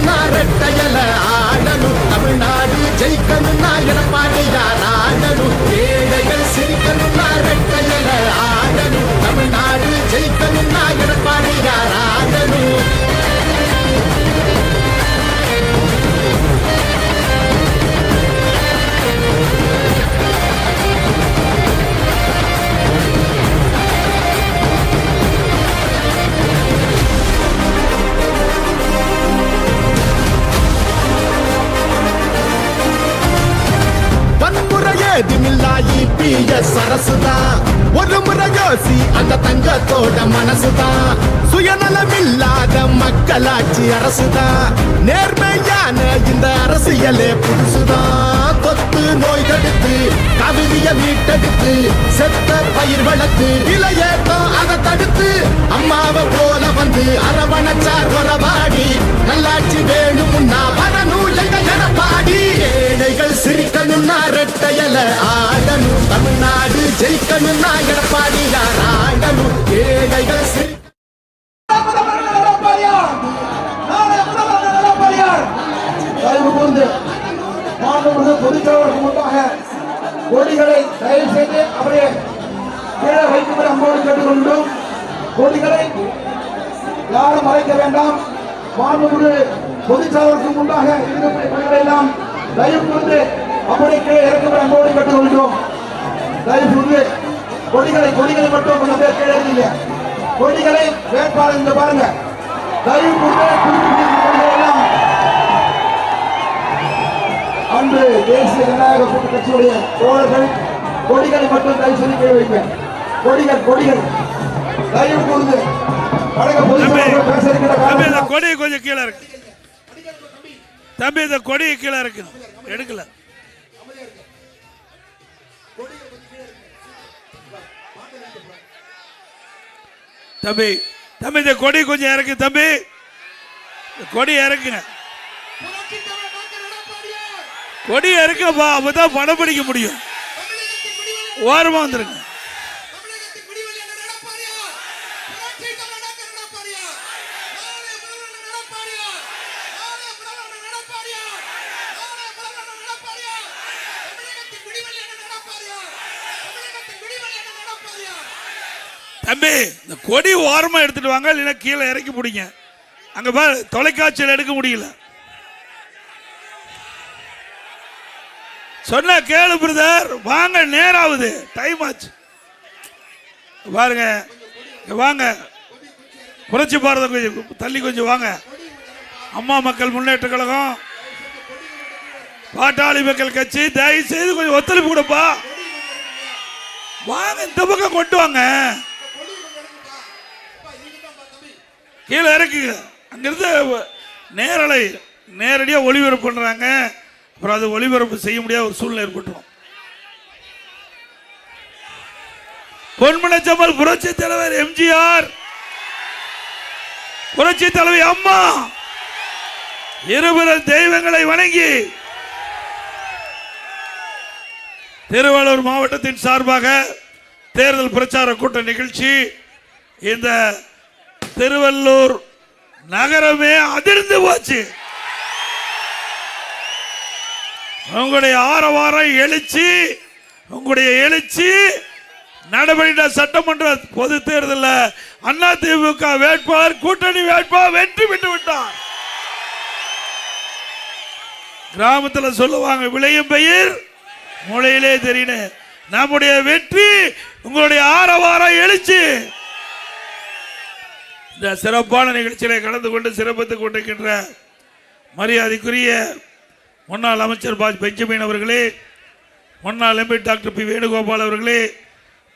ஜெயிக்கணும்னா ரெட்டையல ஆடணும், தமிழ்நாடு ஜெயிக்கணும்னா எடப்பாடியார் ஆடணும், ஏழைகள் சிரிக்கணும்னா ரெட்டையல ஆடணும், தமிழ்நாடு ஜெயிக்கணும்னா எடப்பாடியார் ஆடணும். அரசுதான் ஒரு முறை யோசி, அந்த தங்கத்தோட மனசுதான் சுயநலமில்லாத மக்களாட்சி அரசுதான், நேர்மையான இந்த அரசியலே புதுசுதான். தொத்து நோய் தடுத்து கவிதைய மீட்டெடுத்து செத்த பயிர் வளர்த்து இளையேற்றம் அதை தடுத்து அம்மாவை போல வந்து அரவணைச்சார் வரவாடி, நல்லாட்சி வேணும்னா வரணும் எங்க எடப்பாடி. ஏழைகள் சிரிக்கணும்னா ரெட்டையல ஆடணும், தமிழ்நாடு ஜெயிக்கணும்னா எடப்பாடியார் ஆடணும், ஏழைகள் சிரி கொடிகளை தயவு செய்து அவரே கீழே வைக்கும்படி அன்போடு கேட்டுக்கொண்டோம். கொடிகளை யாரும் மறைக்க வேண்டாம். மாண்புமிகு பொதுச்செயலாளருக்கு முன்பாக இருக்கக்கூடிய கொடிகளை எல்லாம் தயவு கூர்ந்து அப்படியே கீழே இறக்கும்படி அன்போடு கேட்டுக்கொண்டோம். தயவு கூர்ந்து கொடிகளை மட்டும் கொஞ்சம் பேர் கீழே இருக்கீங்க. கொடிகளை வேட்பாளர் இங்க பாருங்க. தயவு கூர்ந்து எல்லாம் அன்று தேசிய ஜனநாயக கூட்டு கட்சியுடைய தோழர்கள் கொடிகளை மட்டும் தயவு செய்து கீழே வைங்க. கொடிகள் தயவு கூர்ந்து கொடி கொஞ்சம் கீழே இருக்கு தம்பி, இந்த கொடி கீழே இருக்கு, எடுக்கல. தம்பி இந்த கொடி கொஞ்சம் இறக்கு தம்பி, கொடி இறக்குங்க, கொடி இறக்கப்பா, அப்பதான் படம் பிடிக்க முடியும். ஓரமா வந்துருங்க. தம்பி இந்த கொடி ஓரமா எடுத்துட்டு வாங்க, இல்லைன்னா கீழே இறக்கி பிடிங்க. அங்க பாரு, தொலைக்காட்சியில் எடுக்க முடியல. சொன்ன கேளு பிரதர், வாங்க, நேராகுது, டைம் ஆச்சு. பாருங்க, வாங்க, புரட்சி பாரதம் கொஞ்சம் தள்ளி கொஞ்சம் வாங்க. அம்மா மக்கள் முன்னேற்ற கழகம், பாட்டாளி மக்கள் கட்சி, தயவு செய்து கொஞ்சம் ஒத்துழைப்பு கொடுப்பா. வாங்க, இந்த பக்கம் கொண்டு வாங்க, கீழே இறக்குங்க. அங்கிருந்து நேரடியாக ஒளிபரப்பு பண்றாங்க. அப்புறம் அது ஒளிபரப்பு செய்ய முடியாத ஒரு சூழ்நிலை ஏற்பட்டுரும். பொன்மனச்சம்மல் புரட்சி தலைவர் எம்ஜிஆர், புரட்சி தலைவி அம்மா இருவரும் தெய்வங்களை வணங்கி திருவள்ளூர் மாவட்டத்தின் சார்பாக தேர்தல் பிரச்சார கூட்ட நிகழ்ச்சி. இந்த திருவள்ளூர் நகரமே அதிர்ந்து போச்சு. உங்களுடைய ஆரவாரம் உங்களுடைய எழுச்சி நடைபெற்ற சட்டமன்ற பொது தேர்தலில் அதிமுக வேட்பாளர், கூட்டணி வேட்பாளர் வெற்றி பெற்று விட்டார். கிராமத்தில் சொல்லுவாங்க, விளையும் பயிர் முளையிலே தெரியும். நம்முடைய வெற்றி உங்களுடைய ஆரவாரம் எழுச்சி. இந்த சிறப்பான நிகழ்ச்சியில கலந்து கொண்டு சிறப்பித்துக் கொண்டிருக்கின்ற மரியாதைக்குரிய முன்னாள் அமைச்சர் பெஞ்சமின் அவர்களே, முன்னாள் எம்பி டாக்டர் பி வேணுகோபால் அவர்களே,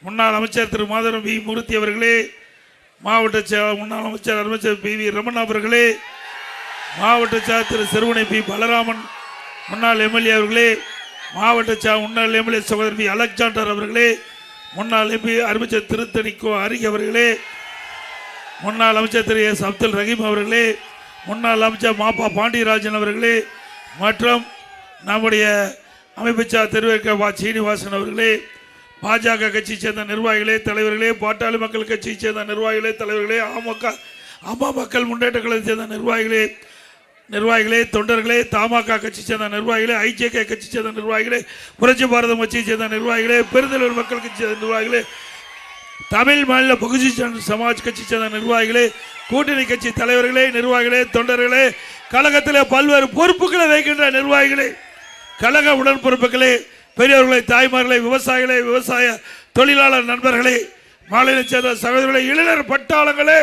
முன்னாள் அமைச்சர் திரு மாதவரம் வி மூர்த்தி அவர்களே, மாவட்ட முன்னாள் அமைச்சர் பி வி ரமணா அவர்களே, மாவட்ட செயலர் திரு சிறுவனை பி பலராமன், முன்னாள் எம்எல்ஏ அவர்களே, மாவட்ட முன்னாள் எம்எல்ஏ சகோதரர் பி அலெக்சாண்டர் அவர்களே, முன்னாள் எம்பி அமைச்சர் திருத்தணிக்கோ அருகே அவர்களே, முன்னாள் அமைச்சர் திரு எஸ் அப்துல் ரஹீம் அவர்களே, முன்னாள் அமைச்சர் மாப்பா பாண்டியராஜன் அவர்களே, மற்றும் நம்முடைய அமைப்புச்சார் திருவேற்கா சீனிவாசன் அவர்களே, பாஜக கட்சியை சேர்ந்த நிர்வாகிகளே, தலைவர்களே, பாட்டாளி மக்கள் கட்சியை சேர்ந்த நிர்வாகிகளே, தலைவர்களே, அம்மா மக்கள் முன்னேற்ற கழகத்தை சேர்ந்த நிர்வாகிகளே, நிர்வாகிகளே, தொண்டர்களே, தமாக கட்சி சேர்ந்த நிர்வாகிகளே, ஐஜேகே கட்சி சேர்ந்த நிர்வாகிகளே, புரட்சி பாரதம் கட்சியை சேர்ந்த நிர்வாகிகளே, பெருந்தலைவர் மக்கள் கட்சி சேர்ந்த நிர்வாகிகளே, தமிழ் மாநில பகுஜன் சமாஜ் கட்சி சேர்ந்த நிர்வாகிகளே, கூட்டணி கட்சி தலைவர்களே, நிர்வாகிகளே, தொண்டர்களே, கழகத்திலே பல்வேறு பொறுப்புகளை வைக்கின்ற நிர்வாகிகளே, கழக உடன்பொறுப்புகளே, பெரியவர்களை, தாய்மார்களே, விவசாயிகளே, விவசாய தொழிலாளர் நண்பர்களே, மாநில சேர்ந்த சகோதரர்களே, இளைஞர் பட்டாளங்களே,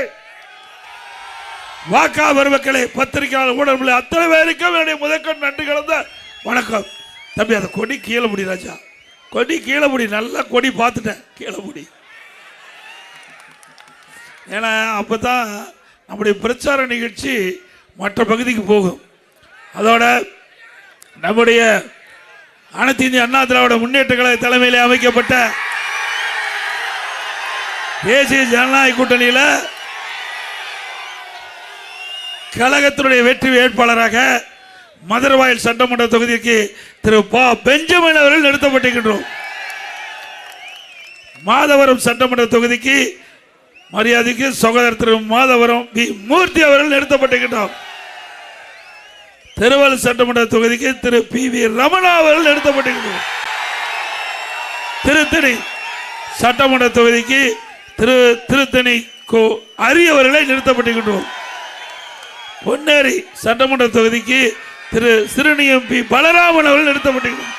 வாக்கா பெருமக்களே, பத்திரிகையாளர், ஊடகங்களே, அத்தனை பேருக்கும் என்னுடைய முதற்கண் நன்றி கலந்த வணக்கம். தம்பி அந்த கொடி கீழே முடி ராஜா, கொடி கீழே முடி, நல்லா கொடி பார்த்துட்டேன், கீழே முடி. ஏன்னா அப்பதான் நம்முடைய பிரச்சார நிகழ்ச்சி மற்ற பகுதிக்கு போகும். அதோட நம்முடைய அனைத்து இந்திய அண்ணா திராவிட முன்னேற்ற கழக தலைமையிலே அமைக்கப்பட்ட தேசிய ஜனநாயக கூட்டணியில் கழகத்தினுடைய வெற்றி வேட்பாளராக மதுரவாயல் சட்டமன்ற தொகுதிக்கு திரு ப பெஞ்சமின் அவர்கள் நிறுத்தப்பட்டிருக்கின்றோம். மாதவரம் சட்டமன்ற தொகுதிக்கு மரியாதைக்கு சகோதரர் திரு மாதவரம் பி மூர்த்தி அவர்கள் நிறுத்தப்பட்டிருக்கின்றோம். திருவள்ளூர் சட்டமன்ற தொகுதிக்கு திரு பி வி ரமணா அவர்கள் நிறுத்தப்பட்டிருக்கின்றோம். திருத்தணி சட்டமன்ற தொகுதிக்கு திரு திருத்தணி கோ அரி அவர்களை நிறுத்தப்பட்டிருக்கின்றோம். பொன்னேரி சட்டமன்ற தொகுதிக்கு திரு சிறுனியம் பி பலராமன் அவர்கள் நிறுத்தப்பட்டிருக்கிறார்.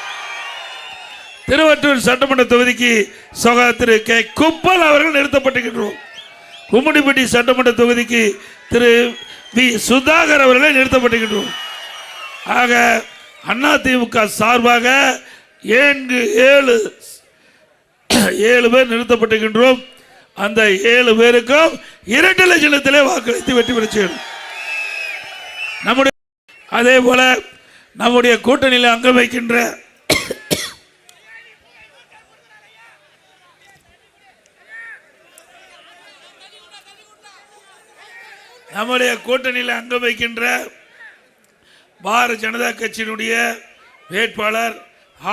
திருவற்றூர் சட்டமன்ற தொகுதிக்கு சகோதரர் திரு கே குப்பல் அவர்கள் நிறுத்தப்பட்டிருக்கின்றோம். கும்மிடிப்பட்டி சட்டமன்ற தொகுதிக்கு திரு வி சுதாகர் அவர்களை நிறுத்தப்பட்டிருக்கின்றோம். ஆக அதிமுக சார்பாக 7 பேர் நிறுத்தப்பட்டிருக்கின்றோம். அந்த 7 பேருக்கும் 2 லட்சத்திலே வாக்களித்து வெற்றி பெற செய்யணும். நம்முடைய அதே போல நம்முடைய கூட்டணியில் அங்கம் வைக்கின்ற பாரதிய ஜனதா கட்சியினுடைய வேட்பாளர்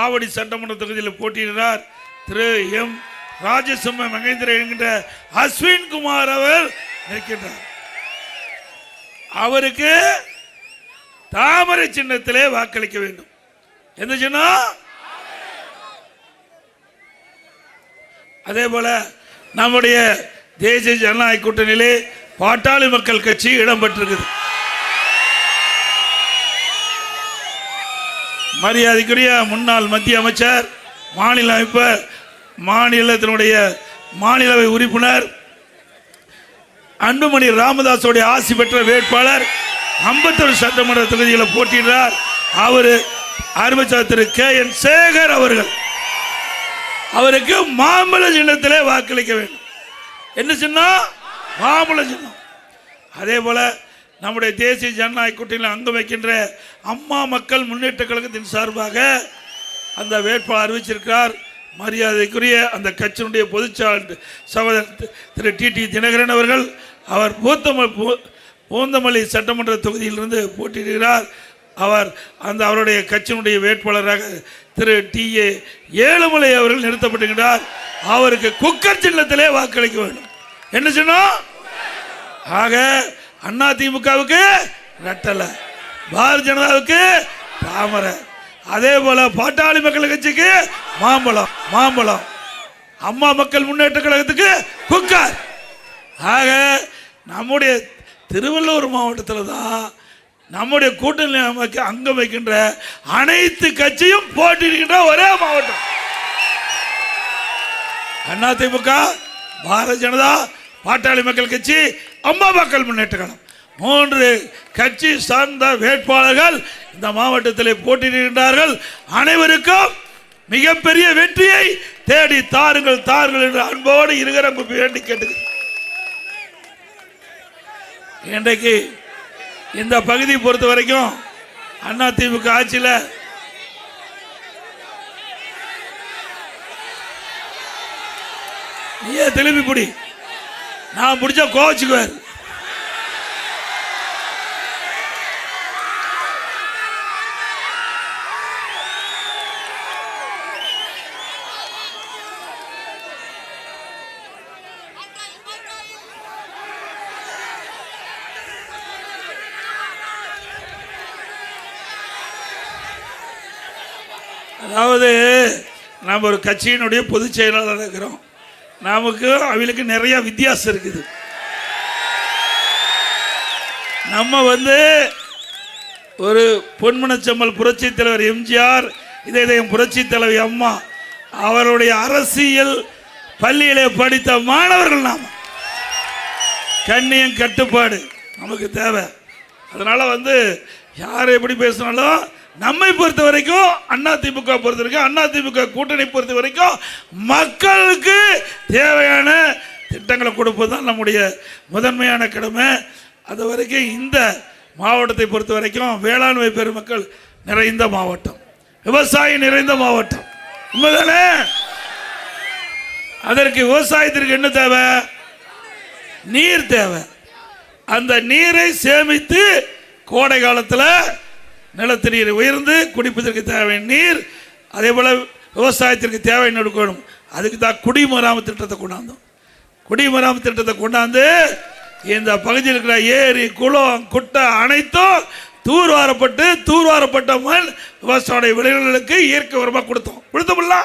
ஆவடி சட்டமன்ற தொகுதியில் போட்டியிடுகிறார் திரு எம் ராஜசிம்ம மகேந்திர என்கின்ற அஸ்வின் குமார் அவர் நிற்கின்றார். அவருக்கு தாமரை சின்னத்திலே வாக்களிக்க வேண்டும். எந்த சின்னம்? அதே போல நம்முடைய தேசிய ஜனநாயக கூட்டணியிலே பாட்டாளி மக்கள் கட்சி இடம்பெற்றிருக்குது. மரியாதைக்குரிய முன்னாள் மத்திய அமைச்சர், மாநில அமைப்பர், மாநிலத்தினுடைய மாநிலவை உறுப்பினர் அன்புமணி ராமதாஸோடைய ஆசி பெற்ற வேட்பாளர் 51 சட்டமன்ற தொகுதியில் போட்டியிடுறார். அவர் அறிவிச்சார் திரு கே என் சேகர் அவர்கள். அவருக்கு மாம்பழ சின்னத்திலே வாக்களிக்க வேண்டும். என்ன சின்னம்? மாம்பழ சின்னம். அதே போல நம்முடைய தேசிய ஜனநாயக கூட்டணியில் அங்கம் வைக்கின்ற அம்மா மக்கள் முன்னேற்ற கழகத்தின் சார்பாக அந்த வேட்பாளர் அறிவிச்சிருக்கிறார். மரியாதைக்குரிய அந்த கட்சியினுடைய பொதுச்சாளர் சகோதரர் திரு டி தினகரன் அவர்கள். அவர் பூந்தமல்லி சட்டமன்ற தொகுதியிலிருந்து போட்டியிடுகிறார். அவர் அவருடைய கட்சியினுடைய வேட்பாளராக திரு டி.ஏ. ஏழுமலை அவர்கள் நிறுத்தப்பட்டிருக்கிறார். அவருக்கு குக்கர் சின்னத்திலே வாக்களிக்க வேண்டும். என்ன சின்னம்? ஆக அதிமுகவுக்கு ரெட்டலை, பாரதிய ஜனதாவுக்கு தாமரை, அதே போல பாட்டாளி மக்கள் கட்சிக்கு மாம்பழம், அம்மா மக்கள் முன்னேற்ற கழகத்துக்கு குக்கர். ஆக நம்முடைய திருவள்ளூர் மாவட்டத்தில் தான் நம்முடைய கூட்டணி அங்கம் வைக்கின்ற அனைத்து கட்சியும் போட்டியிடுகின்ற ஒரே மாவட்டம். அதிமுக, பாரதிய ஜனதா, பாட்டாளி மக்கள் கட்சி, அம்மா மக்கள் முன்னேற்ற கழகம் 3 கட்சி சார்ந்த வேட்பாளர்கள் இந்த மாவட்டத்தில் போட்டியிடுகின்றார்கள். அனைவருக்கும் மிகப்பெரிய வெற்றியை தேடி தாருங்கள் என்று அன்போடு இருகரம் வேண்டி கேட்டுக்கிறேன். இன்றைக்கு இந்த பகுதி பொறுத்த வரைக்கும் அதிமுக ஆட்சியில் நீயே திரும்பி பிடி, நான் பிடிச்சா கோவச்சுக்குவார். அதாவது நாம் ஒரு கட்சியினுடைய பொதுச் செயலாளர் இருக்கிறோம். நமக்கு அவளுக்கு நிறைய வித்தியாசம் இருக்குது. நம்ம ஒரு பொன்மனச்செம்மல் புரட்சி தலைவர் எம்ஜிஆர், இதயம் புரட்சி தலைவி அம்மா அவருடைய அரசியல் பள்ளியிலே படித்த மாணவர்கள். நாம் கண்ணியம் கட்டுப்பாடு நமக்கு தேவை. அதனால யார் எப்படி பேசினாலும் நம்மை பொறுத்த வரைக்கும் அதிமுக பொறுத்த வரைக்கும் அதிமுக கூட்டணி பொறுத்த வரைக்கும் மக்களுக்கு தேவையான திட்டங்களை கொடுப்பது தான் நம்முடைய முதன்மையான கடமை. அது வரைக்கும் இந்த மாவட்டத்தை பொறுத்த வரைக்கும் வேளாண்மை பெருமக்கள் நிறைந்த மாவட்டம், விவசாயி நிறைந்த மாவட்டம். உண்மைதானே? அதற்கு விவசாயத்திற்கு என்ன தேவை? நீர் தேவை. அந்த நீரை சேமித்து கோடை காலத்தில் நிலத்து நீர் உயர்ந்து குடிப்பதற்கு தேவையான நீர், அதே போல் விவசாயத்திற்கு தேவையான எடுக்கணும். அதுக்கு தான் குடிமராமத்து திட்டத்தை கொண்டாந்தோம். குடிமராமத்து திட்டத்தை கொண்டாந்து இந்த பகுதியில் இருக்கிற ஏரி, குளம், குட்டை அனைத்தும் தூர்வாரப்பட்ட மண் விவசாய விளைநிலங்களுக்கு இயற்கை உரமாக கொடுத்தோம்ல.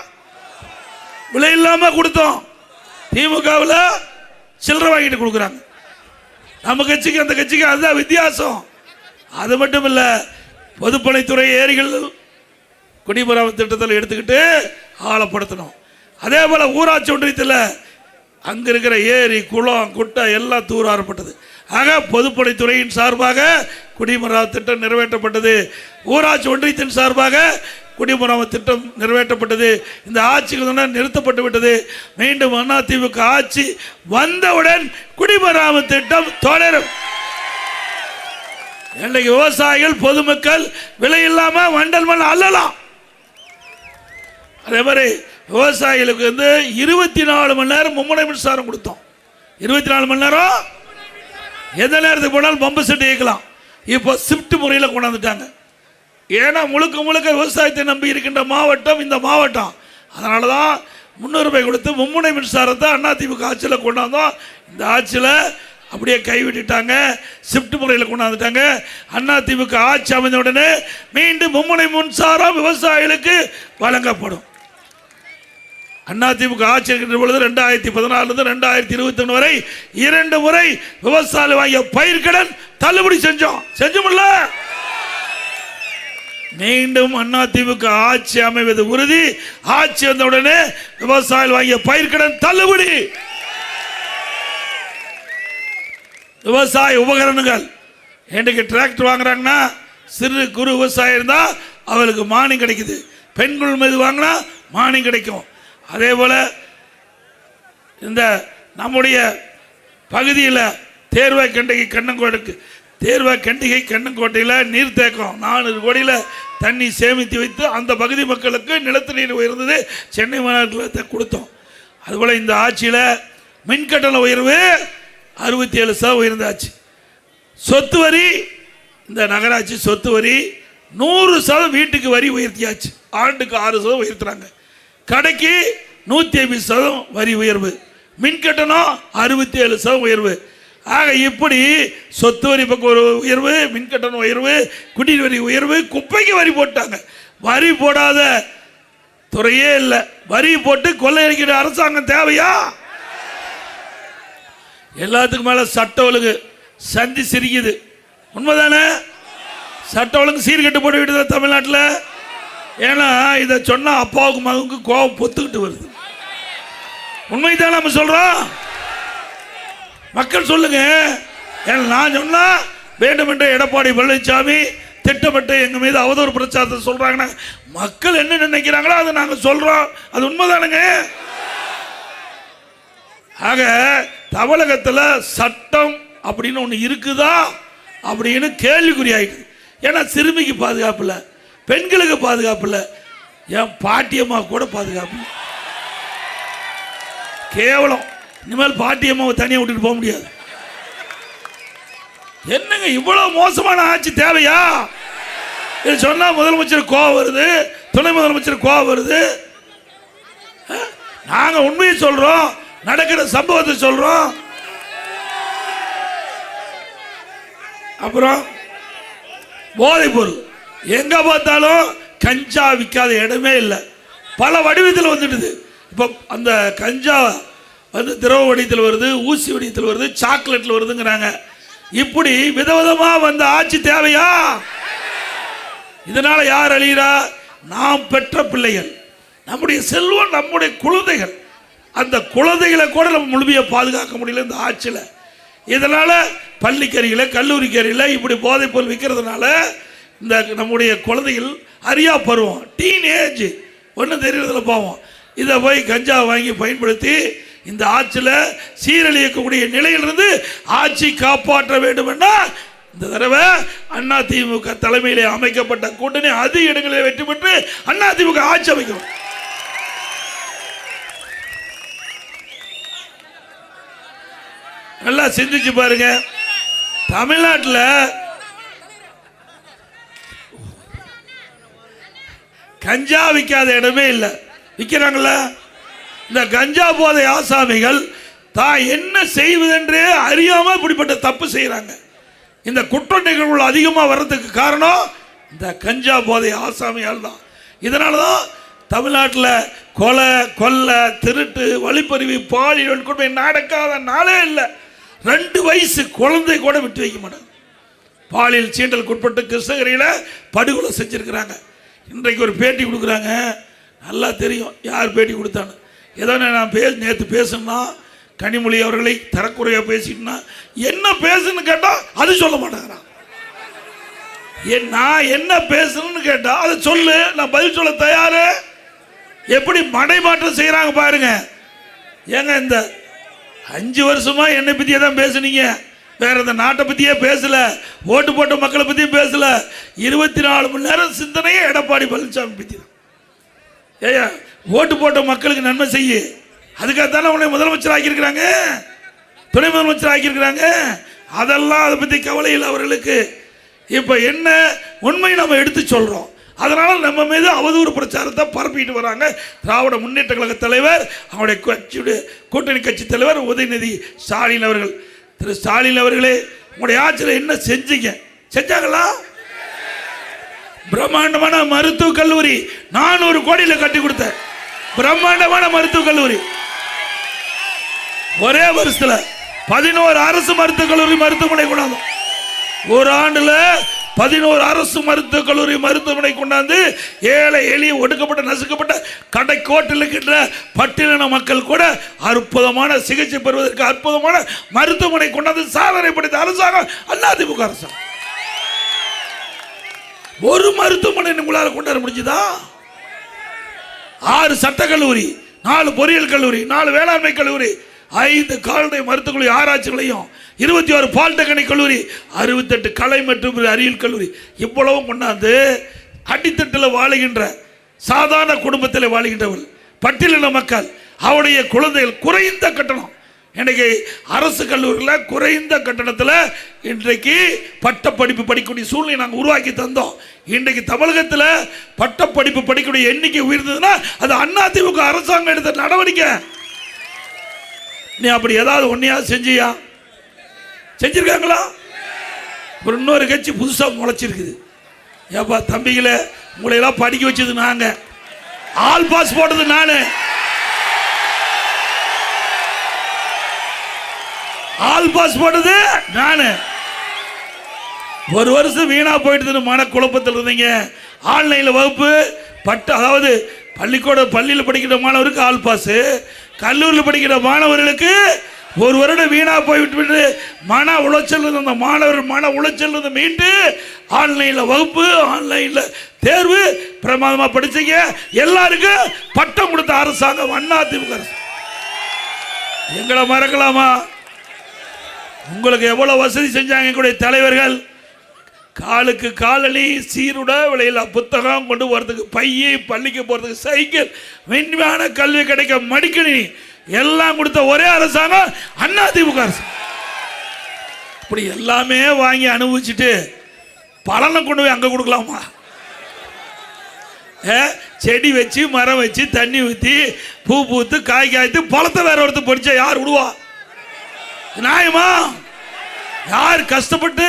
விலை இல்லாமல் கொடுத்தோம். திமுகவில் சில்லறை வாங்கிட்டு கொடுக்குறாங்க. நம்ம கட்சிக்கு அந்த கட்சிக்கு அதுதான் வித்தியாசம். அது மட்டும் இல்லை, பொதுப்பணித்துறை ஏரிகள் குடிமராமத்து திட்டத்தில் எடுத்துக்கிட்டு ஆழப்படுத்தணும். அதே போல் ஊராட்சி ஒன்றியத்தில் அங்கே இருக்கிற ஏரி, குளம், குட்டை எல்லாம் தூர்வாரப்பட்டது. ஆக பொதுப்பணித்துறையின் சார்பாக குடிமராமத்து திட்டம் நிறைவேற்றப்பட்டது. ஊராட்சி ஒன்றியத்தின் சார்பாக குடிமராமத்து திட்டம் நிறைவேற்றப்பட்டது. இந்த ஆட்சிக்கு நிறுத்தப்பட்டு விட்டது. மீண்டும் அதிமுக ஆட்சி வந்தவுடன் குடிமராமத்து திட்டம் தொடரும். இன்றைக்கு விவசாயிகள், பொதுமக்கள் விலை இல்லாமல் வண்டல் மண் அள்ளலாம். அதே மாதிரி விவசாயிகளுக்கு 24 மணி நேரம் மும்முனை மின்சாரம் கொடுத்தோம். 24 மணி நேரம் எந்த நேரத்துக்கு போனாலும் பம்பு செட்டு இயக்கலாம். இப்போ ஷிஃப்ட் முறையில் கொண்டாந்துட்டாங்க. ஏன்னா முழுக்க முழுக்க விவசாயத்தை நம்பி இருக்கின்ற மாவட்டம் இந்த மாவட்டம். அதனால தான் முன்னுரிமை கொடுத்து மும்முனை மின்சாரத்தை அதிமுக ஆட்சியில் கொண்டாந்தோம். இந்த ஆட்சியில் அப்படியே கைவிட்டுட்டாங்க. ஷிஃப்ட் முறையில் கொண்டாந்துட்டாங்க. அதிமுக ஆட்சி அமைந்த உடனே மீண்டும் மும்முனை மின்சாரம் விவசாயிகளுக்கு வழங்கப்படும். அதிமுக ஆட்சி இருக்கின்ற பொழுது 2014 2021 வரை 2 முறை விவசாயிகள் வாங்கிய பயிர்க்கடன் தள்ளுபடி செஞ்சோம்ல. மீண்டும் அதிமுக ஆட்சி அமைவது உறுதி. ஆட்சி வந்தவுடனே விவசாயிகள் வாங்கிய பயிர்க்கடன் தள்ளுபடி. விவசாய உபகரணங்கள் இன்றைக்கு டிராக்டர் வாங்குறாங்கன்னா சிறு குறு விவசாயம் இருந்தால் அவளுக்கு மானியம் கிடைக்குது. பெண்கள் மீது வாங்கினா மானியம் கிடைக்கும். அதே போல் இந்த நம்முடைய பகுதியில் தேர்வாய் கண்டிகை கண்ணங்கோட்டையில் நீர்த்தேக்கம் 400 கோடியில் தண்ணி சேமித்து வைத்து அந்த பகுதி மக்களுக்கு நிலத்து நீர் உயர்ந்தது. சென்னை மாநகரத்தில் கொடுத்தோம். அதுபோல் இந்த ஆட்சியில் மின்கட்டண உயர்வு 67% உயர்ந்தாச்சு. சொத்து வரி, இந்த நகராட்சி சொத்து வரி 100% வீட்டுக்கு வரி உயர்த்தியாச்சு. ஆண்டுக்கு 6% உயர்த்துறாங்க. கடைக்கு 150% வரி உயர்வு, மின்கட்டணம் 67% உயர்வு. ஆக இப்படி சொத்து வரி பக்கம் ஒரு உயர்வு, மின்கட்டணம் உயர்வு, குடிநீர் வரி உயர்வு, குப்பைக்கு வரி போட்டாங்க. வரி போடாத துறையே இல்லை. வரி போட்டு கொள்ளையடிக்கிற அரசாங்கம் தேவையா? எல்லாத்துக்கும் மேல சட்ட ஒழுங்கு சந்தி சிரிக்குது. உண்மைதானே? சட்ட ஒழுங்கு சீர்கட்டு போட்டு விடுது தமிழ்நாட்டில். ஏன்னா இதை சொன்னா அப்பாவுக்கு மகனுக்கு கோபம் பொத்துக்கிட்டு வருது. உண்மைதான் நம்ம சொல்றோம். மக்கள் சொல்லுங்க. நான் சொன்னா வேண்டுமென்ற எடப்பாடி பழனிசாமி திட்டமிட்டு எங்க மீது அவதூறு பிரச்சாரத்தை சொல்றாங்கன்னா மக்கள் என்ன நினைக்கிறாங்களோ அதை நாங்கள் சொல்றோம். அது உண்மைதானுங்க. ஆக தமிழகத்தில் சட்டம் அப்படின்னு ஒன்று இருக்குதா அப்படின்னு கேள்விக்குறி ஆயிடுது. ஏன்னா சிறுமிக்கு பாதுகாப்பு இல்லை, பெண்களுக்கு பாதுகாப்பு இல்லை, என் பாட்டியம்மா கூட பாதுகாப்பு இல்லை. கேவலம். இனிமேல் பாட்டியம்மாவை தனியாக விட்டுட்டு போக முடியாது. என்னங்க இவ்வளவு மோசமான ஆட்சி தேவையா? இது சொன்னா முதலமைச்சர் கோவம் வருது, துணை முதலமைச்சர் கோவம் வருது. நாங்க உண்மையை சொல்றோம், நடக்கிற சம்பவத்தை சொல்றோம். அப்புறம் போதைப் பொருள் எங்க பார்த்தாலும் கஞ்சா விற்காத இடமே இல்லை. பல வடிவத்தில் வந்துடுது. இப்போ அந்த கஞ்சா வந்து திரவ வடிவத்தில் வருது, ஊசி வடிவத்தில் வருது, சாக்லேட்டில் வருதுங்கிறாங்க. இப்படி விதவிதமாக வந்த ஆட்சி தேவையா? இதனால யார் அழிகிறா? நாம் பெற்ற பிள்ளைகள், நம்முடைய செல்வம், நம்முடைய குழந்தைகள். அந்த குழந்தைகளை கூட நம்ம முழுமையாக பாதுகாக்க முடியல இந்த ஆட்சியில். இதனால பள்ளிக்கறியில், கல்லூரிக்கறியில் இப்படி போதைப் பொருள் விற்கிறதுனால இந்த நம்முடைய குழந்தைகள் அறியா பருவம், டீன் ஏஜ், ஒன்றும் தெரியறதுல போவோம். இதை போய் கஞ்சா வாங்கி பயன்படுத்தி இந்த ஆட்சியில் சீரழியக்கூடிய நிலையிலிருந்து ஆட்சி காப்பாற்ற வேண்டும் என்றால் இந்த தடவை அதிமுக தலைமையிலே அமைக்கப்பட்ட கூட்டணி அதிக இடங்களில் வெற்றி பெற்று அதிமுக ஆட்சி அமைக்கும். நல்லா சிந்திச்சு பாருங்க. தமிழ்நாட்டில் கஞ்சா விற்காத இடமே இல்லை. விற்கிறாங்கள? இந்த கஞ்சா போதை ஆசாமிகள் தான் என்ன செய்வதென்றே அறியாம இப்படிப்பட்ட தப்பு செய்யறாங்க. இந்த குற்ற நிகழ்வுகள் அதிகமாக வர்றதுக்கு காரணம் இந்த கஞ்சா போதை ஆசாமியால் தான். இதனால தான் தமிழ்நாட்டில் கொலை, கொள்ளை, திருட்டு, வழிப்பறிவு, பாலியல் வன்கொடுமை நடக்காத நாளே இல்லை. 2 வயசு குழந்தை கூட விட்டு வைக்க மாட்டாங்க. பாலியல் சீண்டலுக்கு உட்பட்டு கிருஷ்ணகிரியில் படுகொலை செஞ்சிருக்கிறாங்க. இன்றைக்கு ஒரு பேட்டி கொடுக்குறாங்க. நல்லா தெரியும் யார் பேட்டி கொடுத்தான்னு. ஏதோ நான் நேற்று பேசணும்னா கனிமொழி அவர்களை தரக்குறையாக பேசிட்டுனா என்ன பேசுன்னு கேட்டால் அது சொல்ல மாட்டேங்கிறான். நான் என்ன பேசணும்னு கேட்டால் அதை சொல்லு, நான் பதில் சொல்ல தயாரு. எப்படி மடைமாற்றம் செய்கிறாங்க பாருங்க. ஏங்க இந்த 5 வருஷமா என்னை பற்றியே தான் பேசுனீங்க, வேற இந்த நாட்டை பற்றியே பேசல, ஓட்டு போட்ட மக்களை பற்றியும் பேசல. 24 மணி நேரம் சிந்தனையே எடப்பாடி பழனிசாமி பற்றி தான். ஏயா ஓட்டு போட்ட மக்களுக்கு நன்மை செய்ய, அதுக்காகத்தானே உன்னை முதலமைச்சர் ஆக்கியிருக்கிறாங்க, துணை முதலமைச்சர் ஆக்கியிருக்கிறாங்க. அதெல்லாம் அதை பற்றி கவலை இல்லை அவர்களுக்கு. இப்போ என்ன உண்மை நம்ம எடுத்து சொல்கிறோம். அதனால நம்ம மீது அவதூறு பிரச்சாரத்தை பரப்பிட்டு வராங்க. திராவிட முன்னேற்ற கழக தலைவர், அவருடைய கட்சியுடைய கூட்டணி கட்சி தலைவர் உதயநிதி ஸ்டாலின் அவர்கள். திரு ஸ்டாலின் அவர்களே, உங்களுடைய ஆட்சியில் என்ன செஞ்சீங்க? செஞ்சாங்களா? பிரம்மாண்டமான மருத்துவக் கல்லூரி 400 கோடியில் கட்டி கொடுத்த பிரம்மாண்டமான மருத்துவக் கல்லூரி. ஒரே வருஷத்தில் 11 அரசு மருத்துவக் கல்லூரி மருத்துவமனை கொண்டாந்து, ஒரு ஆண்டுல 11 அரசு மருத்துவக் கல்லூரி மருத்துவமனை கொண்டாந்து ஏழை எளிய ஒடுக்கப்பட்ட நசுக்கப்பட்ட கடைக்கோட்டில் இருக்கின்ற பட்டியலின மக்கள் கூட அற்புதமான சிகிச்சை பெறுவதற்கு அற்புதமான மருத்துவமனை கொண்டாந்து சாதனை படைத்த அரசாங்கம் அதிமுக அரசாங்கம். ஒரு மருத்துவமனை உங்களால் கொண்டாட முடிஞ்சுதா? 6 சட்டக்கல்லூரி, 4 பொறியியல் கல்லூரி, 4 வேளாண்மை கல்லூரி, 5 கால்நடை மருத்துவக் கல்லூரி ஆராய்ச்சிகளையும், 21 பாலிடெக்னிக் கல்லூரி, 68 கலை மற்றும் அறிவியல் கல்லூரி, இவ்வளவும் கொண்டாந்து அடித்தட்டில் வாழுகின்ற சாதாரண குடும்பத்தில் வாழுகின்றவர்கள், பட்டியலின மக்கள், அவருடைய குழந்தைகள் குறைந்த கட்டணம். இன்றைக்கு அரசு கல்லூரியில் குறைந்த கட்டணத்தில் இன்றைக்கு பட்டப்படிப்பு படிக்கக்கூடிய சூழ்நிலை நாங்கள் உருவாக்கி தந்தோம். இன்றைக்கு தமிழகத்தில் பட்டப்படிப்பு படிக்கக்கூடிய எண்ணிக்கை உயர்ந்ததுன்னா அது அதிமுக அரசாங்கம் எடுத்த நடவடிக்கை. நீ அப்படி ஏதாவது ஒன்றையாவது செஞ்சியா? செஞ்சிருக்காங்களா? அப்புறம் இன்னொரு கட்சி புதுசாக முளைச்சிருக்குது. ஏப்பா தம்பிகளை, உங்களையெல்லாம் படிக்க வச்சது நாங்கள், ஆல் பாஸ் போட்டது நான், ஆல் பாஸ் போட்டது நான். ஒரு வருஷம் வீணா போயிட்டு மன குழப்பத்தில் இருந்தீங்க. ஆன்லைனில் வகுப்பு அதாவது பள்ளியில் படிக்கிற மாணவருக்கு ஆல் பாஸ், கல்லூரியில் படிக்கிற மாணவர்களுக்கு ஒரு வருடம் வீணா போய்விட்டு மன உளைச்சல் இருந்த மாணவர்கள் மன உளைச்சல் இருந்து மீண்டு ஆன்லைனில் வகுப்பு, ஆன்லைனில் தேர்வு பிரமாதமாக படிச்சீங்க. எல்லாருக்கும் பட்டம் கொடுத்த அரசாங்கம் அதிமுக அரசு. எங்களை மறக்கலாமா? உங்களுக்கு எவ்வளவு வசதி செஞ்சாங்க எங்களுடைய தலைவர்கள். காலுக்கு காலணி, சீருட விலையில்லா புத்தகம் கொண்டு போறதுக்கு பையை, பள்ளிக்கு போறதுக்கு சைக்கிள், மென்மையான கல்வி கிடைக்க மடிக்கணி எல்லாம் கொடுத்த ஒரே அரசாங்கம் அதிமுக அரசு. இப்படி எல்லாமே வாங்கி அனுபவிச்சுட்டு பலனை கொண்டு போய் அங்க கொடுக்கலாமா? செடி வச்சு, மரம் வச்சு, தண்ணி ஊற்றி, பூ பூத்து, காய் காய்த்து, பழத்தை வேற ஒருத்தர் பொடிச்சா யார் விடுவா? நியாயமா? யார் கஷ்டப்பட்டு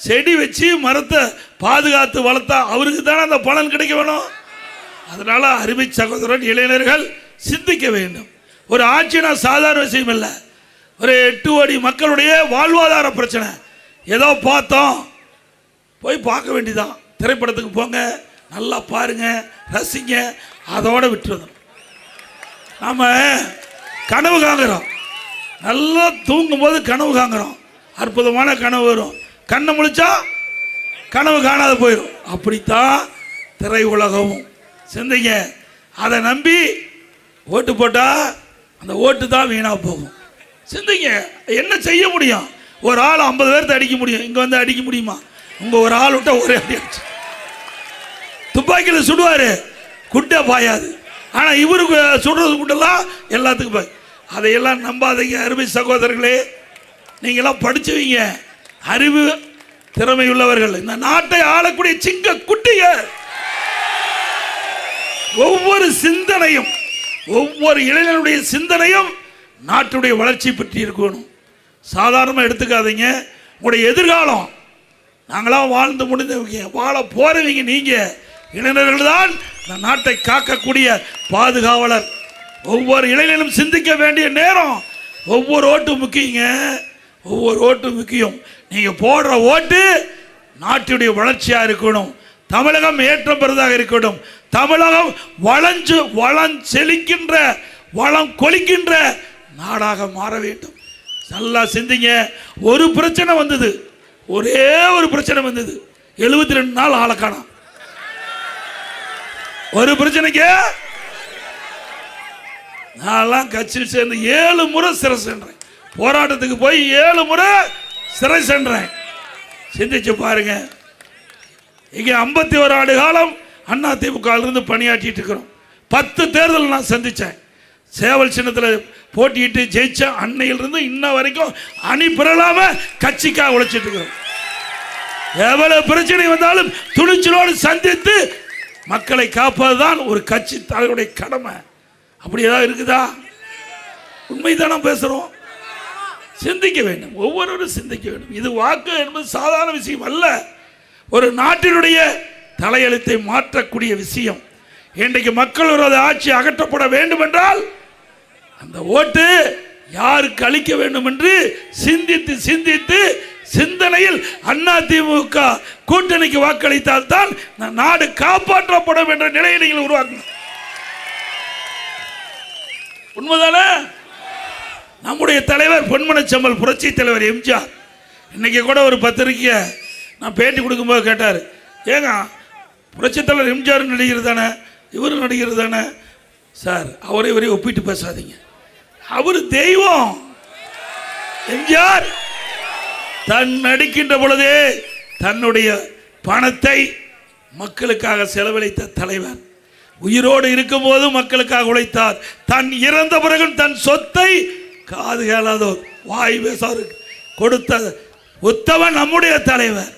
செடி வச்சு மரத்தை பாதுகாத்து வளர்த்தா அவருக்கு தானே அந்த பலன் கிடைக்க வேணும். அதனால அருமை சகோதரன் இளைஞர்கள் சிந்திக்க வேண்டும். ஒரு ஆட்சினா சாதாரண விஷயம் இல்லை. ஒரு 8 கோடி மக்களுடைய வாழ்வாதார பிரச்சனை. ஏதோ பார்த்தோம், போய் பார்க்க வேண்டியதான். திரைப்படத்துக்கு போங்க, நல்லா பாருங்க, ரசிங்க, அதோட விட்டுருந்தோம். நாம கனவு காங்குறோம், நல்லா தூங்கும் போது கனவு காங்குறோம், அற்புதமான கனவு வரும். கண்ணை முழிச்சா கனவு காணாத போயிடும். அப்படித்தான் திரை உலகமும். சிந்திங்க. அதை நம்பி ஓட்டு போட்டா அந்த ஓட்டு தான் வீணா போகும். சிந்திங்க. என்ன செய்ய முடியும்? ஒரு ஆள் 50 பேர்த்த அடிக்க முடியும். இங்க வந்து அடிக்க முடியுமா? உங்க ஒரு ஆள் விட்டா ஒரே அடி அடிச்சு துப்பாக்கியில் சுடுவாரு, குட்டை பாயாது. ஆனா இவருக்கு சுடுறது குட்டெல்லாம் எல்லாத்துக்கும் பாய். அதையெல்லாம் நம்பாதீங்க அருமை சகோதரர்களே. நீங்களாம் படிச்சவங்க, அறிவு திறமை உள்ளவர்கள், இந்த நாட்டை ஆளக்கூடிய சிங்க குட்டிய. ஒவ்வொரு சிந்தனையும், ஒவ்வொரு இளைஞனுடைய சிந்தனையும் நாட்டுடைய வளர்ச்சி பற்றி இருக்கணும். சாதாரணமாக எடுத்துக்காதீங்க. உங்களுடைய எதிர்காலம், நாங்களாம் வாழ்ந்து முடிந்தவங்க, வாழ போறவங்க நீங்க இளைஞர்கள் தான் இந்த நாட்டை காக்கக்கூடிய பாதுகாவலர். ஒவ்வொரு இளைஞனும் சிந்திக்க வேண்டிய நேரம். ஒவ்வொரு ஓட்டும் முக்கியங்க, ஒவ்வொரு ஓட்டும் முக்கியம். நீங்க போடுற ஓட்டு நாட்டுடைய வளர்ச்சியா இருக்கணும். தமிழகம் ஏற்றம் பெறுவதாக இருக்கணும். தமிழகம் செழிக்கின்ற, வளம் கொளிக்கின்ற நாடாக மாற வேண்டும். நல்லா சிந்திங்க. ஒரு பிரச்சனை வந்தது, ஒரே ஒரு பிரச்சனை வந்தது, 72 நாள் ஆளை காணோம். ஒரு பிரச்சனைக்கு நான் கட்சியில் சேர்ந்து 7 முறை சிறை சென்றேன். போராட்டத்துக்கு போய் 7 முறை சிறை சென்றேன். சிந்திச்சு பாருங்க. இங்க 51 ஆண்டு காலம் அண்ணா திமுக இருந்து பணியாற்றிட்டு இருக்கிறோம். 10 தேர்தல் நான் சந்திச்சேன். சேவல் சின்னத்தில் போட்டிட்டு ஜெயிச்ச அன்னையிலிருந்து இன்ன வரைக்கும் அணி பெறலாம கட்சிக்காக உழைச்சிட்டு இருக்கிறோம். எவ்வளவு பிரச்சனை வந்தாலும் துணிச்சலோடு சந்தித்து மக்களை காப்பதுதான் ஒரு கட்சி தலைவருடைய கடமை. அப்படி ஏதாவது இருக்குதா? உண்மைதானே பேசுறோம். சிந்திக்க வேண்டும், ஒவ்வொருவரும் சிந்திக்க வேண்டும். இது வாக்கு என்பது சாதாரண விஷயம் அல்ல. ஒரு நாட்டினுடைய தலையெழுத்தை மாற்றக்கூடிய விஷயம். இன்றைக்கு மக்கள் விரோத ஆட்சி அகற்றப்பட வேண்டும் என்றால் அந்த ஓட்டு யாருக்கு அளிக்க வேண்டும் என்று சிந்தித்து சிந்தித்து சிந்தனையில் அண்ணா திமுக கூட்டணிக்கு வாக்களித்தால் தான் நாடு காப்பாற்றப்படும் என்ற நிலையை நீங்கள் உருவாக்கணும். உண்மைதானே? நம்முடைய தலைவர் பொன்மனச்செம்மல் புரட்சி தலைவர் எம்ஜிஆர் இன்னைக்கு கூட ஒரு பத்திரிக்கை நான் பேட்டி கொடுக்கும்போது கேட்டார், ஏங்க புரட்சி தலைவர் எம்ஜிஆர் நடிகர் தானே, இவரும் நடிகர் தானே சார், அவரை இவரை ஒப்பிட்டு பேசாதீங்க, அவர் தெய்வம். எம்ஜிஆர் தன் நடிக்கின்ற பொழுதே தன்னுடைய பணத்தை மக்களுக்காக செலவழித்த தலைவர். உயிரோடு இருக்கும் போது மக்களுக்காக உழைத்தார். தன் இறந்த பிறகு தன் சொத்தை காது கேளாதோர் வாய் பேசாரு கொடுத்த உத்தவன் நம்முடைய தலைவர்.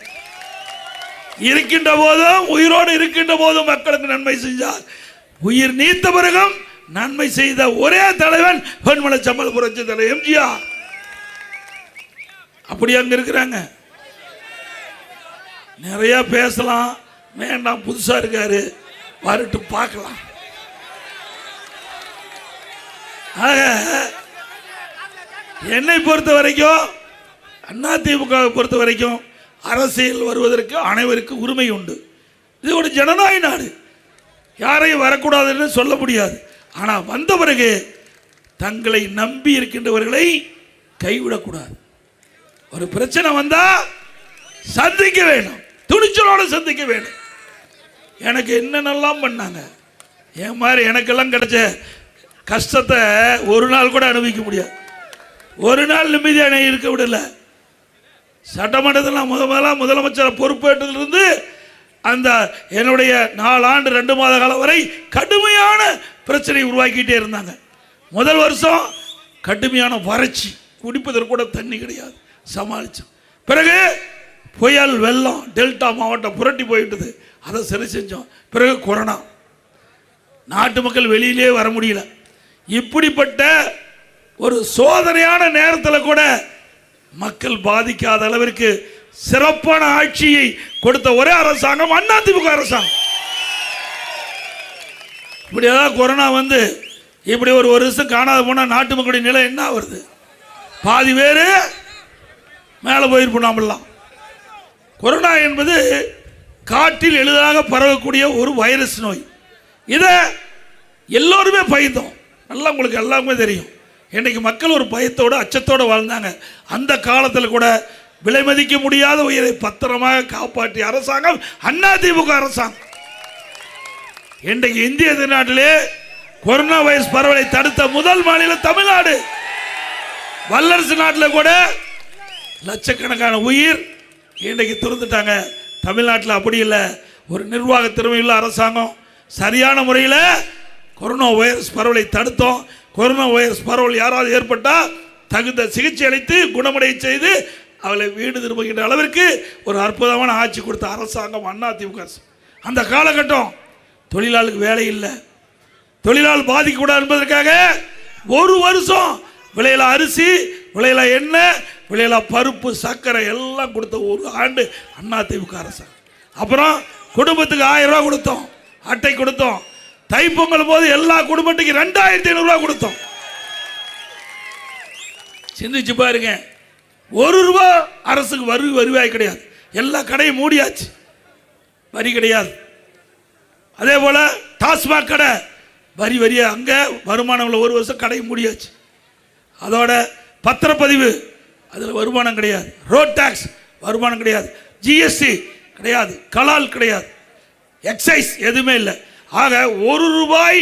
இருக்கின்ற போதும், உயிரோடு இருக்கின்ற போதும் மக்களுக்கு நன்மை செஞ்சார். உயிர் நீத்த பிறகும் நன்மை செய்த ஒரே தலைவன் பொன்மனச்செம்மல் புரட்சி தலைவர் எம்ஜிஆர். அப்படி அங்க இருக்கிறாங்க. நிறைய பேசலாம், வேண்டாம், புதுசா இருக்காரு, வரட்டு பார்க்கலாம். என்னை பொறுத்த வரைக்கும், அண்ணா திமுக பொறுத்த வரைக்கும் அரசியல் வருவதற்கு அனைவருக்கும் உரிமை உண்டு. இது ஒரு ஜனநாயக நாடு, யாரையும் வரக்கூடாதுன்னு சொல்ல முடியாது. ஆனால் வந்த பிறகு தங்களை நம்பி இருக்கின்றவர்களை கைவிடக்கூடாது. ஒரு பிரச்சனை வந்தா சந்திக்க வேண்டும், துணிச்சலோடு சந்திக்க வேண்டும். எனக்கு என்னென்னலாம் பண்ணாங்க, என் மாதிரி எனக்கெல்லாம் கிடைச்ச கஷ்டத்தை ஒரு நாள் கூட அனுபவிக்க முடியாது. ஒரு நாள் நிம்மதியாக இருக்க விடல. சட்டமன்றத்தில் முதலமைச்சர் பொறுப்பேற்றிலிருந்து அந்த என்னுடைய 4 ஆண்டு 2 மாத காலம் வரை கடுமையான பிரச்சனை உருவாக்கிட்டே இருந்தாங்க. முதல் வருஷம் கடுமையான வறட்சி, குடிப்பதற்கு கூட தண்ணி கிடையாது, சமாளித்தோம். பிறகு புயல் வெள்ளம் டெல்டா மாவட்டம் புரட்டி போயிட்டது, அதை சரி செஞ்சோம். பிறகு கொரோனா, நாட்டு மக்கள் வெளியிலே வர முடியல. இப்படிப்பட்ட ஒரு சோதனையான நேரத்தில் கூட மக்கள் பாதிக்காத அளவிற்கு சிறப்பான ஆட்சியை கொடுத்த ஒரே அரசாங்கம் அதிமுக அரசாங்கம். இப்படி ஏதாவது கொரோனா வந்து இப்படி ஒரு வருஷம் காணாத போனால் நாட்டு மக்களுடைய நிலை என்ன வருது? பாதி பேர் மேலே போயிருப்போம். நாமெல்லாம் கொரோனா என்பது காற்றில் எளிதாக பரவக்கூடிய ஒரு வைரஸ் நோய். இதை எல்லோருமே பயந்தோம். நல்லா உங்களுக்கு எல்லாருமே தெரியும். இன்றைக்கு மக்கள் ஒரு பயத்தோடு அச்சத்தோடு வாழ்ந்தாங்க. அந்த காலத்தில் கூட விலை மதிக்க முடியாத உயிரை பத்திரமாக காப்பாற்றிய அரசாங்கம் அதிமுக அரசாங்கம். இன்றைக்கு இந்திய திருநாட்டிலே கொரோனா வைரஸ் பரவலை தடுத்த முதல் மாநிலம் தமிழ்நாடு. வல்லரசு நாட்டில் கூட லட்சக்கணக்கான உயிர் இன்றைக்கு துறந்துட்டாங்க. தமிழ்நாட்டில் அப்படி இல்லை. ஒரு நிர்வாக திறமையுள்ள அரசாங்கம் சரியான முறையில் கொரோனா வைரஸ் பரவலை தடுத்தோம். கொரோனா வைரஸ் பரவல் யாராவது ஏற்பட்டால் தகுந்த சிகிச்சை அளித்து குணமடைய செய்து அவளை வீடு திரும்புகின்ற அளவிற்கு ஒரு அற்புதமான ஆட்சி கொடுத்த அரசாங்கம் அதிமுக. அந்த காலகட்டம் தொழிலாளருக்கு வேலை இல்லை, தொழிலாளர் பாதிக்கக்கூடாது என்பதற்காக ஒரு வருஷம் விலையில அரிசி, விலையில எண்ணெய், விலையில பருப்பு, சர்க்கரை எல்லாம் கொடுத்த ஒரு ஆண்டு அதிமுக அரசாங்கம். அப்புறம் குடும்பத்துக்கு 1000 ரூபாய் கொடுத்தோம், அட்டை கொடுத்தோம். தைப்பொங்கல் போது எல்லா குடும்பத்துக்கு 2500 ரூபாய் கொடுத்தோம். சிந்திச்சு பாருங்க. 1 ரூபா அரசுக்கு வருவாய் கிடையாது. எல்லா கடையும் மூடியாச்சு, வரி கிடையாது. அதே போல டாஸ்மாக் கடை வரியா அங்கே வருமானம் உள்ள ஒரு வருஷம் கடை மூடியாச்சு. அதோட பத்திரப்பதிவு அதில் வருமானம் கிடையாது, ரோட் டாக்ஸ் வருமானம் கிடையாது, ஜிஎஸ்டி கிடையாது, கலால் கிடையாது, எக்ஸைஸ் எதுவுமே இல்லை. ஆக 1 ரூபாய்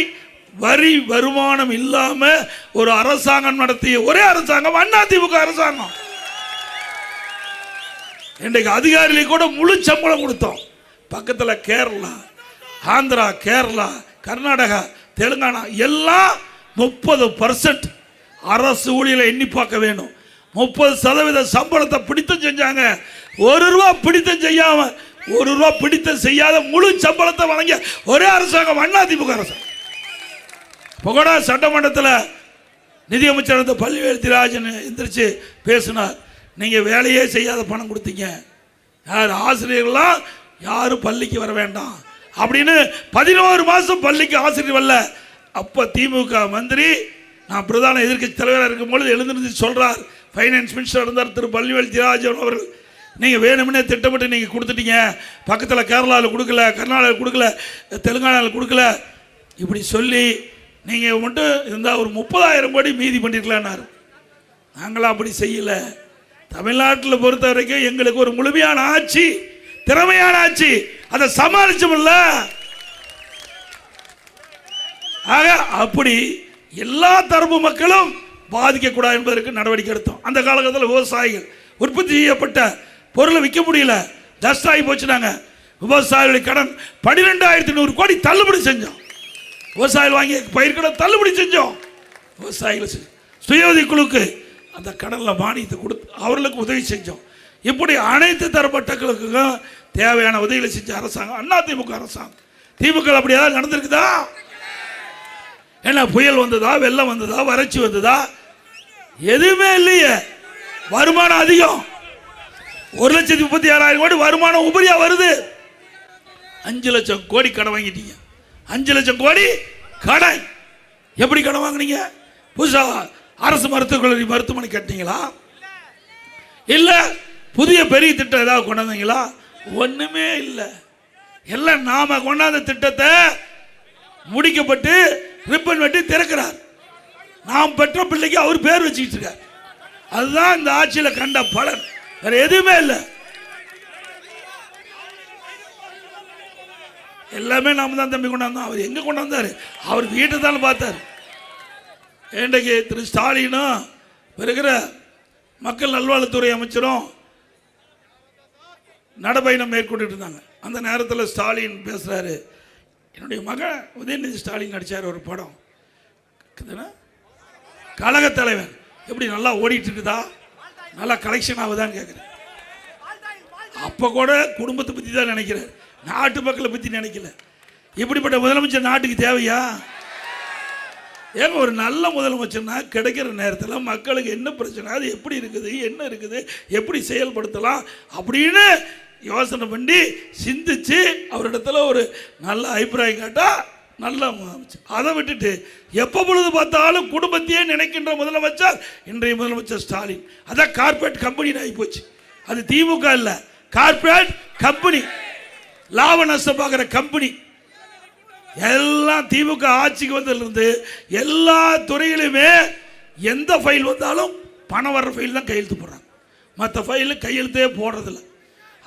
வரி வருமானம் இல்லாம ஒரு அரசாங்கம் நடத்திய ஒரே அரசாங்கம் அதிமுக அரசாங்கம். இன்றைக்கு அதிகாரிகளுக்கு கூட முழு சம்பளம் கொடுத்தோம். பக்கத்தில் கேரளா, ஆந்திரா, கேரளா, கர்நாடகா, தெலுங்கானா எல்லாம் 30% அரசு ஊழியரை எண்ணி பார்க்க வேணும். 30% சம்பளத்தை பிடித்தம் செஞ்சாங்க. 1 ரூபா பிடித்தம் செய்யாம, 1 ரூபா பிடித்தம் செய்யாத முழு சம்பளத்தை வழங்கிய ஒரே அரசாங்கம் அதிமுக அரசாங்கம். இப்போ கூட சட்டமன்றத்தில் நிதியமைச்சர் பள்ளிவேல் திராஜன் எந்திரிச்சு பேசினார். நீங்கள் வேலையே செய்யாத பணம் கொடுத்தீங்க, யார் ஆசிரியர்கள்லாம் யாரும் பள்ளிக்கு வர வேண்டாம் அப்படின்னு 11 மாதம் பள்ளிக்கு ஆசிரியர் வரல. அப்போ திமுக மந்திரி, நான் பிரதான எதிர்க்கட்சி தலைவராக இருக்கும்பொழுது எழுந்திருந்து சொல்கிறார், ஃபைனான்ஸ் மினிஸ்டர் இருந்தார் திரு பள்ளிவேல் திராஜன் அவர்கள், நீங்கள் வேணும்னே திட்டமிட்டு நீங்கள் கொடுத்துட்டீங்க, பக்கத்தில் கேரளாவில் கொடுக்கல, கர்நாடகாவில் கொடுக்கல, தெலுங்கானாவில் கொடுக்கல, இப்படி சொல்லி நீங்கள் மட்டும் இருந்தால் ஒரு 30,000 கோடி மீதி பண்ணிருக்கலான்னாரு. நாங்களாம் அப்படி செய்யலை. தமிழ்நாட்டில் பொறுத்த வரைக்கும் எங்களுக்கு ஒரு முழுமையான ஆட்சி, திறமையான ஆட்சி, அதை சமாளிச்சோம்ல. ஆக அப்படி எல்லா தரப்பு மக்களும் பாதிக்கக்கூடாது என்பதற்கு நடவடிக்கை எடுத்தோம். அந்த காலகட்டத்தில் விவசாயிகள் உற்பத்தி செய்யப்பட்ட பொருளை விற்க முடியல, டஸ்ட் ஆகி போச்சுனாங்க. விவசாயிகளுடைய கடன் 12,100 கோடி தள்ளுபடி செஞ்சோம். விவசாயிகள் வாங்கிய பயிர்கடன் தள்ளுபடி செஞ்சோம். விவசாயிகள் சுய உதவி குழுக்கு அந்த கடனில் மானியத்தை கொடுத்து அவர்களுக்கு உதவி செஞ்சோம். இப்படி அனைத்து தரப்பட்டங்களுக்கும் தேவையான உதவிகளை செஞ்ச அரசாங்கம் அதிமுக அரசாங்கம். திமுக அப்படி ஏதாவது நடந்திருக்குதா? என்ன புயல் வந்ததா, வெள்ளம் வந்ததா, வறட்சி வந்ததா? எதுவுமே இல்லையே. வருமானம் அதிகம், 1,36,000 கோடி வருமானம் உபரியா வருது. 5 லட்சம் கோடி கடன் வாங்கிட்டீங்க. 5 லட்சம் கோடி கடன். எப்படி கடன் வாங்கினீங்க? புதுசா அரசு மருத்துவமனை கட்டினீங்களா? இல்ல புதிய பெரிய திட்டம் ஏதாவது கொண்டாந்தீங்களா? ஒண்ணுமே இல்லை. எல்லாம் நாம கொண்டாந்த திட்டத்தை முடிக்கப்பட்டு ரிப்பன் வெட்டி திறக்கிறார். நாம் பெற்ற பிள்ளைக்கு அவர் பேர் வச்சுக்கிட்டு இருக்கார். அதுதான் இந்த ஆட்சியில் கண்ட பலன், வேற எதுவுமே இல்லை. எல்லாமே நாம தான் தம்பி கொண்டாந்தோம். அவர் எங்க கொண்டாந்தாரு? அவர் வீட்டை தான் பார்த்தார். இன்றைக்கு திரு ஸ்டாலினும் இருக்கிற மக்கள் நல்வாழ்வுத்துறை அமைச்சரும் நடைபயணம் மேற்கொண்டு இருந்தாங்க. அந்த நேரத்தில் ஸ்டாலின் பேசுறாரு, என்னுடைய மகன் உதயநிதி ஸ்டாலின் நடிச்சார் ஒரு படம், கழக தலைவன், எப்படி நல்லா ஓடிட்டு இருக்குதா, நல்லா கலெக்ஷன் ஆகுதான்னு கேட்குறேன். அப்போ கூட குடும்பத்தை பற்றி தான் நினைக்கிறார், நாட்டு மக்களை பற்றி நினைக்கல. இப்படிப்பட்ட முதலமைச்சர் நாட்டுக்கு தேவையா? ஏங்க ஒரு நல்ல முதலமைச்சர்னா கிடைக்கிற நேரத்தில் மக்களுக்கு என்ன பிரச்சனை, அது எப்படி இருக்குது, என்ன இருக்குது, எப்படி செயல்படுத்தலாம் அப்படின்னு யோசனை பண்ணி சிந்திச்சு அவரிடத்துல ஒரு நல்ல அபிப்பிராயம் கேட்டால் நல்ல முதலமைச்சர். அதை விட்டுட்டு எப்போ பொழுது பார்த்தாலும் குடும்பத்தையே நினைக்கின்ற முதலமைச்சர் இன்றைய முதலமைச்சர் ஸ்டாலின். அதான் கார்பரேட் கம்பெனி ஆகி போச்சு. அது திமுக இல்லை, கார்பரேட் கம்பெனி, லாப நஷ்டம் பார்க்குற கம்பெனி. எல்லாம் திமுக ஆட்சிக்கு வந்ததுலேருந்து எல்லா துறையிலுமே எந்த ஃபைல் வந்தாலும் பணம் வர்ற ஃபைல் தான் கையெழுத்து போடுறாங்க, மற்ற ஃபைலில் கையெழுத்தே போடுறதில்ல.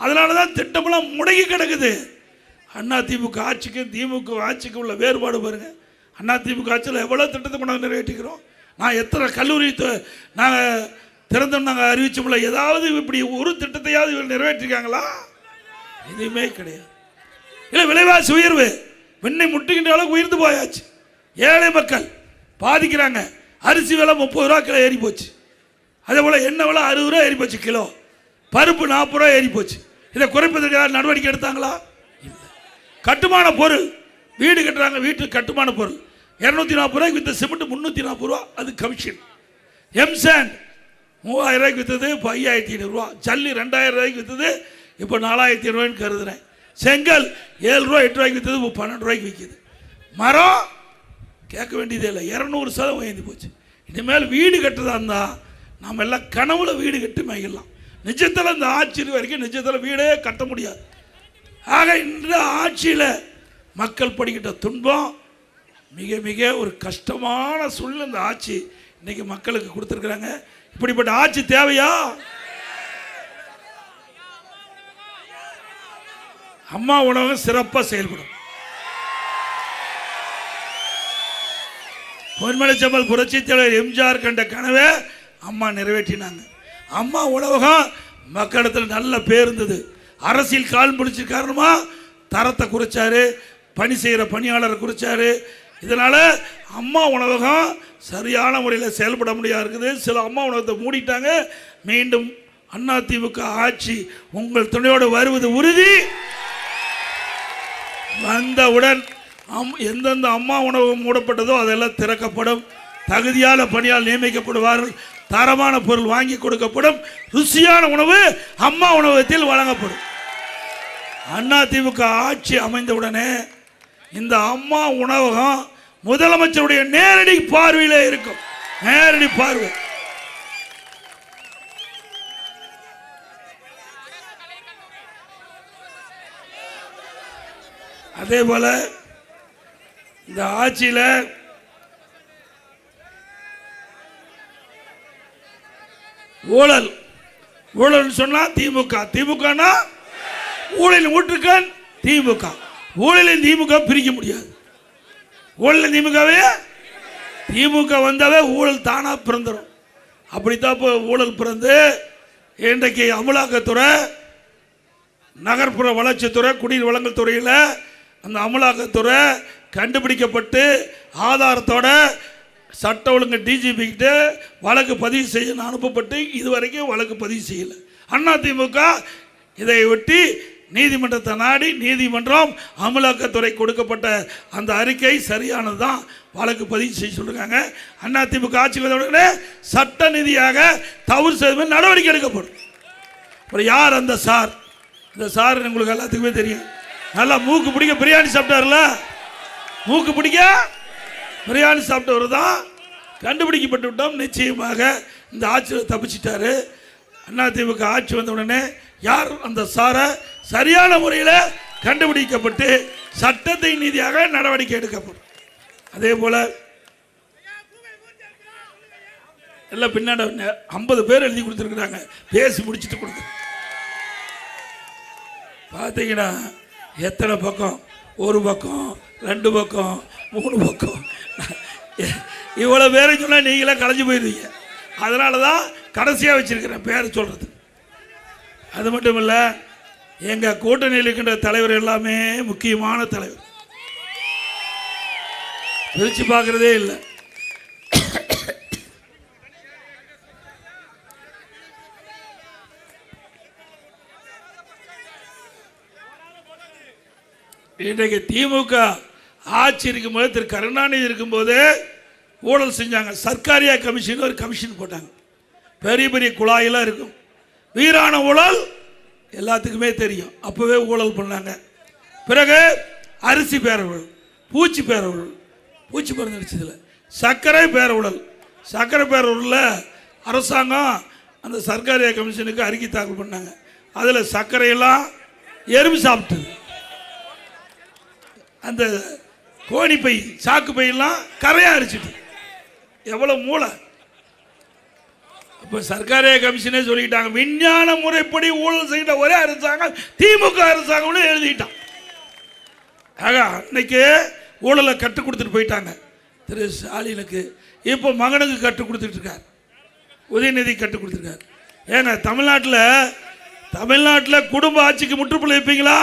அதனால தான் திட்டமெல்லாம் முடங்கி கிடக்குது. அண்ணா திமுக ஆட்சிக்கு திமுக ஆட்சிக்கு உள்ள வேறுபாடு பாருங்க. அண்ணா திமுக ஆட்சியில் எவ்வளோ திட்டத்தை கொண்டாந்து நிறைவேற்றிக்கிறோம். நான் எத்தனை கல்லூரி நாங்கள் திறந்தோம், நாங்கள் அறிவிச்சோம்ல, ஏதாவது இப்படி ஒரு திட்டத்தையாவது இவங்க நிறைவேற்றிருக்காங்களா? எதுவுமே கிடையாது. இல்லை, விலைவாசி உயர்வு வெண்ணை முட்டுகின்ற அளவுக்கு உயர்ந்து போயாச்சு. ஏழை மக்கள் பாதிக்கிறாங்க. அரிசி விலை 30 ரூபா கிலோ ஏறி போச்சு. அதே போல் எண்ணெய் விலை 60 ரூபா ஏறி போச்சு கிலோ. பருப்பு 40 ரூபா ஏறி போச்சு. இதை குறைப்பதற்கு யார் நடவடிக்கை எடுத்தாங்களா? இல்லை. கட்டுமான பொருள், வீடு கட்டுறாங்க, வீட்டுக்கு கட்டுமான பொருள் 240 ரூபாய்க்கு வித்த சிமெண்ட் 340 ரூபா, அது கமிஷன். எம்சாண்ட் 3000 ரூபாய்க்கு வித்தது இப்போ 5500 ரூபா. ஜல்லி 2000 ரூபாய்க்கு வித்தது இப்போ 4500 ரூபாய்ன்னு கருதுறேன். செங்கல் 7 ரூபா 8 ரூபாய்க்கு வித்தது இப்போ 12 ரூபாய்க்கு விற்கிது. மரம் கேட்க வேண்டியதே இல்லை, 200% உயர்ந்து போச்சு. இனிமேல் வீடு கட்டுறதா இருந்தால் நாம் எல்லாம் கனவுல வீடு கட்டி மகிழலாம். நிஜத்தில் இந்த ஆட்சி வரைக்கும் நிஜத்தில் வீடே கட்ட முடியாது. ஆக இந்த ஆட்சியில் மக்கள் படிக்கிட்ட துன்பம் மிக மிக ஒரு கஷ்டமான சூழ்நிலை இந்த ஆட்சி இன்னைக்கு மக்களுக்கு கொடுத்துருக்குறாங்க. இப்படிப்பட்ட ஆட்சி தேவையா? அம்மா உணவகம் சிறப்பாக செயல்படும். பொன்மலைச்செம்மல் புரட்சித் தலைவர் எம்ஜிஆர் கண்ட கனவை அம்மா நிறைவேற்றினாங்க. அம்மா உணவகம் மக்களிடத்தில் நல்ல பேர் இருந்தது. அரசியல் கால் பிடிச்ச காரணமாக தரத்தை குறைச்சாரு, பணி செய்கிற பணியாளரை குறைச்சாரு. இதனால் அம்மா உணவகம் சரியான முறையில் செயல்பட முடியாது இருக்குது. சில அம்மா உணவகத்தை மூடிட்டாங்க. மீண்டும் அதிமுக ஆட்சி உங்கள் துணையோடு வருவது உறுதி. வந்தவுடன் எந்தெந்த அம்மா உணவகம் மூடப்பட்டதோ அதெல்லாம் திறக்கப்படும். தகுதியான பணியால் நியமிக்கப்படுவார்கள். தரமான பொருள் வாங்கி கொடுக்கப்படும். ருசியான உணவு அம்மா உணவகத்தில் வழங்கப்படும். அதிமுக ஆட்சி அமைந்தவுடனே இந்த அம்மா உணவகம் முதலமைச்சருடைய நேரடி பார்வையிலே இருக்கும். நேரடி பார்வை. அதே போல இந்த ஆட்சியில் ஊழல் ஊழல் சொன்னா திமுக, திமுகனா ஊழலின் ஊற்றுக்கண் திமுக. ஊழலின் திமுக பிரிக்க முடியாது. ஊழலின் திமுகவே திமுக வந்தாவே ஊழல் தானா பிறந்துடும். அப்படித்தான் இப்போ ஊழல் பிறந்து இன்றைக்கு அமலாக்கத்துறை, நகர்ப்புற வளர்ச்சித்துறை, குடிநீர் வழங்கல் துறையில் அந்த அமலாக்கத்துறை கண்டுபிடிக்கப்பட்டு ஆதாரத்தோட சட்ட ஒழுங்கு டிஜிபி கிட்ட வழக்கு பதிவு செய்ய அனுப்பப்பட்டு இதுவரைக்கும் வழக்கு பதிவு செய்யலை. அதிமுக இதை ஒட்டி நீதிமன்றத்தை நாடி நீதிமன்றம் அமலாக்கத்துறை கொடுக்கப்பட்ட அந்த அறிக்கை சரியானது தான், வழக்கு பதிவு செய்ய சொல்லிருக்காங்க. அதிமுக ஆட்சிக்கு வந்தவுடனே சட்ட நீதியாக தவறு செய்த நடவடிக்கை எடுக்கப்படும். அப்புறம் யார் அந்த சார்? இந்த சார் உங்களுக்கு எல்லாத்துக்குமே தெரியும். நல்லா மூக்கு பிடிக்க பிரியாணி சாப்பிட்டார்ல, மூக்கு பிடிக்க பிரியாணி சாப்பிட்டவர் தான் கண்டுபிடிக்கப்பட்டு விட்டோம். நிச்சயமாக இந்த ஆட்சியில் தப்பிச்சிட்டாரு. அதிமுக ஆட்சி வந்த உடனே யார் அந்த சாரை சரியான முறையில் கண்டுபிடிக்கப்பட்டு சட்டத்தை நீதியாக நடவடிக்கை எடுக்கப்படும். அதே போல எல்லாம் பின்னாடி 50 பேர் எழுதி கொடுத்துருக்குறாங்க. பேசி முடிச்சுட்டு கொடுத்து பார்த்தீங்கன்னா எத்தனை பக்கம்? 1 பக்கம், 2 பக்கம், 3 பக்கம். இவ்வளோ பேரை சொன்னால் நீங்களே கலைஞ்சு போயிடுவீங்க. அதனால தான் கடைசியாக வச்சிருக்கிறேன் பேர் சொல்கிறது. அது மட்டும் இல்லை, எங்கள் கூட்டணியில் இருக்கின்ற தலைவர் எல்லாமே முக்கியமான தலைவர், பிரித்து பார்க்குறதே இல்லை. இன்றைக்கு திமுக ஆட்சி இருக்கும்போது, திரு கருணாநிதி இருக்கும்போது ஊழல் செஞ்சாங்க. சர்க்காரியா கமிஷன் ஒரு கமிஷன் போட்டாங்க. பெரிய பெரிய குழாயெல்லாம் இருக்கும். வீரான ஊழல் எல்லாத்துக்குமே தெரியும். அப்போவே ஊழல் பண்ணாங்க. பிறகு அரிசி பேரர்கள் பூச்சி பேரவுடல், பூச்சி மருந்து அடிச்சதில்லை. சர்க்கரை பேரவுடல், சர்க்கரை பேரவுடலில் அரசாங்கம் அந்த சர்க்காரிய கமிஷனுக்கு அறிக்கை தாக்கல் பண்ணாங்க. அதில் சர்க்கரையெல்லாம் எறும்பு சாப்பிட்டது. அந்த கோணி பை, சாக்கு பையெல்லாம் கரையாக அரிச்சிட்டு. எவ்வளோ மூளை! இப்போ சர்க்காரிய கமிஷனே சொல்லிட்டாங்க, விஞ்ஞான முறைப்படி ஊழல் செய்கிற ஒரே அரசாங்கம் திமுக அரசாங்கம்னு எழுதிட்டான். ஆக அன்னைக்கு ஊழலை கற்றுக் கொடுத்துட்டு போயிட்டாங்க திரு ஸ்டாலினுக்கு. இப்போ மகனுக்கு கற்றுக் கொடுத்துட்டு இருக்கார், உதயநிதி கற்றுக் கொடுத்துருக்காரு. ஏங்க தமிழ்நாட்டில் குடும்ப ஆட்சிக்கு முற்றுப்புள்ளி வைப்பீங்களா?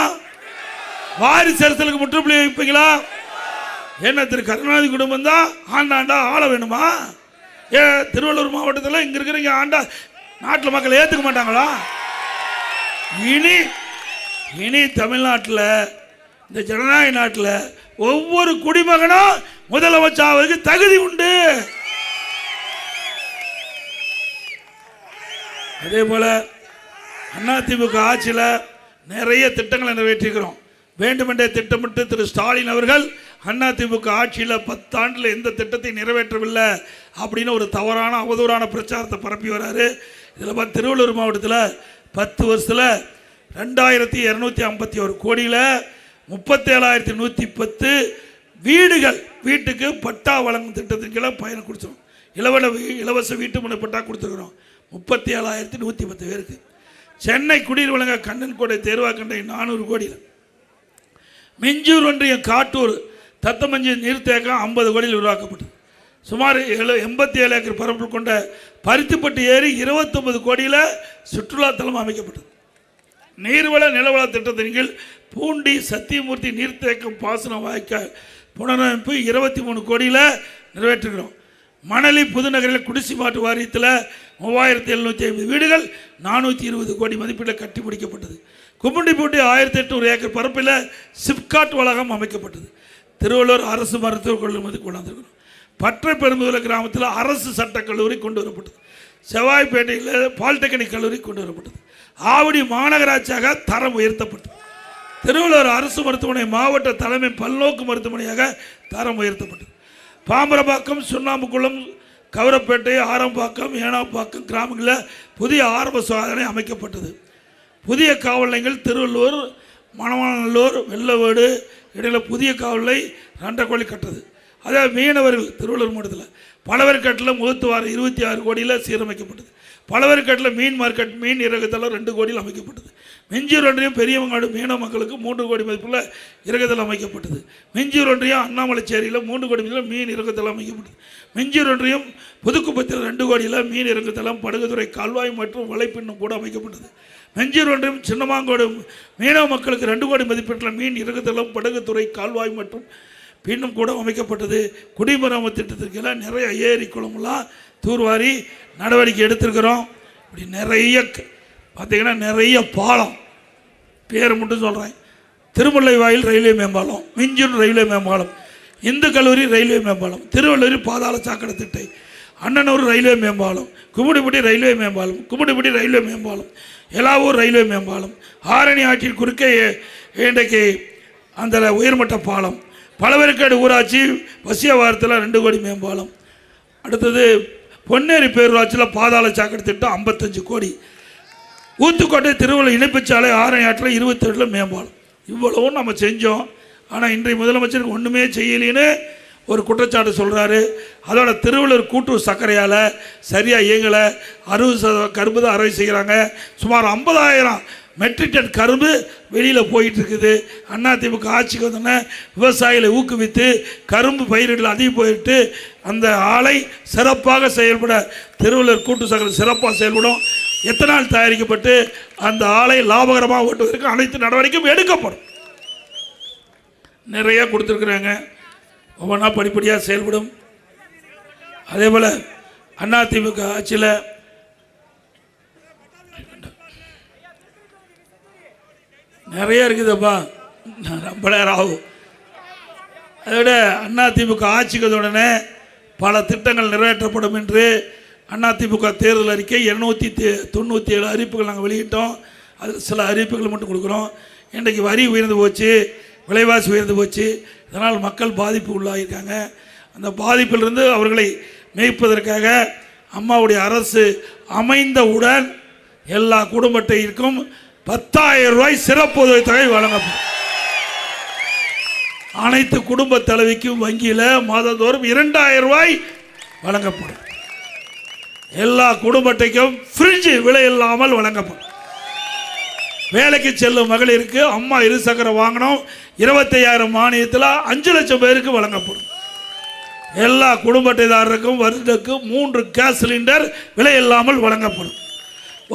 வாரிசு அரசியலுக்கு முற்றுப்புள்ளி வைப்பீங்களா? என்ன திரு கருணாநிதி குடும்பம் தான் ஆண்டாண்டா ஆள வேணுமா? ஏன் திருவள்ளூர் மாவட்டத்தில் இங்கே இருக்கிறவங்க ஆண்டா நாட்டில் மக்கள் ஏற்றுக்க மாட்டாங்களா? இனி தமிழ்நாட்டில், இந்த ஜனநாயக நாட்டில் ஒவ்வொரு குடிமகனும் முதலமைச்சருக்கு தகுதி உண்டு. அதே போல அதிமுக ஆட்சியில் நிறைய திட்டங்களை நிறைவேற்றிக்கிறோம். வேண்டுமென்றே திட்டமிட்டு திரு ஸ்டாலின் அவர்கள் அதிமுக ஆட்சியில் 10 ஆண்டில் எந்த திட்டத்தை நிறைவேற்றவில்லை அப்படின்னு ஒரு தவறான அவதூறான பிரச்சாரத்தை பரப்பி வராரு. இதில் திருவள்ளூர் மாவட்டத்தில் 10 வருஷத்தில் 2251 கோடியில் 37,110 வீடுகள், வீட்டுக்கு பட்டா வழங்கும் திட்டத்தின் கீழே பயன் கொடுத்துரும். இலவச வீட்டு மனை பட்டா கொடுத்துருக்குறோம் 37,110 பேருக்கு. சென்னை குடிநீர் வழங்க கண்ணன்கோடை தேர்வாக்கண்டை 400 கோடியில், மிஞ்சூர் ஒன்றியம் காட்டூர் தத்தமஞ்சி நீர்த்தேக்கம் 50 கோடியில் உருவாக்கப்பட்டது. சுமார் 87 ஏக்கர் பரப்பு கொண்ட பருத்திப்பட்டு ஏரி 29 கோடியில் சுற்றுலாத்தலம் அமைக்கப்பட்டது. நீர்வள நிலவள திட்டத்தின் கீழ் பூண்டி சத்தியமூர்த்தி நீர்த்தேக்கம் பாசன வாய்க்கால் புனரமைப்பு 23 கோடியில் நிறைவேற்றுகிறோம். மணலி புதுநகரில் குடிசை மாற்று வாரியத்தில் 3750 வீடுகள் 420 கோடி மதிப்பீட்டில் கட்டி முடிக்கப்பட்டது. கும்மிடிப்பூண்டி 1800 ஏக்கர் பரப்பில் சிப்காட் வளாகம் அமைக்கப்பட்டது. திருவள்ளூர் அரசு மருத்துவக் கல்லூரி கொண்டாந்துருக்கிறோம். பற்றை பெரும்புதூர் கிராமத்தில் அரசு சட்டக் கல்லூரி கொண்டு வரப்பட்டது. செவ்வாய்ப்பேட்டையில் பாலிடெக்னிக் கல்லூரி கொண்டு வரப்பட்டது. ஆவடி மாநகராட்சியாக தரம் உயர்த்தப்பட்டது. திருவள்ளூர் அரசு மருத்துவமனை மாவட்ட தலைமை பல்நோக்கு மருத்துவமனையாக தரம் உயர்த்தப்பட்டது. பாம்பரப்பாக்கம், சுண்ணாம்புக்குளம், கவரப்பேட்டை, ஆரம்பாக்கம், ஏனாப்பாக்கம் கிராமங்களில் புதிய ஆரம்ப சுகாதார அமைக்கப்பட்டது. புதிய காவல் நிலையங்கள் திருவள்ளூர், மணவாளநல்லூர், வெள்ளவேடு இடையில் புதிய காவல் நிலையம் 2 கோடி கட்டது. அதே மீனவர்கள் திருவள்ளூர் மாவட்டத்தில் பலவர்கட்டில் முகத்துவார 26 கோடியில் சீரமைக்கப்பட்டது. பலவர்கட்டில் மீன் மார்க்கெட், மீன் இறகுதளம் 2 கோடியில் அமைக்கப்பட்டது. மிஞ்சூர் ஒன்றியம் பெரியவங்காடு மீனவ மக்களுக்கு 3 கோடி மதிப்புள்ள இறகுதளம் அமைக்கப்பட்டது. மிஞ்சூர் ஒன்றியம் அண்ணாமலைச்சேரியில் 3 கோடி மதிப்பில் மீன் இறகுதளம் அமைக்கப்பட்டது. மிஞ்சூர் ஒன்றியம் புதுக்குப்பத்தில் 2 கோடியில் மீன் இறங்குதளம், படகுத்துறை கால்வாய் மற்றும் வலைப்பின்னும் கூட அமைக்கப்பட்டது. மிஞ்சூர் ஒன்றியம் சின்னமாங்கோடு மீனவ மக்களுக்கு 2 கோடி மதிப்பீட்டில் மீன் இறகுதளம், படகுத்துறை கால்வாய் மற்றும் பின்னும் கூட அமைக்கப்பட்டது. குடிமராமத்து திட்டத்திற்கு எல்லாம் நிறைய ஏரி குளமெல்லாம் தூர்வாரி நடவடிக்கை எடுத்திருக்கிறோம். இப்படி நிறைய பார்த்திங்கன்னா நிறைய பாலம், பேர் மட்டும் சொல்கிறேன். திருமுல்லை வாயில் ரயில்வே மேம்பாலம், மிஞ்சூர் ரயில்வே மேம்பாலம், இந்து கல்லூரி ரயில்வே மேம்பாலம், திருவள்ளூர் பாதாள சாக்கடை திட்டை, அண்ணனூர் ரயில்வே மேம்பாலம், கும்மிடிப்பட்டி ரயில்வே மேம்பாலம், கும்மிடிப்பட்டி ரயில்வே மேம்பாலம், எலாவூர் ரயில்வே மேம்பாலம், ஆரணி ஆற்றின் குறுக்கே இன்றைக்கு அந்த உயர்மட்ட பாலம், பலவர்கேடு ஊராட்சி வசியவாரத்தில் 2 கோடி மேம்பாலம். அடுத்தது பொன்னேரி பேரூராட்சியில் பாதாள சாக்கடை திட்டம் 55 கோடி. ஊத்துக்கோட்டை திருவள்ளூர் இணைப்புச்சாலை ஆரணி ஆற்றில் 27 மேம்பாலம். இவ்வளவும் நம்ம செஞ்சோம். ஆனால் இன்றைய முதலமைச்சருக்கு ஒன்றுமே செய்யலின்னு ஒரு குற்றச்சாட்டு சொல்கிறாரு. அதோட திருவள்ளூர் கூட்டுறவு சர்க்கரையால் சரியாக இயங்கலை. 60% கரும்பு தான் அறுவை செய்கிறாங்க. சுமார் 50,000 மெட்ரிக் டன் கரும்பு வெளியில் போயிட்டு இருக்குது. அதிமுக ஆட்சிக்கு வந்தோன்னே விவசாயிகளை ஊக்குவித்து கரும்பு பயிரிடல் அதிகம் போயிட்டு அந்த ஆலை சிறப்பாக செயல்பட திருவள்ளூர் கூட்டு சர்க்கரை சிறப்பாக செயல்படும். எத்தனால் தயாரிக்கப்பட்டு அந்த ஆலை லாபகரமாக ஓட்டுவதற்கு அனைத்து நடவடிக்கையும் எடுக்கப்படும். நிறைய கொடுத்துருக்குறாங்க. ஒவ்வொன்றா படிப்படியாக செயல்படும். அதே போல் அதிமுக ஆட்சியில் நிறைய இருக்குதுப்பா, ரொம்ப நேரம் ஆகும். அதோட அதிமுக ஆட்சிக்கு உடனே பல திட்டங்கள் நிறைவேற்றப்படும் என்று அதிமுக தேர்தல் அறிக்கை 297 அறிவிப்புகள் நாங்கள் வெளியிட்டோம். அதில் சில அறிவிப்புகள் மட்டும் கொடுக்குறோம். இன்றைக்கு வரி உயர்ந்து போச்சு, விலைவாசி உயர்ந்து போச்சு, இதனால் மக்கள் பாதிப்பு உள்ளாகியிருக்காங்க. அந்த பாதிப்பிலிருந்து அவர்களை மேய்ப்பதற்காக அம்மாவுடைய அரசு அமைந்தவுடன் எல்லா குடும்ப அட்டைக்கும் 10,000 ரூபாய் சிறப்பு உதவித்தொகை வழங்கப்படும். அனைத்து குடும்ப தலைவிக்கும் வங்கியில் மாதந்தோறும் 2,000 ரூபாய் வழங்கப்படும். எல்லா குடும்ப அட்டைக்கும் ஃப்ரிட்ஜ் விலை இல்லாமல் வழங்கப்படும். வேலைக்கு செல்லும் மகளிருக்கு அம்மா இருசக்கர வாகனம் 25,000 மானியத்தில் 5 லட்சம் பேருக்கு வழங்கப்படும். எல்லா குடும்ப அட்டைதாரருக்கும் வருடத்துக்கு 3 கேஸ் சிலிண்டர் விலை இல்லாமல் வழங்கப்படும்.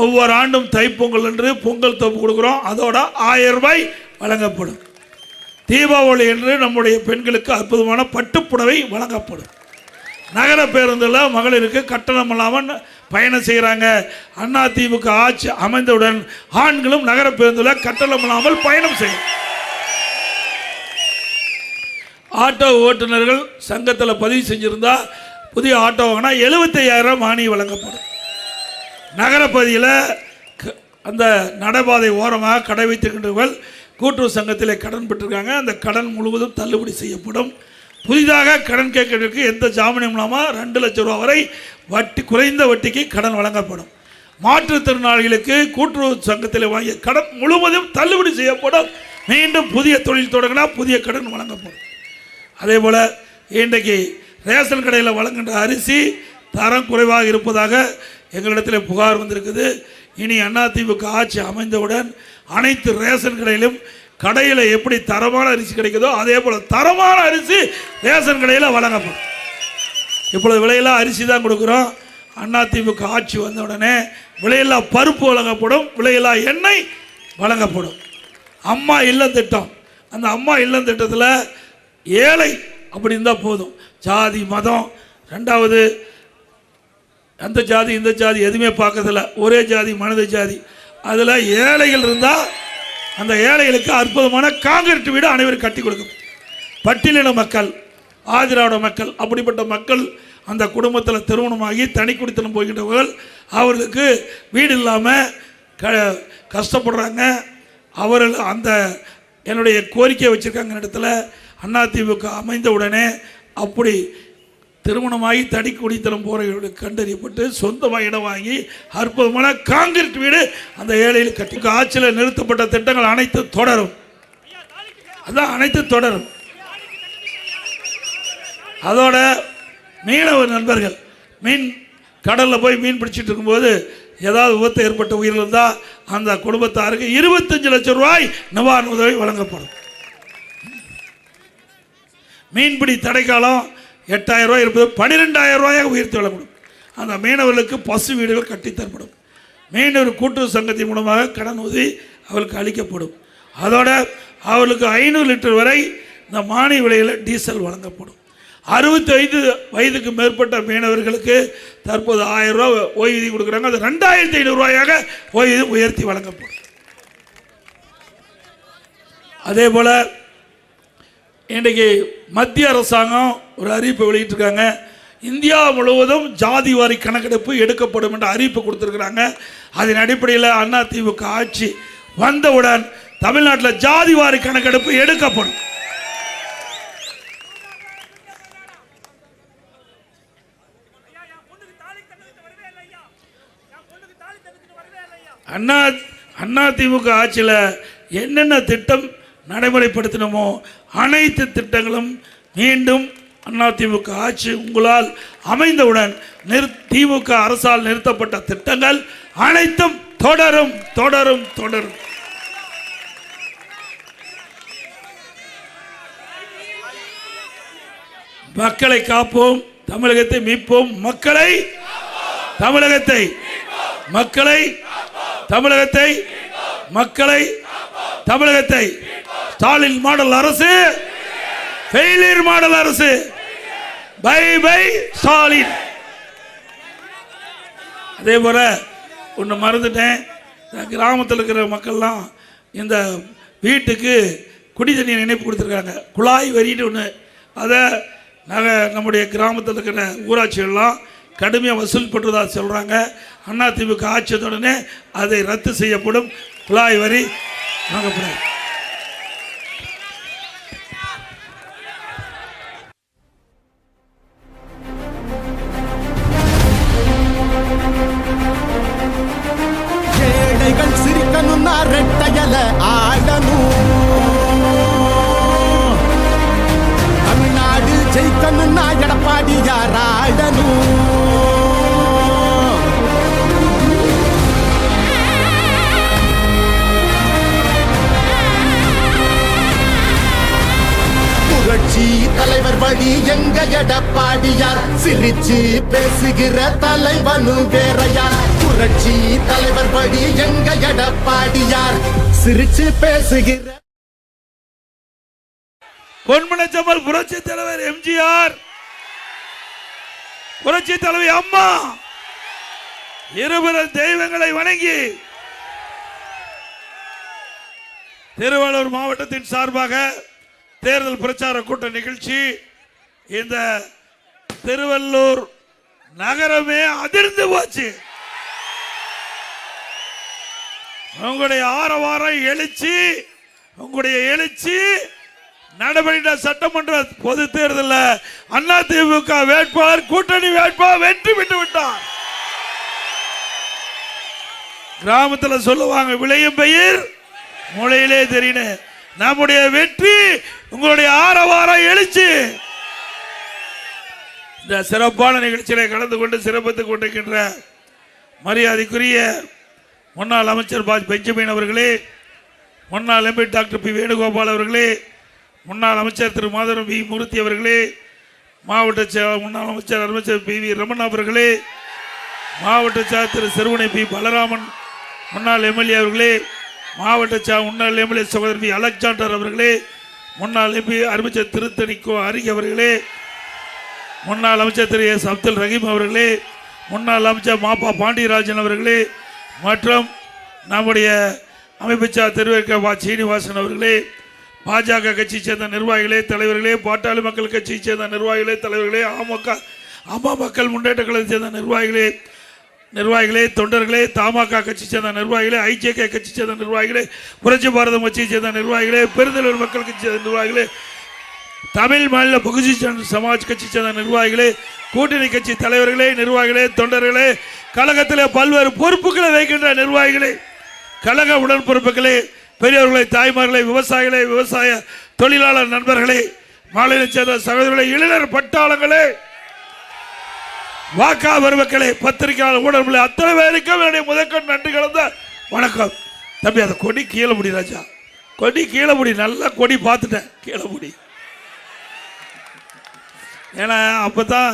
ஒவ்வொரு ஆண்டும் தைப்பொங்கல் என்று பொங்கல் தொகுப்பு கொடுக்குறோம், அதோட 1000 ரூபாய் வழங்கப்படும். தீபாவளி என்று நம்முடைய பெண்களுக்கு அற்புதமான பட்டுப்புடவை வழங்கப்படும். நகர பேருந்தில் மகளிருக்கு கட்டணம் இல்லாமல் பயணம் செய்கிறாங்க. அதிமுக ஆட்சி அமைந்தவுடன் ஆண்களும் நகர பேருந்தில் கட்டணம் இல்லாமல் பயணம் செய்யும். ஆட்டோ ஓட்டுநர்கள் சங்கத்தில் பதிவு செஞ்சிருந்தா புதிய ஆட்டோ வாங்கினா 75,000 மானியம் வழங்கப்படும். நகரப்பகுதியில் அந்த நடைபாதை ஓரமாக கடை வைத்திருக்கின்றவர்கள் கூட்டுறவு சங்கத்தில் கடன் பெற்றிருக்காங்க. அந்த கடன் முழுவதும் தள்ளுபடி செய்யப்படும். புதிதாக கடன் கேட்கறதுக்கு எந்த ஜாமீனும் இல்லாமல் 2 லட்சம் ரூபா வரை குறைந்த வட்டிக்கு கடன் வழங்கப்படும். மாற்றுத்திறனாளிகளுக்கு கூட்டுறவு சங்கத்தில் வாங்கிய கடன் முழுவதும் தள்ளுபடி செய்யப்படும். மீண்டும் புதிய தொழில் தொடங்கினா புதிய கடன் வழங்கப்படும். அதே போல் இன்றைக்கு ரேஷன் கடையில் வழங்குகின்ற அரிசி தரம் குறைவாக இருப்பதாக எங்களிடத்தில் புகார் வந்திருக்குது. இனி அதிமுக ஆட்சி அமைந்தவுடன் அனைத்து ரேஷன் கடையிலும் கடையில் எப்படி தரமான அரிசி கிடைக்குதோ அதே போல் தரமான அரிசி ரேஷன் கடையில் வழங்கப்படும். இப்பொழுது விலையில்லா அரிசி தான் கொடுக்குறோம். அதிமுக ஆட்சி வந்தவுடனே விலையில்லா பருப்பு வழங்கப்படும், விலையில்லா எண்ணெய் வழங்கப்படும். அம்மா இல்லம் திட்டம், அந்த அம்மா இல்லம் திட்டத்தில் ஏழை அப்படி இருந்தால் போதும், ஜாதி மதம் ரெண்டாவது அந்த ஜாதி இந்த ஜாதி எதுவுமே பார்க்கறதில்ல, ஒரே ஜாதி மனித ஜாதி. அதில் ஏழைகள் இருந்தால் அந்த ஏழைகளுக்கு அற்புதமான காங்கிரீட் வீடு அனைவரும் கட்டி கொடுக்கும். பட்டியலின மக்கள், ஆதிராவிட மக்கள், அப்படிப்பட்ட மக்கள் அந்த குடும்பத்தில் திருமணமாகி தனி குடித்தனம் போகின்றவர்கள் அவர்களுக்கு வீடு இல்லாமல் கஷ்டப்படுறாங்க. அவர்கள் அந்த என்னுடைய கோரிக்கை வச்சுருக்காங்க இடத்துல அதிமுக அமைந்த உடனே அப்படி திருமணமாகி தடி குடித்தனம் போகிறவர்களுக்கு கண்டறியப்பட்டு சொந்தமாக இடம் வாங்கி அற்புதமான காங்கிரீட் வீடு அந்த ஏழையில் கட்டி ஆட்சியில் நிறுத்தப்பட்ட திட்டங்கள் அனைத்து தொடரும். அதான் அனைத்து தொடரும். அதோட மீனவ நண்பர்கள் மீன் கடலில் போய் மீன் பிடிச்சிட்டு இருக்கும்போது ஏதாவது விபத்து ஏற்பட்ட உயிரிழந்தால் அந்த குடும்பத்தாருக்கு 25 லட்சம் ரூபாய் நிவாரண உதவி வழங்கப்படும். மீன்பிடி தடைக்காலம் 8,000 ரூபாய் இருப்பது 12,000 ரூபாயாக உயர்த்தி வழங்கப்படும். அந்த மீனவர்களுக்கு பசு வீடுகள் கட்டித்தரப்படும். மீனவர் கூட்டுறவு சங்கத்தின் மூலமாக கடன் உதவி அவர்களுக்கு அளிக்கப்படும். அதோட அவர்களுக்கு 500 லிட்டர் வரை இந்த மானிய விலையில் டீசல் வழங்கப்படும். 65 வயதுக்கு மேற்பட்ட மீனவர்களுக்கு தற்போது 1000 ரூபா ஓய்வூதியம் கொடுக்குறாங்க. அது 2,500 ரூபாயாக ஓய்வூதியம் உயர்த்தி வழங்கப்படும். அதே போல் இன்றைக்கு மத்திய அரசாங்கம் ஒரு அறிவிப்பை வெளியிட்டிருக்காங்க. இந்தியா முழுவதும் ஜாதி வாரி கணக்கெடுப்பு எடுக்கப்படும் என்ற அறிவிப்பு கொடுத்துருக்குறாங்க. அதன் அடிப்படையில் அதிமுக ஆட்சி வந்தவுடன் தமிழ்நாட்டில் ஜாதி வாரி கணக்கெடுப்பு எடுக்கப்படும். அதிமுக ஆட்சியில் என்னென்ன திட்டம் நடைமுறைப்படுத்தினமோ அனைத்து திட்டங்களும் மீண்டும் அதிமுக ஆட்சி உங்களால் அமைந்தவுடன் திமுக அரசால் நிறுத்தப்பட்ட திட்டங்கள் அனைத்தும் தொடரும் தொடரும் தொடரும். மக்களை காப்போம், தமிழகத்தை மீட்போம். மக்களை தமிழகத்தை மக்களை தமிழகத்தை மக்களை தமிழகத்தை ஸ்டாலின் மாடல் அரசு, ஃபெயிலியர் மாடல் அரசு. Bye bye Stalin. அதே போல ஒன்று மறந்துட்டேன், கிராமத்தில் இருக்கிற மக்கள்லாம் இந்த வீட்டுக்கு குடி தண்ணீர் இணைப்பு கொடுத்துருக்காங்க. குழாய் வரின்னு ஒன்று, அதை நம்முடைய கிராமத்தில் இருக்கிற ஊராட்சிகள்லாம் கடுமையாக வசூல் பண்ணுறதா சொல்கிறாங்க. அதிமுக ஆட்சியுடனே அதை ரத்து செய்யப்படும். குழாய் வரி வாங்கப்படாது. எடப்பாடியாராடணும். புரட்சி தலைவர் வழி எங்க எடப்பாடியார், சிரிச்சு பேசுகிற தலைவனு வேறையார். புரட்சி தலைவர் வழி எங்க எடப்பாடியார், சிரிச்சு பேசுகிற பொன்மனச்சம்மல் புரட்சி தலைவர் எம்ஜிஆர், புரட்சி தலைவி அம்மா இருபெரும் தெய்வங்களை வணங்கி திருவள்ளூர் மாவட்டத்தின் சார்பாக தேர்தல் பிரச்சார கூட்ட நிகழ்ச்சி. இந்த திருவள்ளூர் நகரமே அதிர்ந்து போச்சு. உங்களுடைய ஆரவாரம் எழுச்சி, உங்களுடைய எழுச்சி நடைபெற்ற சட்டமன்ற பொது தேர்தலில் அதிமுக வேட்பாளர் கூட்டணி வேட்பாளர் வெற்றி பெற்று விட்டார். கிராமத்தில் சொல்லுவாங்க, விளையும் பெயர் மூளையிலே தெரியும். நம்முடைய வெற்றி உங்களுடைய ஆரவாரம் எழுச்சி. இந்த சிறப்பான நிகழ்ச்சியில கலந்து கொண்டு சிறப்பித்துக் கொண்டிருக்கின்ற மரியாதைக்குரிய முன்னாள் அமைச்சர் பெஞ்சமின் அவர்களே, முன்னாள் எம்பி டாக்டர் பி வேணுகோபால் அவர்களே, முன்னாள் அமைச்சர் திரு மாதவரம் வி மூர்த்தி அவர்களே, மாவட்ட முன்னாள் அமைச்சர் பி வி ரமணா அவர்களே, மாவட்ட செயலர் திரு சிறுவனை பி பலராமன் முன்னாள் எம்எல்ஏ அவர்களே, மாவட்ட முன்னாள் எம்எல்ஏ சகோதரர் பி அலெக்சாண்டர் அவர்களே, முன்னாள் எம்பி அமைச்சர் திருத்தணிக்கோ அருகே அவர்களே, முன்னாள் அமைச்சர் திரு எஸ் அப்துல் ரஹீம் அவர்களே, முன்னாள் அமைச்சர் மாப்பா பாண்டியராஜன் அவர்களே, மற்றும் நம்முடைய அமைச்சர் திரு சீனிவாசன் அவர்களே, பாஜக கட்சியை சேர்ந்த நிர்வாகிகளே, தலைவர்களே, பாட்டாளி மக்கள் கட்சியை சேர்ந்த நிர்வாகிகளே, தலைவர்களே, அம்மா மக்கள் முன்னேற்ற கழகத்தை சேர்ந்த நிர்வாகிகளே, தொண்டர்களே, தமாக கட்சி சேர்ந்த நிர்வாகிகளே, ஐஜேகே கட்சி சேர்ந்த நிர்வாகிகளே, புரட்சி பாரதம் கட்சியை சேர்ந்த நிர்வாகிகளே, பெருந்தலைவர் மக்கள் கட்சி சேர்ந்த நிர்வாகிகளே, தமிழ் மாநில பகுஜன் சமாஜ் கட்சி சேர்ந்த நிர்வாகிகளே, கூட்டணி கட்சி தலைவர்களே, நிர்வாகிகளே, தொண்டர்களே, கழகத்திலே பல்வேறு பொறுப்புகளை வைக்கின்ற நிர்வாகிகளே, கழக உடன்பொறுப்புகளே, பெரியவர்களை, தாய்மார்களை, விவசாயிகளை, விவசாய தொழிலாளர் நண்பர்களே, மாநில சேர்ந்த சகோதரர்களே, இளைஞர் பட்டாளங்களே, வாக்கா வருவக்களே, பத்திரிகையாளர் ஊடகங்களே, அத்தனை பேருக்கும் என்னுடைய முதற்கண் நன்றி கலந்த வணக்கம். தம்பி, அந்த கொடி கீழே முடி ராஜா, கொடி கீழே முடி, நல்லா கொடி பார்த்துட்டேன், கீழே முடி. ஏன்னா அப்பதான்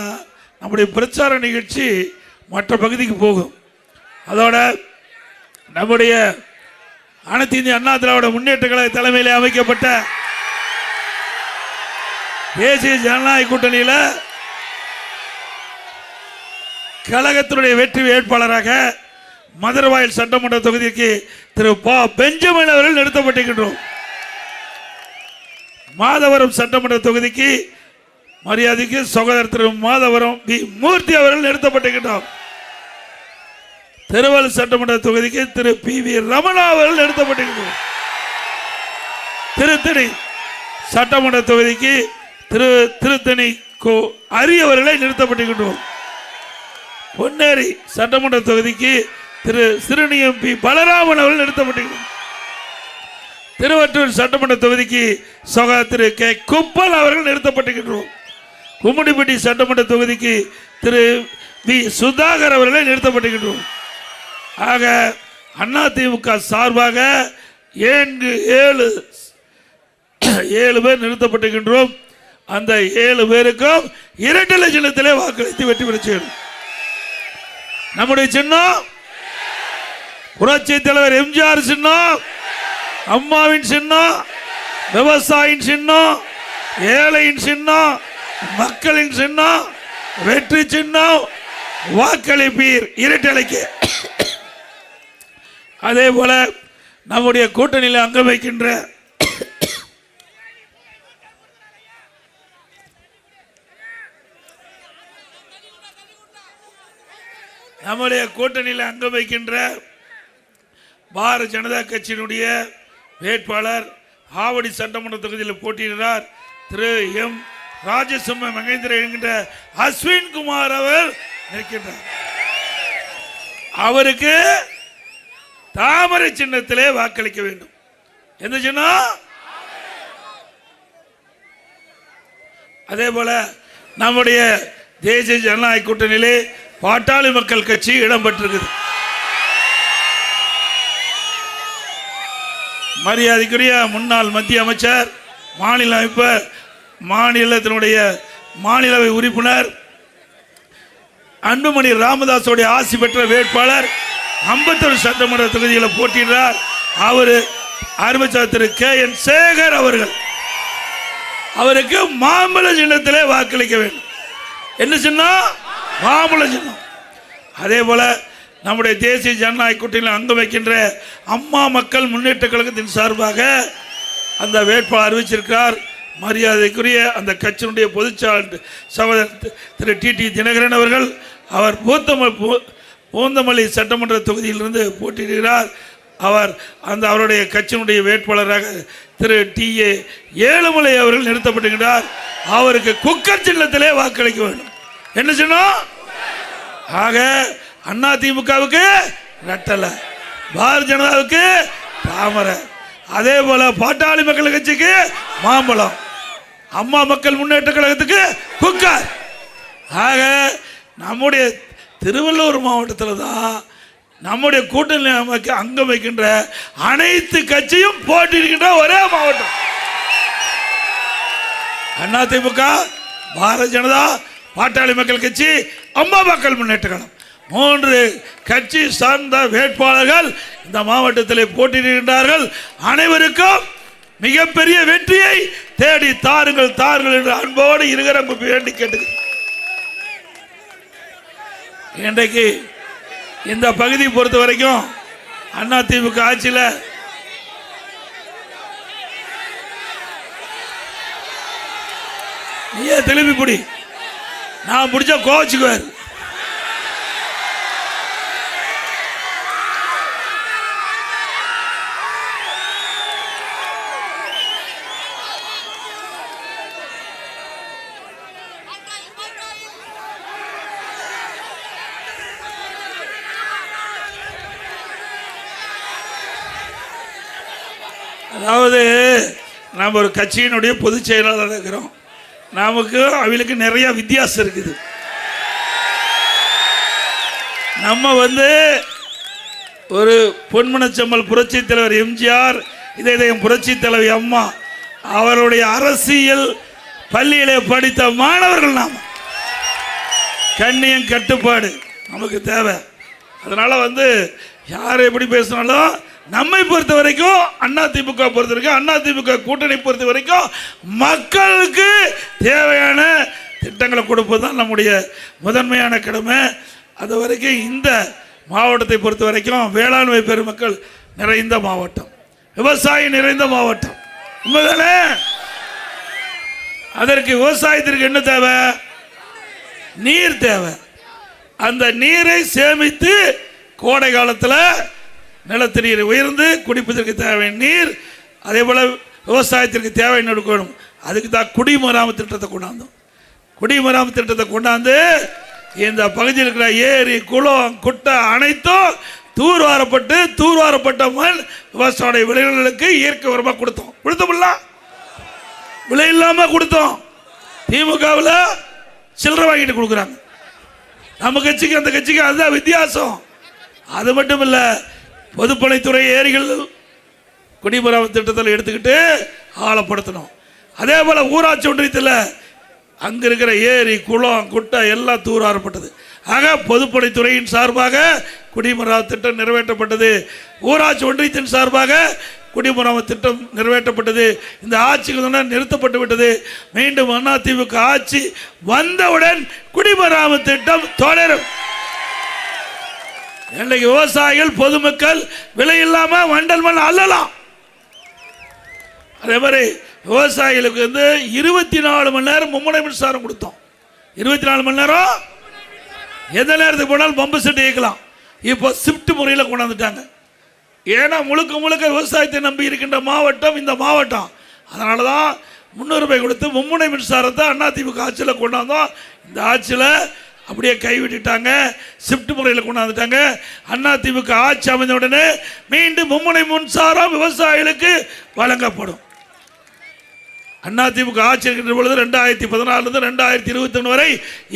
நம்முடைய பிரச்சார நிகழ்ச்சி மற்ற பகுதிக்கு போகும். அதோட நம்முடைய அனைத்து இந்திய அண்ணா திராவிட முன்னேற்ற கழக தலைமையிலே அமைக்கப்பட்ட தேசிய ஜனநாயக கூட்டணியில் கழகத்தினுடைய வெற்றி வேட்பாளராக மதுரவாயல் சட்டமன்ற தொகுதிக்கு திரு பெஞ்சமின் அவர்கள் நிறுத்தப்பட்டிருக்கின்றோம். மாதவரம் சட்டமன்ற தொகுதிக்கு மரியாதைக்கு சகோதரர் திரு மாதவரம் வி மூர்த்தி அவர்கள் நிறுத்தப்பட்டிருக்கின்றோம். திருவள்ளூர் சட்டமன்ற தொகுதிக்கு திரு பி வி ரமணா அவர்கள் நிறுத்தப்பட்டிருக்கின்றோம். திருத்தணி சட்டமன்ற தொகுதிக்கு திரு திருத்தணி கோ அரி அவர்களை நிறுத்தப்பட்டிருக்கின்றோம். பொன்னேரி சட்டமன்ற தொகுதிக்கு திரு சிறுனியம் பி பலராமன் அவர்கள் நிறுத்தப்பட்டிருக்கிறார். திருவற்றூர் சட்டமன்ற தொகுதிக்கு சகோதரர் திரு கே குப்பல் அவர்கள் நிறுத்தப்பட்டிருக்கின்றோம். கும்மிடிப்பட்டி சட்டமன்ற தொகுதிக்கு திரு வி சுதாகர் அவர்களை நிறுத்தப்பட்டிருக்கின்றோம். ஆக அதிமுக சார்பாக 7 பேர் நிறுத்தப்பட்டிருக்கின்றோம். அந்த 7 பேருக்கும் 2 லட்சத்திலே வாக்களித்து வெற்றி பெற செய்யணும். நம்முடைய சின்னம் புரட்சி தலைவர் எம்ஜிஆர் சின்னம், அம்மாவின் சின்னம், விவசாயியின் சின்னம், ஏழையின் சின்னம், மக்களின் சின்னம், வெற்றி சின்னம், வாக்களிப்பீர் இரட்டலைக்கு. அதே போல நம்முடைய கூட்டணியில் அங்க வைக்கின்ற பாரதிய ஜனதா கட்சியினுடைய வேட்பாளர் ஆவடி சட்டமன்ற தொகுதியில் போட்டியிடுகிறார் திரு எம் ராஜசிம்ம மகேந்திர என்கின்ற அஸ்வின் குமார் அவர் நிற்கின்றார். அவருக்கு தாமரை சின்னத்திலே வாக்களிக்க வேண்டும். எந்த சின்னம்? அதே போல நம்முடைய தேசிய ஜனநாயக கூட்டணியிலே பாட்டாளி மக்கள் கட்சி இடம்பெற்றிருக்குது. மரியாதைக்குரிய முன்னாள் மத்திய அமைச்சர், மாநில அமைப்பர், மாநிலத்தினுடைய மாநிலவை உறுப்பினர் அன்புமணி ராமதாஸோடைய ஆசி பெற்ற வேட்பாளர் 51 சட்டமன்ற தொகுதியில் போட்டியிடுறார். அவர் அறிவிச்சார் திரு KN சேகர் அவர்கள். அவருக்கு மாம்பழ சின்னத்திலே வாக்களிக்க வேண்டும். என்ன சின்னம்? மாம்பழ சின்னம். அதே போல நம்முடைய தேசிய ஜனநாயக கூட்டணியில் அங்கம் வைக்கின்ற அம்மா மக்கள் முன்னேற்ற கழகத்தின் சார்பாக அந்த வேட்பாளர் அறிவிச்சிருக்கிறார். மரியாதைக்குரிய அந்த கட்சியினுடைய பொதுச்செயலாளர் சகோதரர் திரு TT தினகரன் அவர்கள். அவர் பூந்தமல்லி சட்டமன்ற தொகுதியிலிருந்து போட்டியிடுகிறார். அவர் அவருடைய கட்சியினுடைய வேட்பாளராக திரு TA ஏழுமலை அவர்கள் நிறுத்தப்பட்டிருக்கிறார். அவருக்கு குக்கர் சின்னத்திலே வாக்களிக்க வேண்டும். என்ன சின்னம்? ஆக அதிமுகவுக்கு ரெட்டலை, பாரதிய ஜனதாவுக்கு தாமரை, அதே போல பாட்டாளி மக்கள் கட்சிக்கு மாம்பழம், அம்மா மக்கள் முன்னேற்ற கழகத்துக்கு குக்கர். ஆக நம்முடைய திருவள்ளூர் மாவட்டத்தில் தான் நம்முடைய கூட்டணி அங்கம் வைக்கின்ற அனைத்து கட்சியும் போட்டியிடுகின்ற ஒரே மாவட்டம். அதிமுக, பாரதிய ஜனதா, பாட்டாளி மக்கள் கட்சி, அம்மா மக்கள் முன்னேற்ற கழகம் 3 கட்சி சார்ந்த வேட்பாளர்கள் இந்த மாவட்டத்தில் போட்டியிடுகின்றார்கள். அனைவருக்கும் மிகப்பெரிய வெற்றியை தேடி தாருங்கள் தாருங்கள் என்று அன்போடு இருகரம் வேண்டி கேட்டுக்கிறேன். இன்றைக்கு இந்த பகுதி பொறுத்த வரைக்கும் அதிமுக ஆட்சியில் நீயே திரும்பி பிடி, நான் பிடிச்சா கோச்சுக்குவார். அதாவது நாம் ஒரு கட்சியினுடைய பொதுச் செயலாளர் இருக்கிறோம். நமக்கு அவளுக்கு நிறைய வித்தியாசம் இருக்குது. நம்ம ஒரு பொன்மனச்செம்மல் புரட்சி தலைவர் MGR, இதயம் புரட்சி தலைவி அம்மா அவருடைய அரசியல் பள்ளியிலே படித்த மாணவர்கள். நாம் கண்ணியம் கட்டுப்பாடு நமக்கு தேவை. அதனால யார் எப்படி பேசினாலும் நம்மை பொறுத்த வரைக்கும் அதிமுக பொறுத்த வரைக்கும் அதிமுக கூட்டணி பொறுத்த வரைக்கும் மக்களுக்கு தேவையான திட்டங்களை கொடுப்பது தான் நம்முடைய முதன்மையான கடமை. அது வரைக்கும் இந்த மாவட்டத்தை பொறுத்த வரைக்கும் வேளாண்மை பெருமக்கள் நிறைந்த மாவட்டம், விவசாயி நிறைந்த மாவட்டம். உண்மைதானே? அதற்கு விவசாயத்திற்கு என்ன தேவை? நீர் தேவை. அந்த நீரை சேமித்து கோடை காலத்தில் நிலத்து நீர் உயர்ந்து குடிப்பதற்கு தேவையான நீர், அதே போல் விவசாயத்திற்கு தேவையான எடுக்கணும். அதுக்கு தான் குடிமராமத்து திட்டத்தை கொண்டாந்தோம். குடிமராமத்து திட்டத்தை கொண்டாந்து இந்த பகுதியில் இருக்கிற ஏரி, குளம், குட்டை அனைத்தும் தூர்வாரப்பட்ட மண் விவசாய விளைநிலங்களுக்கு இயற்கை உரமாக கொடுத்தோம்ல, விலை இல்லாமல் கொடுத்தோம். திமுகவில் சில்லறை வாங்கிட்டு கொடுக்குறாங்க. நம்ம கட்சிக்கு அந்த கட்சிக்கு அதுதான் வித்தியாசம். அது மட்டும் இல்லை, பொதுப்பணித்துறை ஏரிகள் குடிமராமத்து திட்டத்தில் எடுத்துக்கிட்டு ஆழப்படுத்தணும். அதே போல் ஊராட்சி ஒன்றியத்தில் அங்கே இருக்கிற ஏரி, குளம், குட்டை எல்லாம் தூர்வாரப்பட்டது. ஆக பொதுப்பணித்துறையின் சார்பாக குடிமராமத்து திட்டம் நிறைவேற்றப்பட்டது. ஊராட்சி ஒன்றியத்தின் சார்பாக குடிமராமத்து திட்டம் நிறைவேற்றப்பட்டது. இந்த ஆட்சிகள் நிறுத்தப்பட்டு விட்டது. மீண்டும் அதிமுக ஆட்சி வந்தவுடன் குடிமராமத்து திட்டம் தொடரும். இன்றைக்கு விவசாயிகள், பொதுமக்கள் விலை இல்லாமல் வண்டல் மண் அள்ளலாம். அதே மாதிரி விவசாயிகளுக்கு 24 மணி நேரம் மும்முனை மின்சாரம் கொடுத்தோம். 24 மணி நேரம் எந்த நேரத்துக்கு போனாலும் பம்பு செட்டு இயக்கலாம். இப்போ ஷிஃப்ட் முறையில் கொண்டாந்துட்டாங்க. ஏன்னா முழுக்க முழுக்க விவசாயத்தை நம்பி இருக்கின்ற மாவட்டம் இந்த மாவட்டம். அதனால தான் 300 ரூபாய் கொடுத்து மும்முனை மின்சாரத்தை அதிமுக ஆட்சியில் கொண்டாந்தோம். இந்த ஆட்சியில் அப்படியே கைவிட்டுட்டாங்க, ஷிஃப்ட் முறையில் கொண்டாந்துட்டாங்க. அதிமுக ஆட்சி அமைந்த உடனே மீண்டும் மும்முனை மின்சாரம் விவசாயிகளுக்கு வழங்கப்படும். அதிமுக ஆட்சி இருக்கின்ற பொழுது 2014 2021 வரை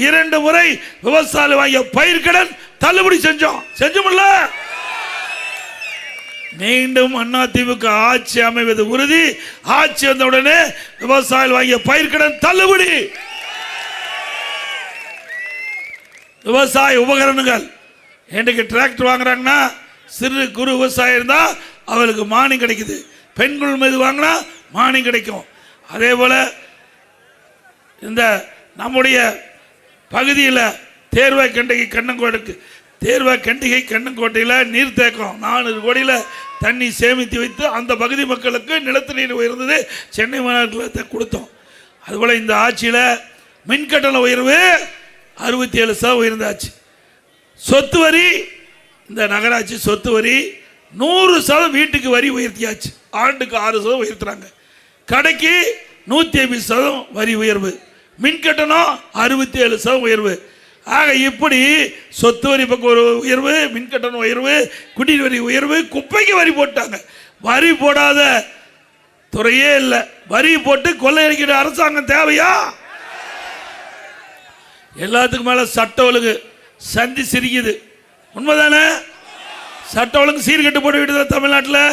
2 முறை விவசாயிகள் வாங்கிய பயிர்க்கடன் தள்ளுபடி செஞ்சோம்ல. மீண்டும் அதிமுக ஆட்சி அமைவது உறுதி. ஆட்சி வந்தவுடனே விவசாயிகள் வாங்கிய பயிர்க்கடன் தள்ளுபடி. விவசாய உபகரணங்கள் இன்றைக்கு டிராக்டர் வாங்குறாங்கன்னா சிறு குறு விவசாயம் இருந்தால் அவளுக்கு மானியம் கிடைக்குது. பெண்கள் மீது வாங்கினா மானியம் கிடைக்கும். அதே போல இந்த நம்முடைய பகுதியில் தேர்வாய் கண்டிகை கண்ணங்கோட்டையில் நீர்த்தேக்கம் 400 கோடியில் தண்ணி சேமித்து வைத்து அந்த பகுதி மக்களுக்கு நிலத்து நீர் உயர்ந்தது. சென்னை மாநகரத்தில் கொடுத்தோம். அதுபோல் இந்த ஆட்சியில் மின்கட்டண உயர்வு 67% உயர்ந்தாச்சு. சொத்து வரி இந்த நகராட்சி சொத்து வரி 100% வீட்டுக்கு வரி உயர்த்தியாச்சு. ஆண்டுக்கு 6% உயர்த்துறாங்க. கடைக்கு 150% வரி உயர்வு. மின்கட்டணம் 67% உயர்வு. ஆக இப்படி சொத்து வரி பக்கம் ஒரு உயர்வு, மின்கட்டணம் உயர்வு, குடிநீர் வரி உயர்வு, குப்பைக்கு வரி போட்டாங்க. வரி போடாத துறையே இல்லை. வரி போட்டு கொள்ளையடிக்கிற அரசாங்கம் தேவையா? எல்லாத்துக்கும் மேல சட்ட ஒழுங்கு சந்தி சிரிக்குது. உண்மைதானே? சட்ட ஒழுங்கு சீர்கட்டு போட்டு விடுது தமிழ்நாட்டில்.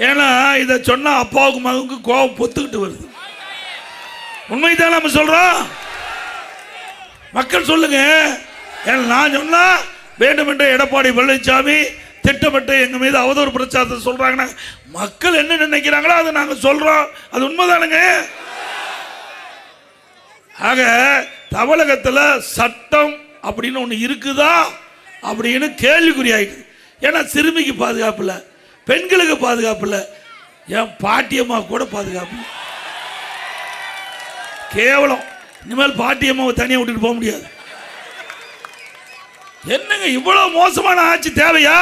ஏன்னா இதை சொன்னா அப்பாவுக்கு மகனுக்கு கோபம் பொத்துக்கிட்டு வருது. உண்மைதான் நம்ம சொல்றோம். மக்கள் சொல்லுங்க. ஏன்னா நான் சொன்னா வேண்டுமென்ற எடப்பாடி பழனிசாமி திட்டமிட்டு எங்க மீது அவதூறு பிரச்சாரத்தை சொல்றாங்கன்னா மக்கள் என்ன நினைக்கிறாங்களோ அதை நாங்க சொல்றோம். அது உண்மைதானுங்க. ஆக தமிழகத்தில் சட்டம் அப்படின்னு ஒன்று இருக்குதா அப்படின்னு கேள்விக்குறி ஆயிடுது. ஏன்னா சிறுமிக்கு பாதுகாப்பு இல்லை, பெண்களுக்கு பாதுகாப்பு இல்லை, என் பாட்டியம்மா கூட பாதுகாப்பு இல்லை. கேவலம். இனிமேல் பாட்டியம்மாவை தனியாக விட்டுட்டு போக முடியாது. என்னங்க இவ்வளவு மோசமான ஆட்சி தேவையா?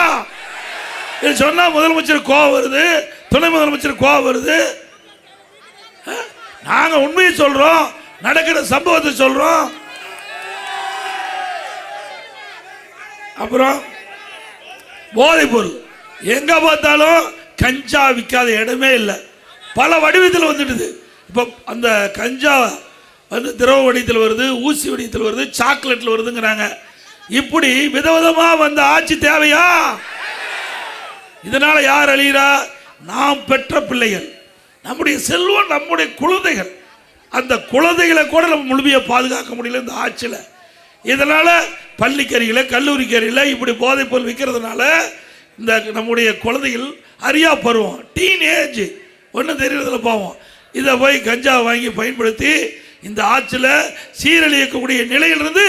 இது சொன்னா முதலமைச்சர் கோவம் வருது, துணை முதலமைச்சர் கோவம் வருது. நாங்க உண்மையை சொல்றோம், நடக்கிற சம்பவத்தை சொல்றோம். அப்புறம் போதைப் பொருள் எங்க பார்த்தாலும் கஞ்சா விற்காத இடமே இல்லை. பல வடிவத்தில் வந்துடுது. இப்போ அந்த கஞ்சா வந்து திரவ வடிவத்தில் வருது, ஊசி வடிவத்தில் வருது, சாக்லேட்டில் வருதுங்கிறாங்க. இப்படி விதவிதமா வந்த ஆட்சி தேவையா? இதனால யார் அழிகிறா? நாம் பெற்ற பிள்ளைகள், நம்முடைய செல்வம், நம்முடைய குழந்தைகள். அந்த குழந்தைகளை கூட நம்ம முழுமையாக பாதுகாக்க முடியல இந்த ஆட்சியில். இதனால பள்ளிக்கறியில் கல்லூரிக்கறியில் இப்படி போதைப் பொருள் விற்கிறதுனால இந்த நம்முடைய குழந்தைகள் அறியா பருவம், டீனேஜ், ஒன்றும் தெரியறதுல போவோம். இதை போய் கஞ்சா வாங்கி பயன்படுத்தி இந்த ஆட்சியில் சீரழியக்கூடிய நிலையிலிருந்து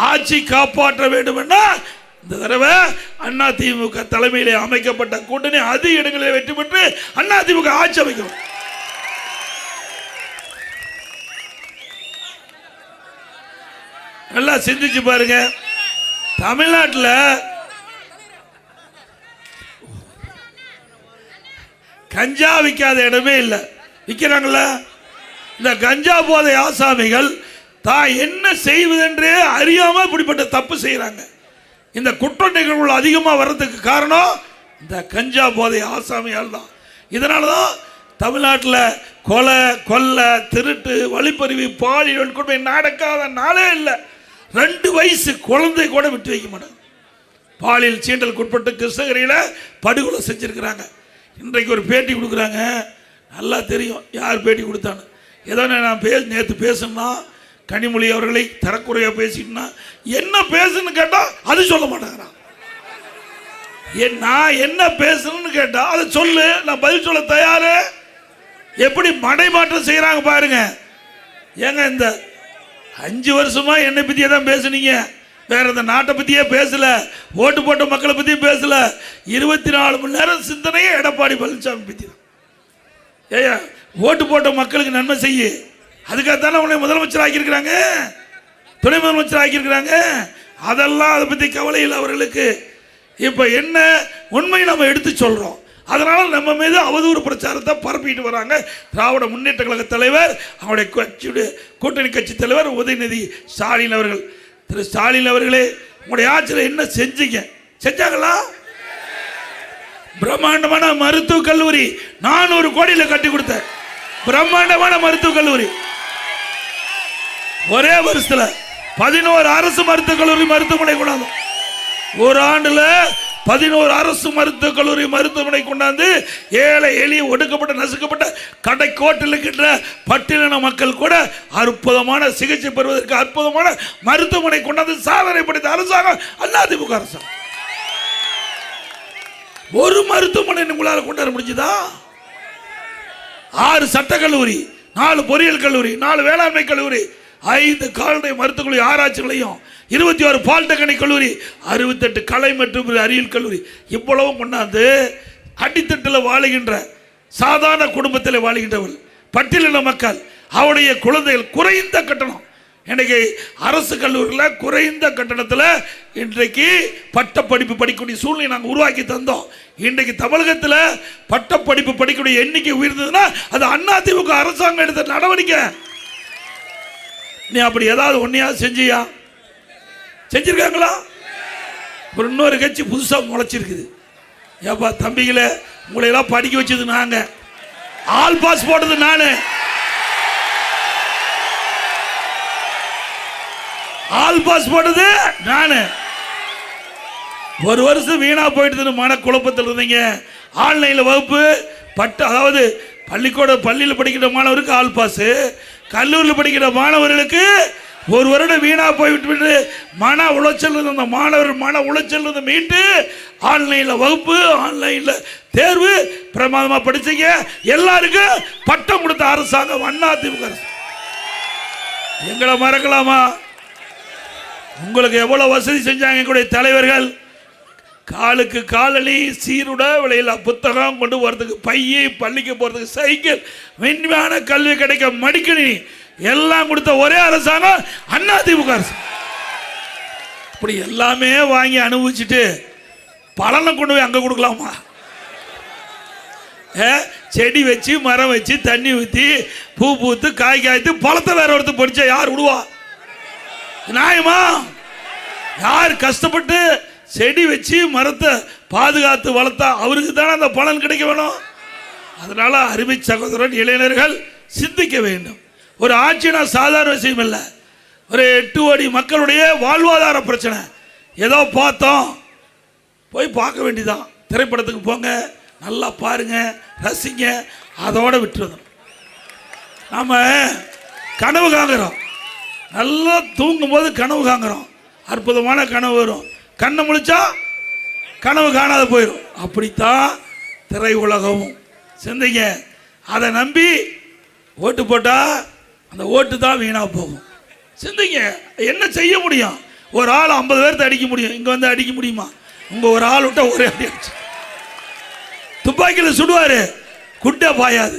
ஆட்சி காப்பாற்ற வேண்டும் என்றால் இந்த தடவை அதிமுக தலைமையிலே அமைக்கப்பட்ட கூட்டணி அதிக இடங்களில் வெற்றி பெற்று அதிமுக ஆட்சி அமைக்கும். நல்லா சிந்திச்சு பாருங்க. தமிழ்நாட்டில் கஞ்சா விற்காத இடமே இல்லை. விற்கிறாங்கள? இந்த கஞ்சா போதை ஆசாமிகள் தான் என்ன செய்வதென்றே அறியாம இப்படிப்பட்ட தப்பு செய்யறாங்க. இந்த குற்ற நிகழ்வுகள் அதிகமாக வர்றதுக்கு காரணம் இந்த கஞ்சா போதை ஆசாமியால் தான். இதனால தான் தமிழ்நாட்டில் கொலை, கொள்ளை, திருட்டு, வழிப்பறிவு, பாலியல் கொடுமை நடக்காத நாளே இல்லை. 2 வயசு குழந்தை கூட விட்டு வைக்க மாட்டாங்க. பாலியல் சீண்டலுக்கு உட்பட்டு கிருஷ்ணகிரியில் படுகொலை செஞ்சிருக்கிறாங்க. இன்றைக்கு ஒரு பேட்டி கொடுக்குறாங்க. நல்லா தெரியும் யார் பேட்டி கொடுத்தான்னு. ஏதோ நான் நேற்று பேசணும்னா கனிமொழி அவர்களை தரக்குறையாக பேசிட்டுனா என்ன பேசுன்னு கேட்டால் அது சொல்ல மாட்டாங்கிறான். நான் என்ன பேசணும்னு கேட்டால் அதை சொல்லு, நான் பதில் சொல்ல தயாரு. எப்படி மடைமாற்றம் செய்கிறாங்க பாருங்க. ஏங்க இந்த 5 வருஷமா என்னை பற்றியே தான் பேசுனீங்க, வேற இந்த நாட்டை பற்றியே பேசல, ஓட்டு போட்ட மக்களை பற்றியும் பேசல. 24 மணி நேரம் சிந்தனையே எடப்பாடி பழனிசாமி பற்றி தான். ஏயா ஓட்டு போட்ட மக்களுக்கு நன்மை செய்ய, அதுக்காகத்தானே உன்னை முதலமைச்சர் ஆக்கியிருக்கிறாங்க, துணை முதலமைச்சர் ஆக்கியிருக்கிறாங்க. அதெல்லாம் அதை பற்றி கவலை இல்லை அவர்களுக்கு. இப்போ என்ன உண்மை நம்ம எடுத்து சொல்கிறோம். அதனால நம்ம மீது அவதூறு பிரச்சாரத்தை பரப்பிட்டு வராங்க. திராவிட முன்னேற்ற கழக தலைவர், அவருடைய கட்சியுடைய கூட்டணி கட்சி தலைவர் உதயநிதி ஸ்டாலின் அவர்கள். திரு ஸ்டாலின் அவர்களே, உங்களுடைய ஆட்சியில் என்ன செஞ்சீங்க? செஞ்சாங்களா? பிரம்மாண்டமான மருத்துவ கல்லூரி 400 கோடியில் கட்டி கொடுத்த பிரம்மாண்டமான மருத்துவக் கல்லூரி. ஒரே வருஷத்துல 11 அரசு மருத்துவக் கல்லூரி மருத்துவமனை கொண்டாந்து, ஒரு ஆண்டுல 11 அரசு மருத்துவக் கல்லூரி மருத்துவமனை கொண்டாந்து ஏழை எளிய ஒடுக்கப்பட்ட நசுக்கப்பட்ட கடைக்கோட்டில் இருக்கின்ற பட்டியலின மக்கள் கூட அற்புதமான சிகிச்சை பெறுவதற்கு அற்புதமான மருத்துவமனை கொண்டாந்து சாதனை படைத்த அரசாங்கம் அதிமுக அரசாங்கம். ஒரு மருத்துவமனை உங்களால் கொண்டாட முடிஞ்சுதா? 6 சட்டக்கல்லூரி, 4 பொறியியல் கல்லூரி, 4 வேளாண்மை கல்லூரி, 5 கால்நடை மருத்துவக் கல்லூரி ஆராய்ச்சிகளையும், 21 பாலிடெக்னிக் கல்லூரி, 68 கலை மற்றும் அறிவியல் கல்லூரி, இவ்வளவும் கொண்டாந்து அடித்தட்டில் வாழுகின்ற சாதாரண குடும்பத்தில் வாழுகின்றவர்கள் பட்டியலின மக்கள் அவருடைய குழந்தைகள் குறைந்த கட்டணம். இன்னைக்கு அரசு கல்லூரியில் குறைந்த கட்டணத்தில் இன்றைக்கு பட்டப்படிப்பு படிக்கக்கூடிய சூழ்நிலை நாங்கள் உருவாக்கி தந்தோம். இன்றைக்கு தமிழகத்தில் பட்டப்படிப்பு படிக்கக்கூடிய எண்ணிக்கை உயர்ந்ததுன்னா அது அதிமுக அரசாங்கம் எடுத்த நடவடிக்கை. நீ அப்படி ஏதாவது ஒன்னையாவது செஞ்சியா? செஞ்சிருக்காங்களா? ஒரு இன்னொரு கட்சி புதுசாக முளைச்சிருக்குது. ஏப்பா தம்பிகளை உங்களையெல்லாம் படிக்க வச்சது நாங்க, ஆல் பாஸ் போட்டது நானு, ஆல் பாஸ் போட்டது நானு. ஒரு வருஷம் வீணா போயிட்டு மன குழப்பத்தில் இருந்தீங்க. ஆன்லைன்ல வகுப்பு அதாவது பள்ளியில் படிக்கிற மாணவருக்கு ஆல் பாஸ், கல்லூரியில் படிக்கிற மாணவர்களுக்கு ஒரு வருடம் வீணா போய்விட்டு மன உளைச்சல் இருந்த மாணவர் மன உளைச்சல் இருந்து மீட்டு ஆன்லைன்ல வகுப்பு, ஆன்லைன்ல தேர்வு பிரமாதமா படிச்சீங்க. எல்லாருக்கும் பட்டம் கொடுத்த அரசாங்கம் அதிமுக அரசு. எங்களை மறக்கலாமா? உங்களுக்கு எவ்வளவு வசதி செஞ்சாங்க எங்களுடைய தலைவர்கள். காலுக்கு காலணி, சீருட விலையில புத்தகம் கொண்டு போறதுக்கு பைய, பள்ளிக்கு போறதுக்கு சைக்கிள், மென்மையான கல்வி கிடைக்க மடிக்கணி எல்லாம் கொடுத்த ஒரே அரசாங்கம் அதிமுக அரசு. இப்படி எல்லாமே வாங்கி அனுபவிச்சுட்டு பலனை கொண்டு போய் அங்க கொடுக்கலாமா? செடி வச்சு மரம் வச்சு தண்ணி ஊற்றி பூ பூத்து காய் காய்த்து பழத்தை வேற ஒருத்தர் பொறிச்சா யார் விடுவா? நியாயமா? யார் கஷ்டப்பட்டு செடி வச்சு மரத்தை பாதுகாத்து வளர்த்தா அவருக்கு தானே அந்த பலன் கிடைக்க வேணும். அதனால அருமை சகோதரன் இளைஞர்கள் சிந்திக்க வேண்டும். ஒரு ஆட்சினா சாதாரண விஷயம் இல்லை. ஒரு 8 கோடி மக்களுடைய வாழ்வாதார பிரச்சனை. ஏதோ பார்த்தோம் போய் பார்க்க வேண்டியதான். திரைப்படத்துக்கு போங்க, நல்லா பாருங்க, ரசிங்க, அதோட விட்டுருந்தோம். நாம கனவு காங்குறோம், நல்லா தூங்கும் போது கனவு காங்குறோம், அற்புதமான கனவு வரும். கண்ணை முழிச்சா கனவு காணாத போயிடும். அப்படித்தான் திரை உலகமும். சிந்திங்க. அதை நம்பி ஓட்டு போட்டா அந்த ஓட்டு தான் வீணா போகும். சிந்திங்க. என்ன செய்ய முடியும்? ஒரு ஆள் 50 பேர்த்த அடிக்க முடியும், இங்க வந்து அடிக்க முடியுமா? உங்க ஒரு ஆள் விட்டா ஒரே அடி அடிச்சு துப்பாக்கியில் சுடுவாரு, குட்டை பாயாது.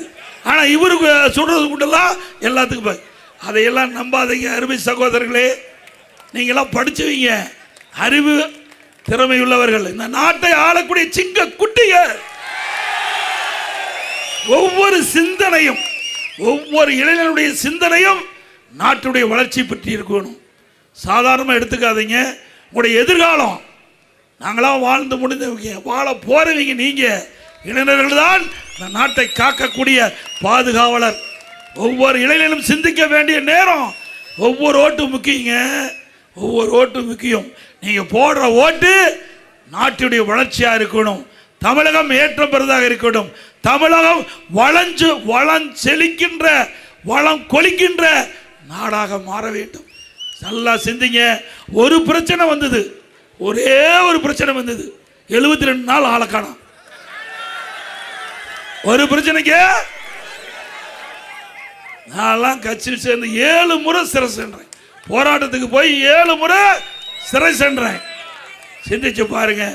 ஆனா இவருக்கு சுடுறது குட்டெல்லாம் எல்லாத்துக்கும் பாய். அதையெல்லாம் நம்பாதீங்க அருமை சகோதரர்களே. நீங்களாம் படிச்சவங்க, அறிவு திறமை உள்ளவர்கள், இந்த நாட்டை ஆளக்கூடிய சிங்க குட்டிக. ஒவ்வொரு சிந்தனையும், ஒவ்வொரு இளைஞனுடைய சிந்தனையும் நாட்டுடைய வளர்ச்சி பற்றி இருக்கணும். சாதாரணமாக எடுத்துக்காதீங்க. உங்களுடைய எதிர்காலம், நாங்களாம் வாழ்ந்து முடிந்தவங்க, வாழ போறவங்க நீங்க இளைஞர்கள் தான் இந்த நாட்டை காக்கக்கூடிய பாதுகாவலர். ஒவ்வொரு இளைஞனும் சிந்திக்க வேண்டிய நேரம். ஒவ்வொரு ஓட்டும் முக்கியங்க, ஒவ்வொரு ஓட்டும் முக்கியம். நீங்க போடுற ஓட்டு நாட்டுடைய வளர்ச்சியா இருக்கணும். தமிழகம் ஏற்றம் பெறதாக இருக்கணும். தமிழகம் செழிக்கின்ற, வளம் கொளிக்கின்ற நாடாக மாற வேண்டும். நல்லா சிந்திங்க. ஒரு பிரச்சனை வந்தது, ஒரே ஒரு பிரச்சனை வந்தது, 72 நாள் ஆளை காணோம். ஒரு பிரச்சனைக்கு நான் கட்சியில் சேர்ந்து 7 முறை சிறை சென்றேன். போராட்டத்துக்கு போய் 7 முறை சிறை சென்றேன். சிந்திச்சு பாருங்க.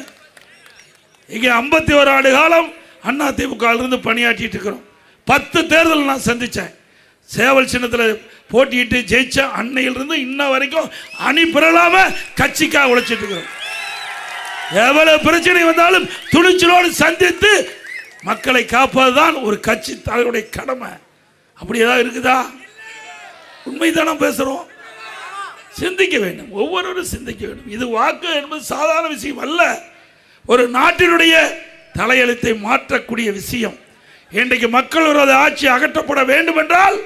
இங்கே 51 ஆண்டு காலம் அதிமுக இருந்து பணியாற்றிட்டு இருக்கிறோம். 10 தேர்தல் நான் சந்திச்சேன். சேவல் சின்னத்தில் போட்டிட்டு ஜெயிச்ச அன்னையிலிருந்து இன்ன வரைக்கும் அணி பெறலாம கட்சிக்காக உழைச்சிட்டு இருக்கிறோம். எவ்வளவு பிரச்சனை வந்தாலும் துணிச்சலோடு சந்தித்து மக்களை காப்பதுதான் ஒரு கட்சி தலைவருடைய கடமை. அப்படி ஏதாவது இருக்குதா? உண்மைதானே பேசுறோம். சிந்திக்க வேண்டும், ஒவ்வொருவரும் சிந்திக்க வேண்டும். இது வாக்கு என்பது சாதாரண விஷயம் அல்ல, ஒரு நாட்டினுடைய தலையெழுத்தை மாற்றக்கூடிய விஷயம். இன்றைக்கு மக்கள் விரோத ஆட்சி அகற்றப்பட வேண்டும் என்றால்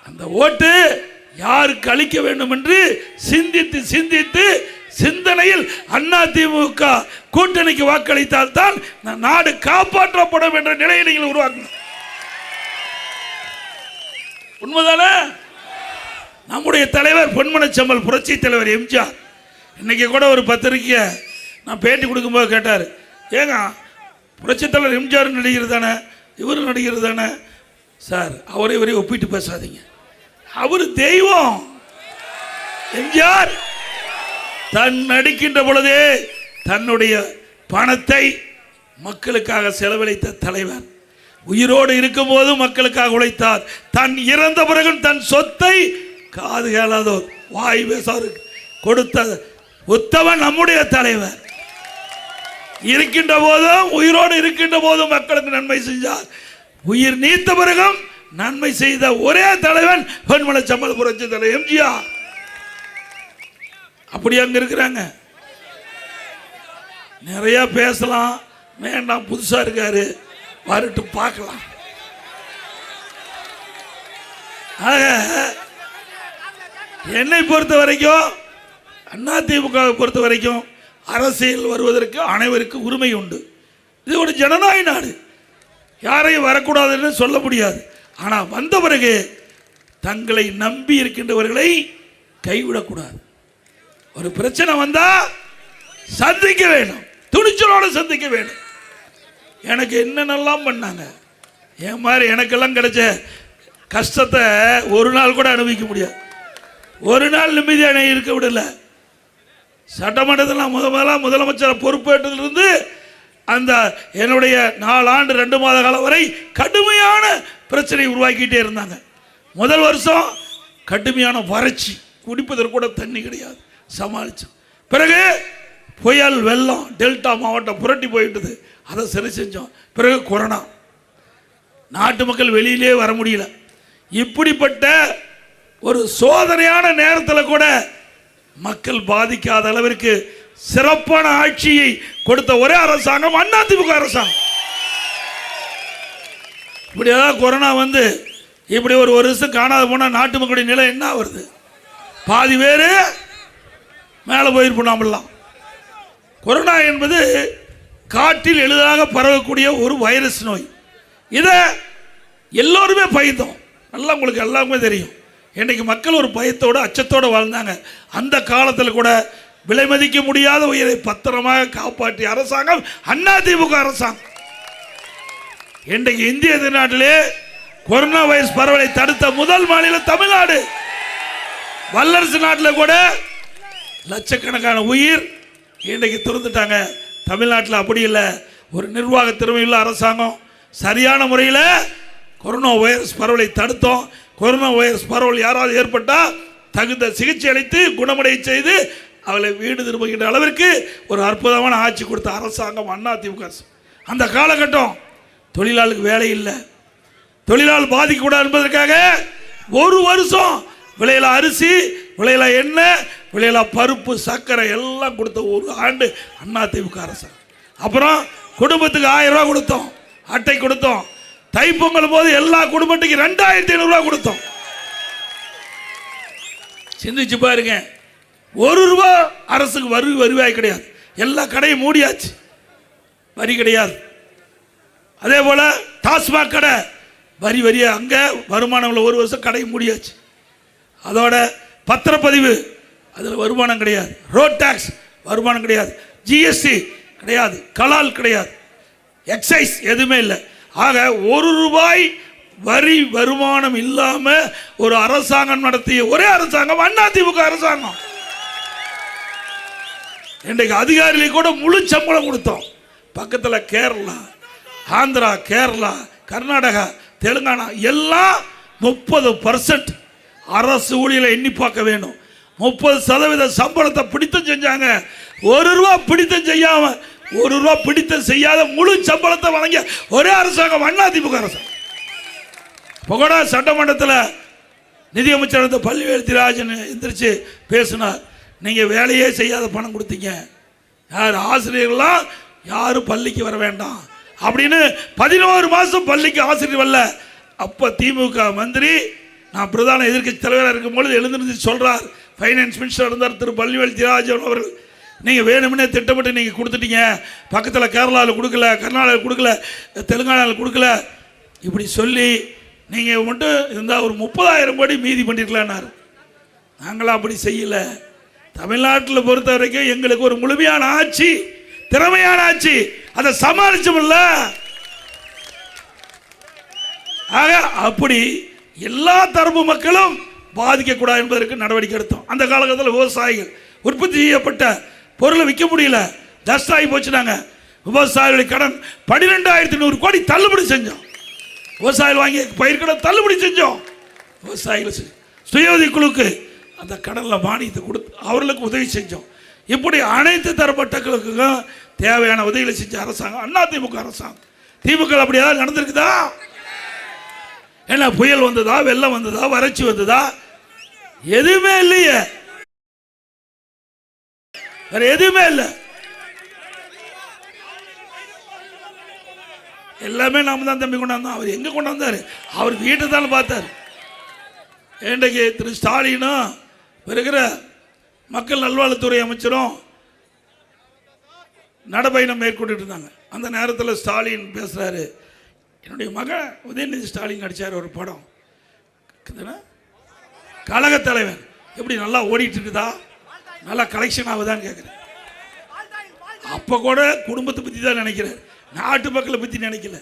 அந்த ஓட்டு யாருக்கு அளிக்க வேண்டும் என்று சிந்தித்து சிந்தித்து சிந்தனையில் அதிமுக கூட்டணிக்கு வாக்களித்தால் தான் நாடு காப்பாற்றப்படும் என்ற நிலையை நீங்கள் உருவாக்கணும். உண்மைதானே? நம்முடைய தலைவர் பொன்மனச்செம்மல் புரட்சி தலைவர் எம்ஜிஆர் இன்னைக்கு கூட ஒரு பத்திரிகையை நான் பேட்டி கொடுக்கும்போது கேட்டார், ஏங்க புரட்சி தலைவர் எம்ஜிஆர் நடிகர் தானே, இவரும் நடிகர் தானே சார், அவரை ஒப்பிட்டு பேசாதீங்க, அவர் தெய்வம். எம்ஜிஆர் தன் நடிக்கின்ற பொழுதே தன்னுடைய பணத்தை மக்களுக்காக செலவழித்த தலைவர். உயிரோடு இருக்கும் போது மக்களுக்காக உழைத்தார். தன் இறந்த பிறகு தன் சொத்தை காது கேளாதோர் வாய் பேசாரு கொடுத்த உத்தமன் நம்முடைய தலைவர். இருக்கின்ற போதும் உயிரோடு இருக்கின்ற போதும் மக்களுக்கு நன்மை செஞ்சார். உயிர் நீத்த பிறகும் நன்மை செய்த ஒரே தலைவன் பொன்மனச்செம்மல் புரட்சி தலைவர் எம்ஜிஆர். அப்படி அங்க இருக்கிறாங்க. நிறைய பேசலாம், வேண்டாம், புதுசா இருக்காரு, வரட்டு பார்க்கலாம். என்னை பொறுத்த வரைக்கும் அதிமுக பொறுத்த வரைக்கும் அரசியல் வருவதற்கு அனைவருக்கும் உரிமை உண்டு. இது ஒரு ஜனநாயக நாடு, யாரையும் வரக்கூடாதுன்னு சொல்ல முடியாது. ஆனால் வந்த பிறகு தங்களை நம்பி இருக்கின்றவர்களை கைவிடக்கூடாது. ஒரு பிரச்சனை வந்தா சந்திக்க வேண்டும், துணிச்சலோடு சந்திக்க வேண்டும். எனக்கு என்னென்னலாம் பண்ணாங்க, என் மாதிரி எனக்கெல்லாம் கிடைச்ச கஷ்டத்தை ஒரு நாள் கூட அனுபவிக்க முடியாது. ஒரு நாள் நிம்மதியான இருக்க விடல. சட்டமன்றத்தில் முதலமைச்சர் பொறுப்பேற்றதிலிருந்து அந்த என்னுடைய 4 ஆண்டு 2 மாத காலம் வரை கடுமையான பிரச்சனை உருவாக்கிட்டே இருந்தாங்க. முதல் வருஷம் கடுமையான வறட்சி, குடிப்பதற்கு கூட தண்ணி கிடையாது, சமாளிச்சோம். பிறகு புயல் வெள்ளம் டெல்டா மாவட்டம் புரட்டி போயிட்டது, அதை சரி செஞ்சோம். பிறகு கொரோனா, நாட்டு மக்கள் வெளியிலே வர முடியல. இப்படிப்பட்ட ஒரு சோதனையான நேரத்தில் கூட மக்கள் பாதிக்காத அளவிற்கு சிறப்பான ஆட்சியை கொடுத்த ஒரே அரசாங்கம் அதிமுக அரசாங்கம். இப்படி ஏதாவது கொரோனா வந்து இப்படி ஒரு வருஷம் காணாத போனால் நாட்டு மக்களுடைய நிலை என்ன வருது? பாதி பேர் மேலே போயிருப்போம். நாமெல்லாம் கொரோனா என்பது காற்றில் எளிதாக பரவக்கூடிய ஒரு வைரஸ் நோய். இதை எல்லோருமே பயந்தோம். நல்லா உங்களுக்கு எல்லாருமே தெரியும். இன்னைக்கு மக்கள் ஒரு பயத்தோடு அச்சத்தோடு வாழ்ந்தாங்க. அந்த காலத்தில் கூட விலை மதிக்க முடியாத உயிரை பத்திரமாக காப்பாற்றிய அரசாங்கம் அதிமுக அரசாங்கம். இன்றைக்கு இந்திய திருநாட்டிலே கொரோனா வைரஸ் பரவலை தடுத்த முதல் மாநிலம் தமிழ்நாடு. வல்லரசு நாட்டில் கூட லட்சக்கணக்கான உயிர் இன்றைக்கு துறந்துட்டாங்க. தமிழ்நாட்டில் அப்படி இல்லை. ஒரு நிர்வாக திறமையுள்ள அரசாங்கம் சரியான முறையில் கொரோனா வைரஸ் பரவலை தடுத்தோம். கொரோனா வைரஸ் பரவல் யாராவது ஏற்பட்டால் தகுந்த சிகிச்சை அளித்து குணமடைய செய்து அவளை வீடு திரும்புகின்ற அளவிற்கு ஒரு அற்புதமான ஆட்சி கொடுத்த அரசாங்கம் அதிமுக. அந்த காலகட்டம் தொழிலாளருக்கு வேலை இல்லை, தொழிலாளர் பாதிக்கக்கூடாது என்பதற்காக ஒரு வருஷம் விலையில அரிசி, விலையில எண்ணெய், விலையில பருப்பு, சர்க்கரை எல்லாம் கொடுத்த ஒரு ஆண்டு அதிமுக அரசாங்கம். அப்புறம் குடும்பத்துக்கு 1000 ரூபாய் கொடுத்தோம், அட்டை கொடுத்தோம். தைப்பொங்கல் போது எல்லா குடும்பத்துக்கு 2500 ரூபாய் கொடுத்தோம். சிந்திச்சு பாருங்க. 1 ரூபாய் அரசுக்கு வருவாய் கிடையாது. எல்லா கடையும் மூடியாச்சு, வரி கிடையாது. அதே போல டாஸ்மாக் கடை வரியா அங்க வருமானம் உள்ள 1 வருஷம் கடை மூடியாச்சு. அதோட பத்திரப்பதிவு அதில் வருமானம் கிடையாது, ரோட் டாக்ஸ் வருமானம் கிடையாது, ஜிஎஸ்டி கிடையாது, கலால் கிடையாது, எக்ஸைஸ் எதுவுமே இல்லை. ஆக 1 ரூபாய் வரி வருமானம் இல்லாம ஒரு அரசாங்கம் நடத்திய ஒரே அரசாங்கம் அதிமுக அரசாங்கம். இன்றைக்கு அதிகாரிகளுக்கு கூட முழு சம்பளம் கொடுத்தோம். பக்கத்தில் கேரளா, ஆந்திரா, கேரளா, கர்நாடகா, தெலுங்கானா எல்லாம் 30% அரசு ஊழியரை எண்ணி பார்க்க வேண்டும். 30% சம்பளத்தை பிடித்தம் செஞ்சாங்க. 1 ரூபாய் பிடித்தம் செய்யாம, 1 ரூபாய் பிடித்தம் செய்யாத முழு சம்பளத்தை வழங்கிய ஒரே அரசாங்கம் அதிமுக அரசாங்கம். பகோடா சட்டமன்றத்தில் நிதியமைச்சர் பள்ளிவேல்திராஜன் எந்திரிச்சு பேசினார். நீங்க வேலையே செய்யாத பணம் கொடுத்தீங்க. யார் ஆசிரியர்கள்லாம் யாரும் பள்ளிக்கு வர வேண்டாம், அப்படின்னு 11 மாசம் பள்ளிக்கு ஆசிரியர் வரல. அப்ப திமுக மந்திரி, நான் பிரதான எதிர்க்கட்சி தலைவராக இருக்கும் பொழுது எழுந்திருந்து சொல்றார், ஃபைனான்ஸ் மினிஸ்டர் இருந்தார் திரு பள்ளிவேல் தியாகராஜன் அவர்கள், நீங்க வேணும்னே திட்டமிட்டு நீங்க கொடுத்துட்டீங்க, பக்கத்தில் கேரளாவில் கொடுக்கல, கர்நாடகாவில் கொடுக்கல, தெலுங்கானாவில் கொடுக்கல, இப்படி சொல்லி நீங்க மட்டும் இருந்தால் ஒரு 30,000 கோடி மீதி பண்ணிருக்கலான்னாரு. நாங்களாம் அப்படி செய்யல. தமிழ்நாட்டில் பொறுத்த வரைக்கும் எங்களுக்கு ஒரு முழுமையான ஆட்சி, திறமையான ஆட்சி, அதை சமாளிச்சோம்ல. ஆக அப்படி எல்லா தரப்பு மக்களும் பாதிக்கக்கூடாது என்பதற்கு நடவடிக்கை எடுத்தோம். அந்த காலகட்டத்தில் விவசாயிகள் உற்பத்தி செய்யப்பட்ட பொருளை விற்க முடியல, டஸ்ட் ஆகி போச்சுனாங்க. விவசாயிகளுடைய கடன் 12,100 கோடி தள்ளுபடி செஞ்சோம். விவசாயிகள் வாங்கிய பயிர்க்கடன் தள்ளுபடி செஞ்சோம். விவசாயிகள் சுய உதவி குழுக்கு அந்த கடனில் மானியத்தை கொடுத்து அவர்களுக்கு உதவி செஞ்சோம். இப்படி அனைத்து தரப்பட்டங்களுக்கும் தேவையான உதவிகளை செஞ்ச அரசாங்கம் அண்ணா திமுக அரசாங்கம். திமுக அப்படி ஏதாவது நடந்திருக்குதா? என்ன புயல் வந்ததா, வெள்ளம் வந்ததா, வறட்சி வந்ததா? எதுவுமே இல்லையே, வேற எதுவுமே இல்லை. எல்லாமே நாம தான் தம்பி கொண்டாந்தோம். அவர் எங்க கொண்டாந்தாரு? அவர் வீட்டை தான் பார்த்தார். இன்றைக்கு திரு ஸ்டாலினும் இருக்கிற மக்கள் நல்வாழ்வுத்துறை அமைச்சரும் நடைபயணம் மேற்கொண்டு இருந்தாங்க. அந்த நேரத்தில் ஸ்டாலின் பேசுறாரு, என்னுடைய மகன் உதயநிதி ஸ்டாலின் நடிச்சார் ஒரு படம், கழக தலைவர், எப்படி நல்லா ஓடிட்டு இருக்குதா, நல்லா கலெக்ஷன் ஆகுதான்னு கேட்குறேன். அப்போ கூட குடும்பத்தை பற்றி தான் நினைக்கிறார், நாட்டு மக்களை பற்றி நினைக்கல.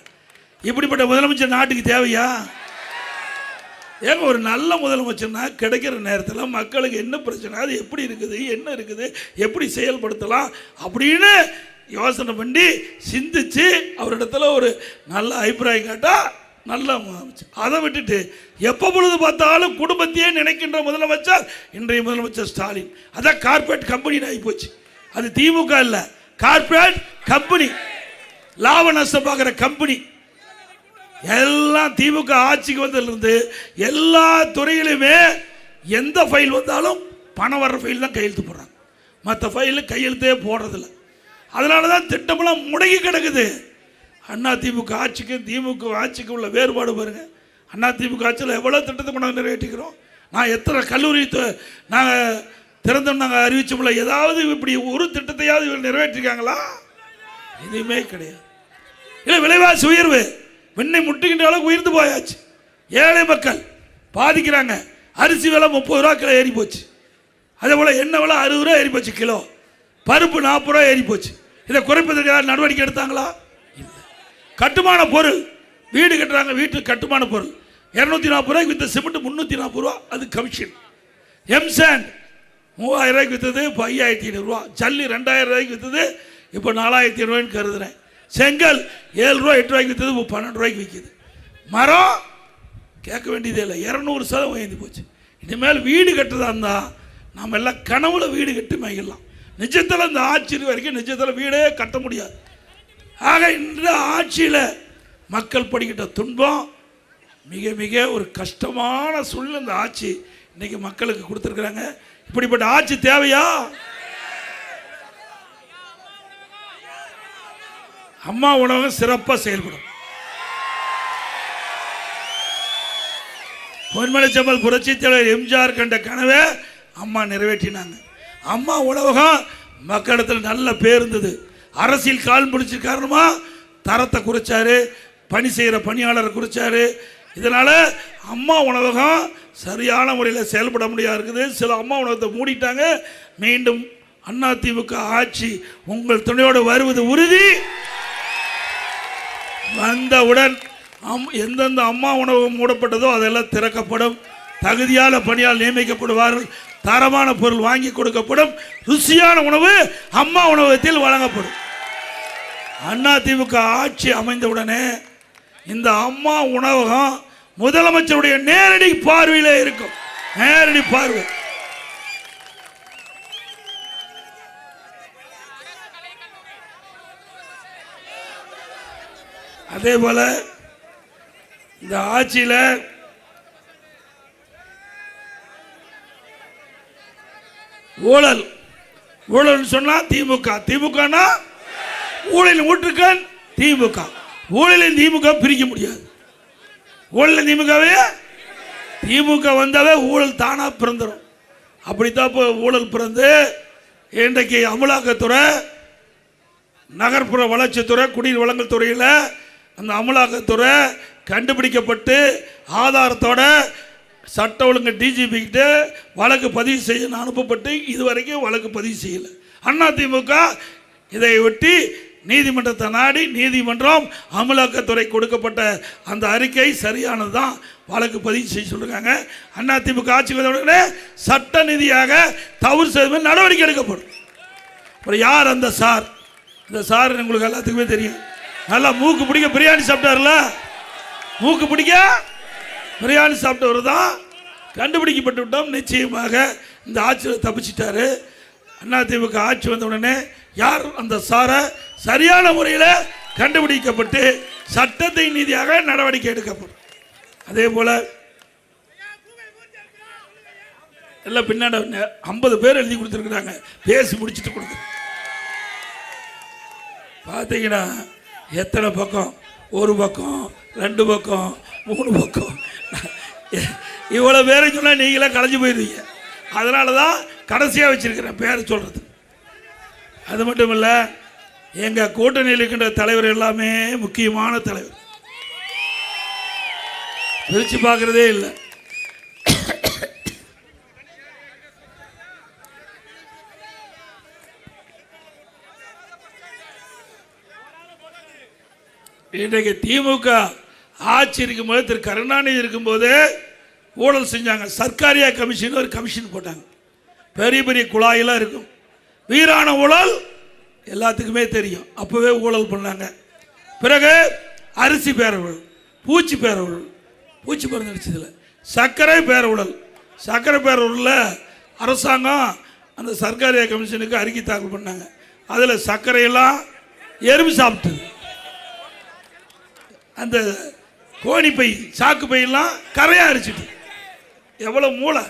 இப்படிப்பட்ட முதலமைச்சர் நாட்டுக்கு தேவையா? ஏங்க ஒரு நல்ல முதலமைச்சர்னா கிடைக்கிற நேரத்தில் மக்களுக்கு என்ன பிரச்சனை, அது எப்படி இருக்குது, என்ன இருக்குது, எப்படி செயல்படுத்தலாம் அப்படின்னு யோசனை பண்ணி சிந்திச்சு அவரிடத்துல ஒரு நல்ல அபிப்பிராயம் கேட்டால் நல்ல முதலமைச்சர். அதை விட்டுட்டு எப்போ பொழுது பார்த்தாலும் குடும்பத்தையே நினைக்கின்ற முதலமைச்சர் இன்றைய முதலமைச்சர் ஸ்டாலின். அதான் கார்பரேட் கம்பெனி ஆகி போச்சு. அது திமுக இல்லை, கார்பரேட் கம்பெனி, லாப நஷ்டம் பார்க்குற கம்பெனி. எல்லாம் திமுக ஆட்சிக்கு வந்ததிலிருந்து எல்லா துறையிலுமே எந்த ஃபைல் வந்தாலும் பணம் வர்ற ஃபைல் தான் கையெழுத்து போடுறாங்க, மற்ற ஃபைலில் கையெழுத்தே போடுறதில்ல. அதனால தான் திட்டமெல்லாம் முடங்கி கிடக்குது. அண்ணா திமுக ஆட்சிக்கு திமுக ஆட்சிக்கு உள்ள வேறுபாடு பாருங்க. அண்ணா திமுக ஆட்சியில் எவ்வளோ திட்டத்தை கொண்டாந்து நிறைவேற்றிக்கிறோம். நான் எத்தனை கல்லூரி நாங்கள் திறந்தோம் நாங்கள் அறிவிச்சோம்ல, ஏதாவது இப்படி ஒரு திட்டத்தையாவது நிறைவேற்றிருக்காங்களா? எதுவுமே கிடையாது. இல்லை விலைவாசி உயர்வு விண்ணை முட்டுகின்ற அளவுக்கு உயர்ந்து போயாச்சு. ஏழை மக்கள் பாதிக்கிறாங்க. அரிசி விலை 30 ரூபா கிலோ ஏறி போச்சு. அதே போல் எண்ணெய் விலை 60 ரூபா ஏறி போச்சு கிலோ. பருப்பு 40 ரூபா ஏறி போச்சு. இதை குறைப்பதற்கு யார் நடவடிக்கை எடுத்தாங்களா? இல்லை. கட்டுமான பொருள், வீடு கட்டுறாங்க, வீட்டு கட்டுமான பொருள் 240 ரூபாய்க்கு வித்த சிமெண்ட் 340 ரூபா, அது கமிஷன். எம்சாண்ட் 3000 ரூபாய்க்கு வித்தது இப்போ 5500 ரூபா. ஜல்லி 2000 ரூபாய்க்கு வித்தது இப்போ 4500 ரூபாய்ன்னு கருதுறேன். செங்கல் 7 ரூபா 8 ரூபாய்க்கு வித்தது இப்போ 12 ரூபாய்க்கு விற்கிது. மரம் கேட்க வேண்டியதே இல்லை, 200% உயர்ந்து போச்சு. இனிமேல் வீடு கட்டுறதா இருந்தால் நாம் எல்லாம் கனவுல வீடு கட்டி மகிழலாம். நிஜத்தில் இந்த ஆட்சி வரைக்கும் நிஜத்தில் வீடே கட்ட முடியாது. ஆக இந்த ஆட்சியில் மக்கள் படிக்கிட்ட துன்பம் மிக மிக ஒரு கஷ்டமான சூழ்நிலை இந்த ஆட்சி இன்னைக்கு மக்களுக்கு கொடுத்துருக்குறாங்க. இப்படிப்பட்ட ஆட்சி தேவையா? அம்மா உணவகம் சிறப்பாக செயல்படும். பொன்மலைச்செம்மல் புரட்சி தலைவர் எம்ஜிஆர் கண்ட கனவை அம்மா நிறைவேற்றினாங்க. அம்மா உணவகம் மக்களிடத்தில் நல்ல பேர் இருந்தது. அரசியல் கால் பிடிச்ச காரணமாக தரத்தை குறைச்சாரு, பணி செய்கிற பணியாளரை குறைச்சாரு. இதனால் அம்மா உணவகம் சரியான முறையில் செயல்பட முடியாது இருக்குது. சில அம்மா உணவகத்தை மூடிட்டாங்க. மீண்டும் அதிமுக ஆட்சி உங்கள் துணையோடு வருவது உறுதி. வந்தவுடன் எந்தெந்த அம்மா உணவகம் மூடப்பட்டதோ அதெல்லாம் திறக்கப்படும். தகுதியான பணியால் நியமிக்கப்படுவார்கள். தரமான பொருள் வாங்கி கொடுக்கப்படும். ருசியான உணவு அம்மா உணவகத்தில் வழங்கப்படும். அதிமுக ஆட்சி அமைந்தவுடனே இந்த அம்மா உணவகம் முதலமைச்சருடைய நேரடி பார்வையிலே இருக்கும். நேரடி பார்வை. அதே போல இந்த ஆட்சியில் ஊழல் ஊழல் சொன்னா திமுக, திமுகனா ஊழல் ஊற்றுக்கண் திமுக. ஊழலின் திமுக பிரிக்க முடியாது. ஊழல் திமுக வந்தாவே ஊழல் தானா பிறந்துடும். அப்படித்தான் இப்போ ஊழல் பிறந்து இன்றைக்கு அமலாக்கத்துறை, நகர்ப்புற வளர்ச்சித்துறை, குடிநீர் வழங்கல் துறையில் அந்த அமலாக்கத்துறை கண்டுபிடிக்கப்பட்டு ஆதாரத்தோட சட்ட ஒழுங்கு டிஜிபி கிட்ட வழக்கு பதிவு செய்ய அனுப்பப்பட்டு இதுவரைக்கும் வழக்கு பதிவு செய்யலை. அதிமுக இதை ஒட்டி நீதிமன்றத்தை நாடி நீதிமன்றம் அமலாக்கத்துறை கொடுக்கப்பட்ட அந்த அறிக்கை சரியானது தான், வழக்கு பதிவு செய்ய சொல்லிருக்காங்க. அதிமுக ஆட்சி வந்தவுடனே சட்ட நீதியாக தவறு செய்த நடவடிக்கை எடுக்கப்படும். அப்புறம் யார் அந்த சார்? இந்த சார் உங்களுக்கு எல்லாத்துக்குமே தெரியும். நல்லா மூக்கு பிடிக்க பிரியாணி சாப்பிட்டார்ல, மூக்கு பிடிக்க பிரியாணி சாப்பிட்டவர் தான் கண்டுபிடிக்கப்பட்டு விட்டோம். நிச்சயமாக இந்த ஆட்சியில் தப்பிச்சிட்டாரு. அதிமுக ஆட்சி வந்த உடனே யார் அந்த சாரை சரியான முறையில் கண்டுபிடிக்கப்பட்டு சட்டத்தை நீதியாக நடவடிக்கை எடுக்கப்படும். அதே போல எல்லாம் பின்னாடி 50 பேர் எழுதி கொடுத்துருக்குறாங்க, பேசி முடிச்சுட்டு கொடுத்து பார்த்தீங்கன்னா எத்தனை பக்கம்? 1 பக்கம், 2 பக்கம், 3 பக்கம். இவ்வளோ பேரை சொன்னால் நீங்களே கலைஞ்சு போயிடுவீங்க. அதனால தான் கடைசியாக வச்சிருக்கிறேன் பேர் சொல்கிறது. அது மட்டும் இல்லை, எங்கள் கூட்டணியில் இருக்கின்ற தலைவர் எல்லாமே முக்கியமான தலைவர், பிரித்து பார்க்குறதே இல்லை. இன்றைக்கு திமுக ஆட்சி இருக்கும்போது, திரு கருணாநிதி இருக்கும்போது ஊழல் செஞ்சாங்க. சர்க்காரியா கமிஷன் ஒரு கமிஷன் போட்டாங்க. பெரிய பெரிய குழாயெல்லாம் இருக்கும். வீரான ஊழல் எல்லாத்துக்குமே தெரியும். அப்போவே ஊழல் பண்ணாங்க. பிறகு அரிசி பேர ஊழல், பூச்சி பேர ஊழல், பூச்சி மருந்து அடிச்சதில்லை, சர்க்கரை பேர ஊழல். சர்க்கரை பேர ஊழலில் அரசாங்கம் அந்த சர்க்காரியா கமிஷனுக்கு அறிக்கை தாக்கல் பண்ணாங்க. அதில் சர்க்கரையெல்லாம் எறும்பு சாப்பிட்டது. அந்த கோணி பை, சாக்கு பையெல்லாம் கரையாக அரிச்சிட்டு. எவ்வளோ மூளை!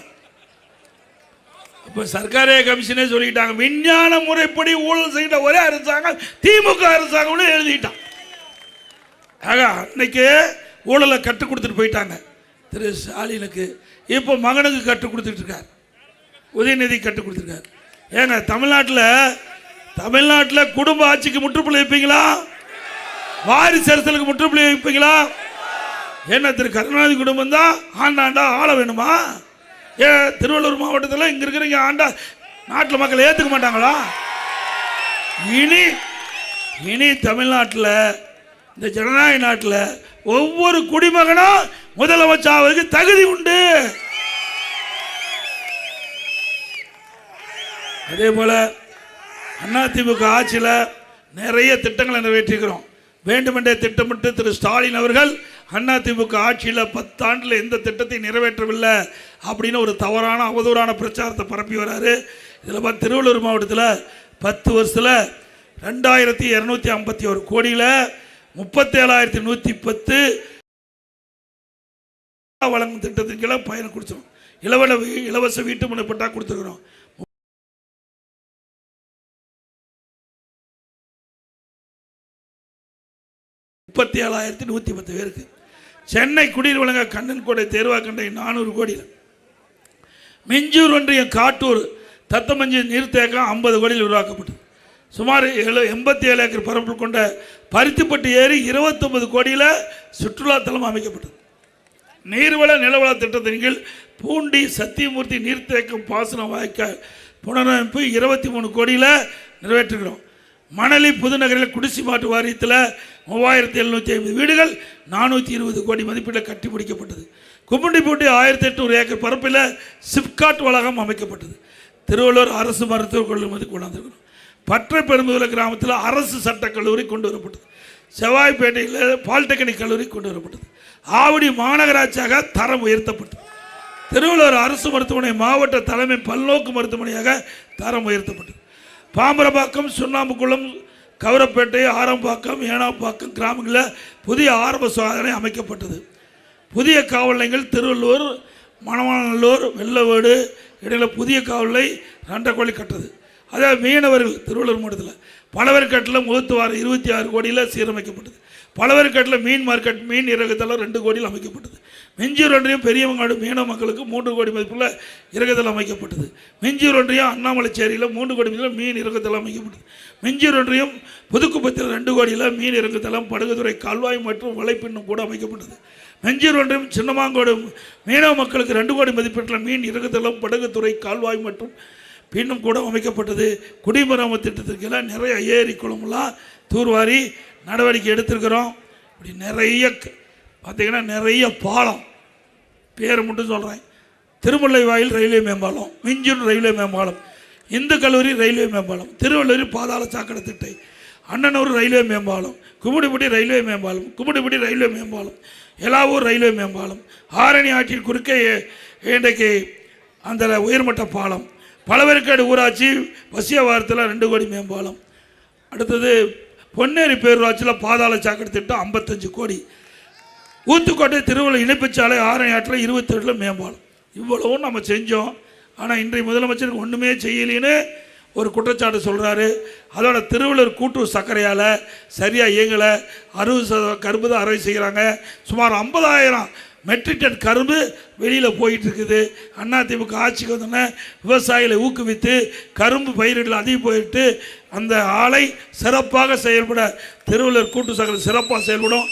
இப்போ சர்க்காரிய கமிஷனே சொல்லிட்டாங்க, விஞ்ஞான முறைப்படி ஊழல் செய்கிற ஒரே அரசாங்கம் திமுக அரசாங்கம்னு எழுதிட்டான். ஆக அன்னைக்கு ஊழலை கற்றுக் கொடுத்துட்டு போயிட்டாங்க திரு ஸ்டாலினுக்கு. இப்போ மகனுக்கு கற்றுக் கொடுத்துட்டு இருக்கார், உதயநிதி கற்றுக் கொடுத்துருக்கார். ஏங்க தமிழ்நாட்டில் குடும்ப ஆட்சிக்கு முற்றுப்புள்ளி வைப்பீங்களா? வாரிசு அரசியலுக்கு முற்றுப்புள்ளி வைப்பீங்களா? என்ன திரு கருணாநிதி குடும்பம் தான் ஆண்டாண்டா ஆள வேணுமா? திருவள்ளூர் மாவட்டத்தில் இங்கே இருக்கிறவங்க ஆண்டா நாட்டில் மக்கள் ஏற்றுக்க மாட்டாங்களா? இனி தமிழ்நாட்டில், இந்த ஜனநாயக நாட்டில் ஒவ்வொரு குடிமகனும் முதலமைச்சருக்கு தகுதி உண்டு. அதே போல அதிமுக ஆட்சியில் நிறைய திட்டங்களை நிறைவேற்றிக்கிறோம். வேண்டுமென்றே திட்டமிட்டு திரு ஸ்டாலின் அவர்கள் அதிமுக ஆட்சியில் 10 ஆண்டில் எந்த திட்டத்தை நிறைவேற்றவில்லை அப்படின்னு ஒரு தவறான அவதூறான பிரச்சாரத்தை பரப்பி வராரு. இதில் திருவள்ளூர் மாவட்டத்தில் 10 வருஷத்தில் 2251 கோடியில் 37,110 வழங்கும் திட்டத்தின் கீழே பயன் கொடுத்துரும். இலவச வீட்டு மனை பட்டா கொடுத்துருக்குறோம். 37,110 பேருக்கு. சென்னை குடிநீர் வழங்க கண்ணன்கோடை தேர்வாக்கண்டை 400 கோடியில், மிஞ்சூர் ஒன்றியம் காட்டூர் தத்தமஞ்சி நீர்த்தேக்கம் 50 கோடியில் உருவாக்கப்பட்டது. சுமார் 87 ஏக்கர் பரப்பு கொண்ட பருத்திப்பட்டு ஏரி 29 கோடியில் சுற்றுலாத்தலம் அமைக்கப்பட்டது. நீர்வள நிலவள திட்டத்தின் கீழ் பூண்டி சத்தியமூர்த்தி நீர்த்தேக்கம் பாசன வாய்க்கால் புனரமைப்பு 23 கோடியில் நிறைவேற்றுகிறோம். மணலி புதுநகரில் குடிசை மாற்று வாரியத்தில் 3750 வீடுகள் 420 கோடி மதிப்பீட்டில் கட்டி முடிக்கப்பட்டது. கும்மிடிப்பூண்டி 1800 ஏக்கர் பரப்பில் சிப்காட் வளாகம் அமைக்கப்பட்டது. திருவள்ளூர் அரசு மருத்துவக் கல்லூரி கொண்டாந்துருக்கிறோம். பற்றை பெரும்புதல கிராமத்தில் அரசு சட்டக் கல்லூரி கொண்டு வரப்பட்டது. செவ்வாய்ப்பேட்டையில் பாலிடெக்னிக் கல்லூரி கொண்டு வரப்பட்டது. ஆவடி மாநகராட்சியாக தரம் உயர்த்தப்பட்டது. திருவள்ளூர் அரசு மருத்துவமனை மாவட்ட தலைமை பல்நோக்கு மருத்துவமனையாக தரம் உயர்த்தப்பட்டது. பாம்பரப்பாக்கம், சுண்ணாம்புக்குளம், கவரப்பேட்டை, ஆரம்பாக்கம், ஏனாப்பாக்கம் கிராமங்களில் புதிய ஆரம்ப சுகாதார அமைக்கப்பட்டது. புதிய காவல் நிலையங்கள் திருவள்ளூர், மணவாளநல்லூர், வெள்ளவேடு இடையில் புதிய காவல் நிலையம் 2 கோடி கட்டது. அதே மீனவர்கள் திருவள்ளூர் மாவட்டத்தில் பலவர் கட்டில் முகத்துவாரம் 26 கோடியில் சீரமைக்கப்பட்டது. பலவர்கட்டில் மீன் மார்க்கெட் மீன் இறகுதளம் 2 கோடியில் அமைக்கப்பட்டது. மெஞ்சூர் ஒன்றியம் பெரியவங்காடு மீனவ மக்களுக்கு 3 கோடி மதிப்புள்ள இறகுதளம் அமைக்கப்பட்டது. மெஞ்சூர் ஒன்றியம் அண்ணாமலைச்சேரியில் 3 கோடி மதிப்பில் மீன் இறகுதளம் அமைக்கப்பட்டது. மெஞ்சூர் ஒன்றியம் புதுக்குப்பத்தில் 2 கோடியில் மீன் இறகுதளம் படகுதுறை கால்வாய் மற்றும் வலைப்பின்னும் கூட அமைக்கப்பட்டது. மெஞ்சூர் ஒன்றியம் சின்னமாங்கோடு மீனவ மக்களுக்கு 2 கோடி மதிப்பீட்டில் மீன் இறகுதளம் படகுத்துறை கால்வாய் மற்றும் பின்னும் கூட அமைக்கப்பட்டது. குடிமராமத்து திட்டத்திற்கெல்லாம் நிறைய ஏரி குளமெல்லாம் தூர்வாரி நடவடிக்கை எடுத்திருக்கிறோம். இப்படி நிறைய பார்த்திங்கன்னா நிறைய பாலம் பேர் மட்டும் சொல்கிறேன். திருமுல்லை வாயில் ரயில்வே மேம்பாலம், மிஞ்சூர் ரயில்வே மேம்பாலம், இந்து கல்லூரி ரயில்வே மேம்பாலம், திருவள்ளூர் பாதாள சாக்கடை திட்டை, அண்ணனூர் ரயில்வே மேம்பாலம், கும்மிடிப்பட்டி ரயில்வே மேம்பாலம், கும்மிடிப்பட்டி ரயில்வே மேம்பாலம், எலாவூர் ரயில்வே மேம்பாலம், ஆரணி ஆற்றின் குறுக்கே இன்றைக்கு அந்த உயர்மட்ட பாலம், பலவர்கேடு ஊராட்சி வசியவாரத்தில் 2 கோடி மேம்பாலம். அடுத்தது பொன்னேரி பேரூராட்சியில் பாதாள சாக்கடை திட்டம் 55 கோடி. ஊத்துக்கோட்டை திருவள்ளூர் இணைப்புச்சாலை ஆரணி ஆற்றில் 27 மேம்பாலம். இவ்வளவும் நம்ம செஞ்சோம். ஆனால் இன்றைய முதலமைச்சருக்கு ஒன்றுமே செய்யலின்னு ஒரு குற்றச்சாட்டு சொல்கிறாரு. அதோட திருவள்ளூர் கூட்டுறவு சர்க்கரையால் சரியாக இயங்கலை. 60% கரும்பு தான் அறுவை செய்கிறாங்க. சுமார் 50,000 மெட்ரிக் டன் கரும்பு வெளியில் போயிட்டு இருக்குது. அதிமுக ஆட்சிக்கு வந்தோன்னே விவசாயிகளை ஊக்குவித்து கரும்பு பயிரிடல் அதிகம் போயிட்டு அந்த ஆலை சிறப்பாக செயல்பட திருவள்ளூர் கூட்டு சர்க்கரை சிறப்பாக செயல்படும்.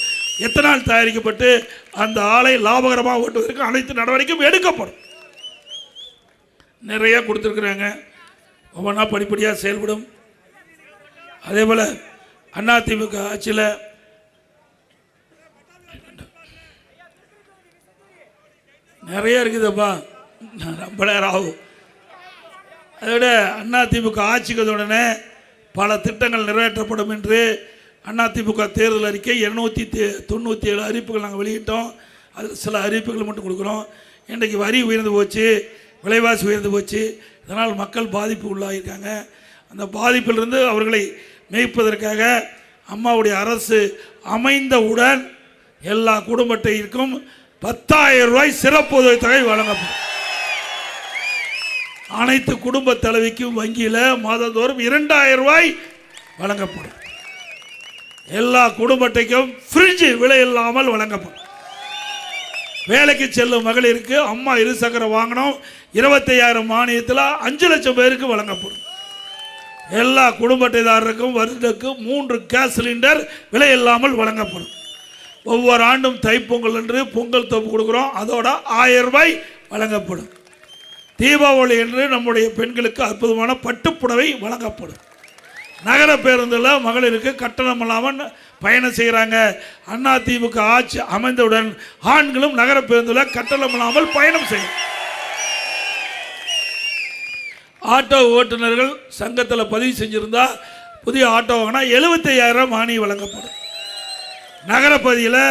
எத்தனால் தயாரிக்கப்பட்டு அந்த ஆலை லாபகரமாக ஓட்டுவதற்கு அனைத்து நடவடிக்கையும் எடுக்கப்படும். நிறைய கொடுத்துருக்குறாங்க. ஒவ்வொன்றா படிப்படியாக செயல்படும். அதே போல் அதிமுக ஆட்சியில் நிறைய இருக்குதுப்பா, ரொம்ப நேரம் ஆகும். அதோட அதிமுக ஆட்சிக்கு உடனே பல திட்டங்கள் நிறைவேற்றப்படும் என்று அதிமுக தேர்தல் அறிக்கை 297 அறிவிப்புகள் நாங்கள் வெளியிட்டோம். அதில் சில அறிவிப்புகள் மட்டும் கொடுக்குறோம். இன்றைக்கு வரி உயர்ந்து போச்சு, விலைவாசி உயர்ந்து போச்சு. இதனால் மக்கள் பாதிப்பு உள்ளாகியிருக்காங்க. அந்த பாதிப்பிலிருந்து அவர்களை மேய்ப்பதற்காக அம்மாவுடைய அரசு அமைந்தவுடன் எல்லா குடும்ப அட்டைக்கும் 10,000 ரூபாய் சிறப்பு உதவித்தொகை வழங்கப்படும். அனைத்து குடும்ப தலைவிக்கும் வங்கியில் மாதந்தோறும் 2,000 ரூபாய் வழங்கப்படும். எல்லா குடும்ப அட்டைக்கும் ஃப்ரிட்ஜ் விலை இல்லாமல் வழங்கப்படும். வேலைக்கு செல்லும் மகளிருக்கு அம்மா இருசக்கர வாகனம் 25,000 மானியத்தில் 5 லட்சம் பேருக்கு வழங்கப்படும். எல்லா குடும்ப அட்டைதாரருக்கும் வருடத்துக்கு 3 கேஸ் சிலிண்டர் விலை இல்லாமல் வழங்கப்படும். ஒவ்வொரு ஆண்டும் தைப்பொங்கல் என்று பொங்கல் தொகுப்பு கொடுக்குறோம். அதோட 1000 ரூபாய் வழங்கப்படும். தீபாவளி என்று நம்முடைய பெண்களுக்கு அற்புதமான பட்டுப்புடவை வழங்கப்படும். நகர பேருந்தில் மகளிருக்கு கட்டணம் இல்லாமல் பயணம் செய்கிறாங்க. அதிமுக ஆட்சி அமைந்தவுடன் ஆண்களும் நகர பேருந்தில் கட்டணம் இல்லாமல் பயணம் செய்யும். ஆட்டோ ஓட்டுநர்கள் சங்கத்தில் பதிவு செஞ்சிருந்தா புதிய ஆட்டோ வாங்கினா 75,000 மானியம் வழங்கப்படும். நகரப்பகுதியில்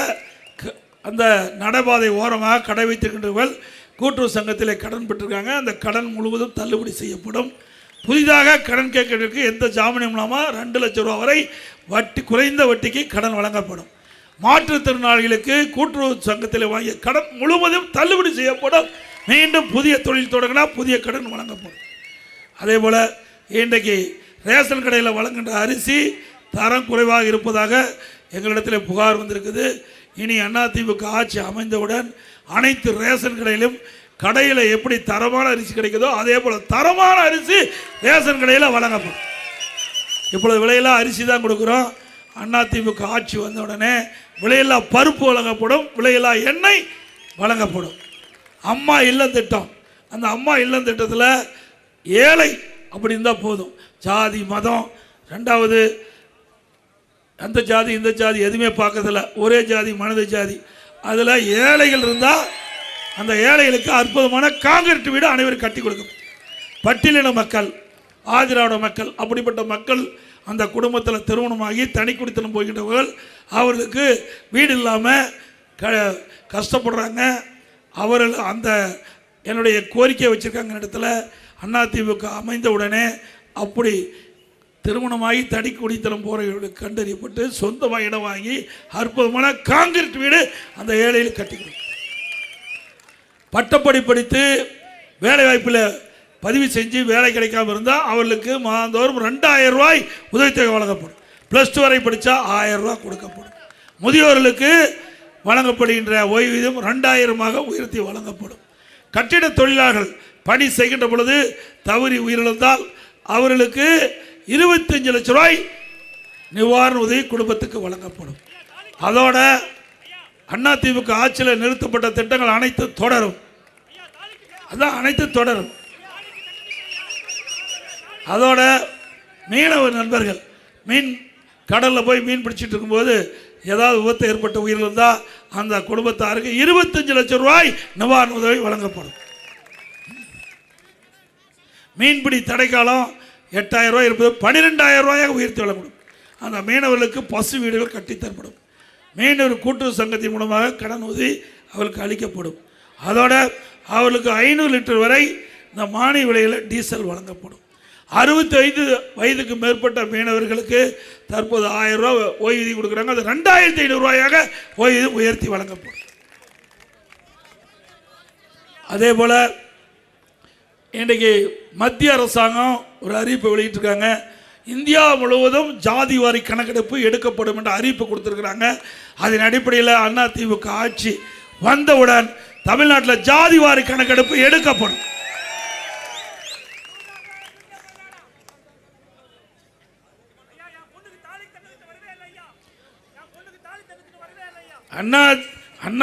அந்த நடைபாதை ஓரமாக கடை வைத்திருக்கின்றவர்கள் கூட்டுறவு சங்கத்தில் கடன் பெற்றிருக்காங்க. அந்த கடன் முழுவதும் தள்ளுபடி செய்யப்படும். புதிதாக கடன் கேட்கறதுக்கு எந்த ஜாமீனும் இல்லாமல் 2 லட்சம் ரூபா வரை குறைந்த வட்டிக்கு கடன் வழங்கப்படும். மாற்றுத்திறனாளிகளுக்கு கூட்டுறவு சங்கத்தில் வாங்கிய கடன் முழுவதும் தள்ளுபடி செய்யப்படும். மீண்டும் புதிய தொழில் தொடங்கினா புதிய கடன் வழங்கப்படும். அதே போல் இன்றைக்கு ரேஷன் கடையில் வழங்குகின்ற அரிசி தரம் குறைவாக இருப்பதாக எங்களிடத்தில் புகார் வந்திருக்குது. இனி அதிமுக ஆட்சி அமைந்தவுடன் அனைத்து ரேஷன் கடையிலும் கடையில் எப்படி தரமான அரிசி கிடைக்குதோ அதே போல் தரமான அரிசி ரேஷன் கடையில் வழங்கப்படும். இப்பொழுது விலையில்லா அரிசி தான் கொடுக்குறோம். அதிமுக ஆட்சி வந்த உடனே விலையில்லா பருப்பு வழங்கப்படும், விலையில்லா எண்ணெய் வழங்கப்படும். அம்மா இல்லம் திட்டம், அந்த அம்மா இல்லம் திட்டத்தில் ஏழை அப்படி இருந்தால் போதும். ஜாதி மதம், ரெண்டாவது அந்த ஜாதி இந்த ஜாதி எதுவுமே பார்க்கறதில்ல, ஒரே ஜாதி மனித ஜாதி. அதில் ஏழைகள் இருந்தால் அந்த ஏழைகளுக்கு அற்புதமான காங்கிரீட் வீடு அனைவரும் கட்டி கொடுக்கும். பட்டியலின மக்கள், ஆதிராவிட மக்கள், அப்படிப்பட்ட மக்கள் அந்த குடும்பத்தில் திருமணமாகி தனி குடித்தனம் போகின்றவர்கள் அவர்களுக்கு வீடு இல்லாமல் கஷ்டப்படுறாங்க. அவர்கள் அந்த என்னுடைய கோரிக்கை வச்சுருக்காங்க இடத்துல அதிமுக அமைந்த உடனே அப்படி திருமணமாகி தடி குடித்தனம் போகிறவர்களுக்கு கண்டறியப்பட்டு சொந்தமாக இடம் வாங்கி அற்புதமான காங்கிரீட் வீடு அந்த ஏழையில் கட்டி கொடுக்கும். பட்டப்படி படித்து வேலை வாய்ப்பில் பதிவு செஞ்சு வேலை கிடைக்காம இருந்தால் அவர்களுக்கு மாதந்தோறும் 2,000 ரூபாய் உதவித்தொகை வழங்கப்படும். +2 வரை படித்தா 1000 ரூபா கொடுக்கப்படும். முதியோர்களுக்கு வழங்கப்படுகின்ற ஓய்வூதியம் 2000 உயர்த்தி வழங்கப்படும். கட்டிட தொழிலாளர்கள் பணி செய்கின்ற பொழுது தவறி உயிரிழந்தால் அவர்களுக்கு 25 லட்சம் ரூபாய் நிவாரண உதவி குடும்பத்துக்கு வழங்கப்படும். அதோட அதிமுக ஆட்சியில் நிறுத்தப்பட்ட திட்டங்கள் அனைத்து தொடரும். அதான் அனைத்து தொடரும். அதோட மீனவ நண்பர்கள் மீன் கடலில் போய் மீன் பிடிச்சிட்டு இருக்கும்போது ஏதாவது விபத்து ஏற்பட்ட உயிரிழந்தால் அந்த குடும்பத்தாருக்கு 25 லட்சம் ரூபாய் நிவாரண உதவி வழங்கப்படும். மீன்பிடி தடைக்காலம் 8000 ரூபாய் இருப்பது 12000 ரூபாயாக உயர்த்தி வழங்கப்படும். அந்த மீனவர்களுக்கு பசு வீடுகள் கட்டித்தரப்படும். மீனவர் கூட்டுறவு சங்கத்தின் மூலமாக கடன் உதவி அவர்களுக்கு அளிக்கப்படும். அதோட அவர்களுக்கு 500 லிட்டர் வரை இந்த மானிய விலையில் டீசல் வழங்கப்படும். 65 வயதுக்கு மேற்பட்ட மீனவர்களுக்கு தற்போது 1000 ரூபாய் ஓய்வூதியம் கொடுக்குறாங்க. அது 2500 ரூபாயாக ஓய்வூதியம் உயர்த்தி வழங்கப்படும். அதே போல் இன்றைக்கு மத்திய அரசாங்கம் ஒரு அறிவிப்பை வெளியிட்டிருக்காங்க. இந்தியா முழுவதும் ஜாதிவாரி கணக்கெடுப்பு எடுக்கப்படும் என்ற அறிவிப்பு கொடுத்துருக்குறாங்க. அதன் அடிப்படையில் அதிமுக ஆட்சி வந்தவுடன் தமிழ்நாட்டில் ஜாதிவாரி கணக்கெடுப்பு எடுக்கப்படும்.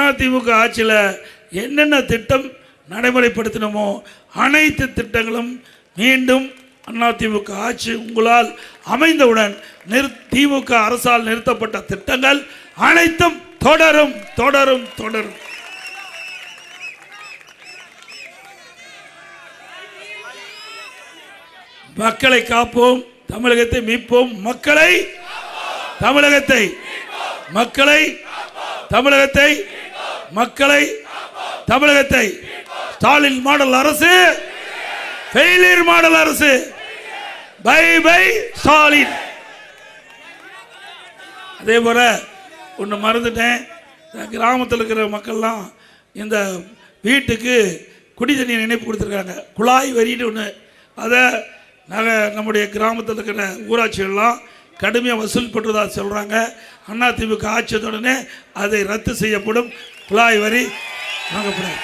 அதிமுக ஆட்சியில் என்னென்ன திட்டம் நடைமுறைப்படுத்தினமோ அனைத்து திட்டங்களும் மீண்டும் அதிமுக ஆட்சி உங்களால் அமைந்தவுடன் திமுக அரசால் நிறுத்தப்பட்ட திட்டங்கள் அனைத்தும் தொடரும் தொடரும் தொடரும். மக்களை காப்போம், தமிழகத்தை மீட்போம். மக்களை தமிழகத்தை மக்களை தமிழகத்தை மக்களை தமிழகத்தை ஸ்டாலின் மாடல் அரசு, ஃபெயிலியர் மாடல் அரசு. Bye bye Stalin. அதே போல ஒன்று மறந்துட்டேன், கிராமத்தில் இருக்கிற மக்கள்லாம் இந்த வீட்டுக்கு குடி தண்ணீர் இணைப்பு கொடுத்துருக்காங்க. குழாய் வரின்னு ஒன்று, அதை நாங்கள் நம்முடைய கிராமத்தில் இருக்கிற ஊராட்சிகள்லாம் கடுமையாக வசூல் பண்ணுறதா சொல்கிறாங்க. அதிமுக ஆட்சியத்துடனே அதை ரத்து செய்யப்படும். குழாய் வரி வாங்கப்படும்.